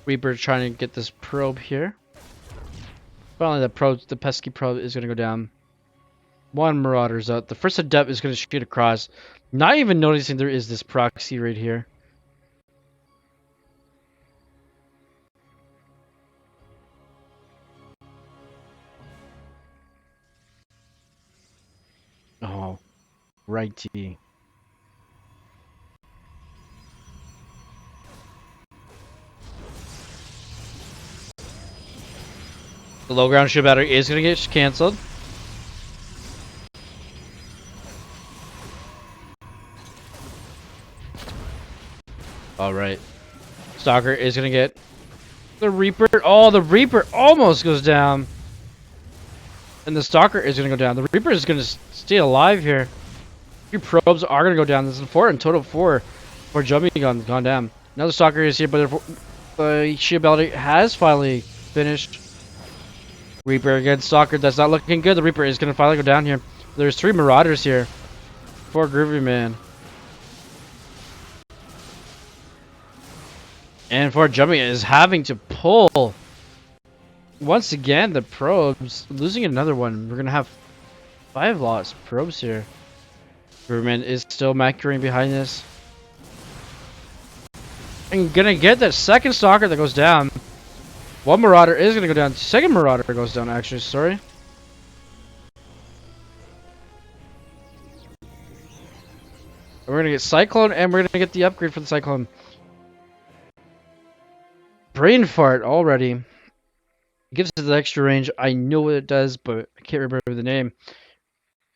Reaper trying to get this probe here. Finally, the pesky probe is gonna go down. One Marauder's out. The first adept is gonna shoot across. Not even noticing there is this proxy right here. Oh, righty. The low ground ship battery is gonna get cancelled. Alright. Stalker is gonna get the Reaper. Oh, the Reaper almost goes down. And the Stalker is gonna go down. The Reaper is gonna stay alive here. 3 probes are gonna go down. This is 4 in total. 4 for jumping gone down. Now the Stalker is here, but the ship battery has finally finished. Reaper against Stalker. That's not looking good. The Reaper is gonna finally go down here. There's 3 Marauders here. 4 Groovy Man. And for jumping is having to pull. Once again, the probes losing another one. We're gonna have 5 lost probes here. Groovy is still macroing behind this. And gonna get that second Stalker that goes down. One Marauder is gonna go down. Second Marauder goes down, actually. Sorry. And we're gonna get Cyclone, and we're gonna get the upgrade for the Cyclone. Brain fart already. It gives us the extra range. I know what it does, but I can't remember the name.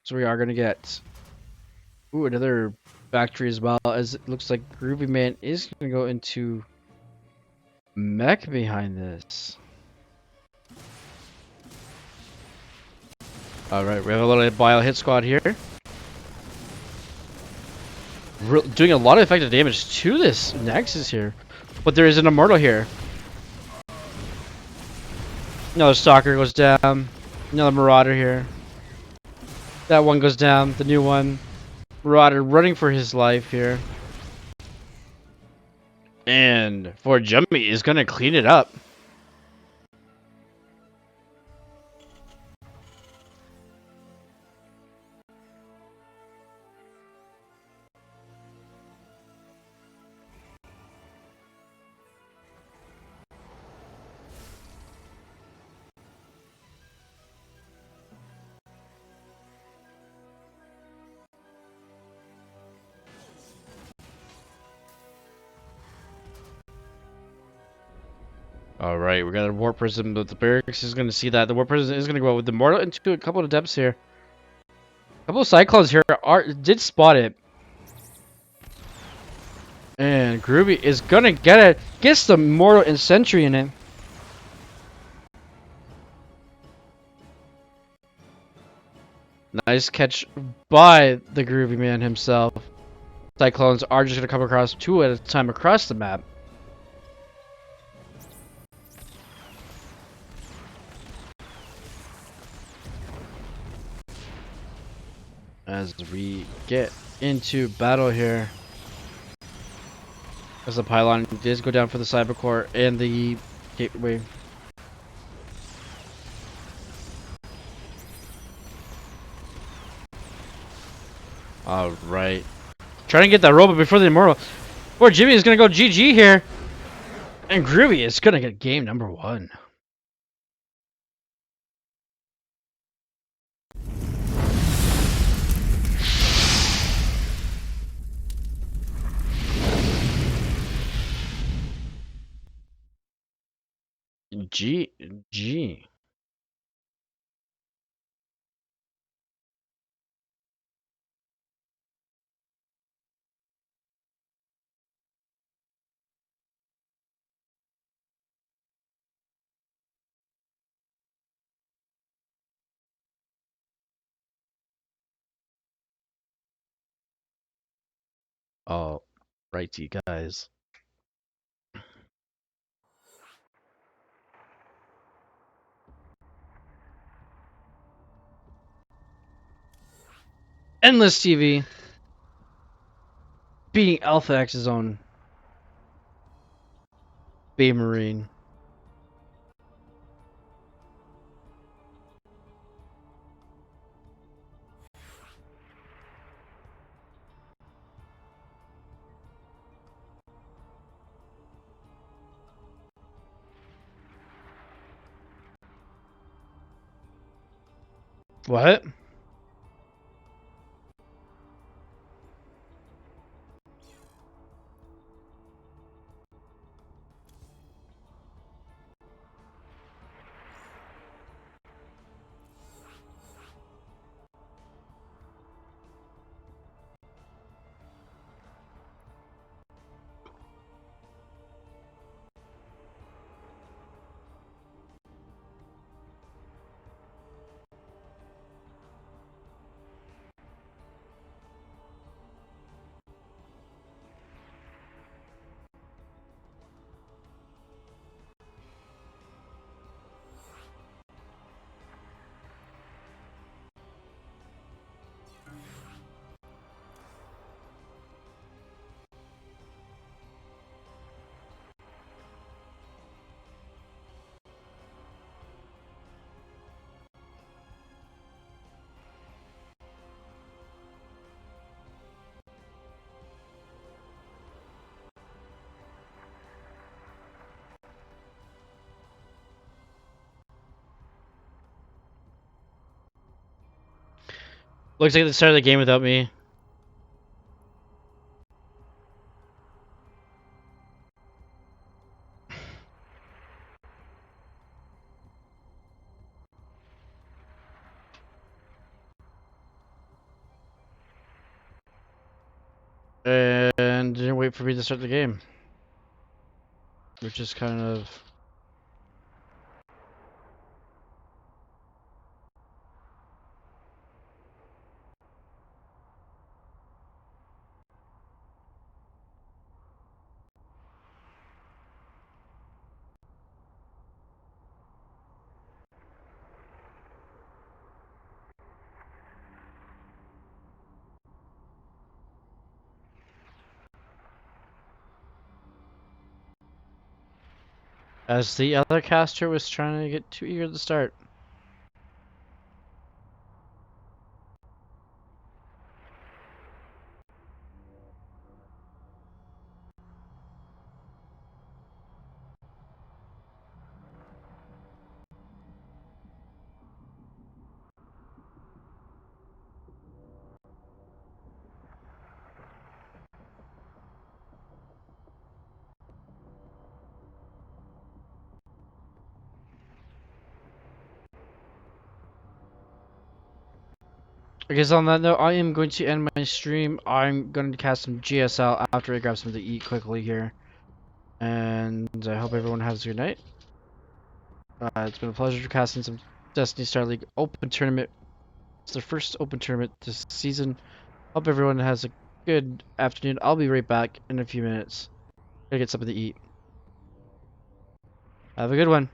So we are gonna get another factory as well, as it looks like Groovy Man is going to go into mech behind this. Alright, we have a little bio hit squad here. Doing a lot of effective damage to this Nexus here. But there is an Immortal here. Another Stalker goes down. Another Marauder here. That one goes down. The new one. Marauder running for his life here. And for Jumpy is going to clean it up. Alright, we got a Warp Prism, but the Barracks is going to see that. The Warp Prism is going to go out with the Mortal into a couple of depths here. A couple of Cyclones here did spot it. And Groovy is going to get it. Gets the Mortal and Sentry in it. Nice catch by the Groovy Man himself. Cyclones are just going to come across 2 at a time across the map. As we get into battle here. As the pylon does go down for the Cybercore and the gateway. Alright. Trying to get that robot before the Immortal. Poor Jimmy is going to go GG here. And Groovy is going to get game number 1. GG. All righty, guys. Endless TV beating Alpha X's own Bay Marine. What? Looks like they started the game without me. wait for me to start the game. Which is kind of... As the other caster was trying to get too eager to start. I guess on that note, I am going to end my stream. I'm going to cast some GSL after I grab something to eat quickly here. And I hope everyone has a good night. It's been a pleasure casting some Destiny Star League Open Tournament. It's their first Open Tournament this season. Hope everyone has a good afternoon. I'll be right back in a few minutes. Gotta get something to eat. Have a good one.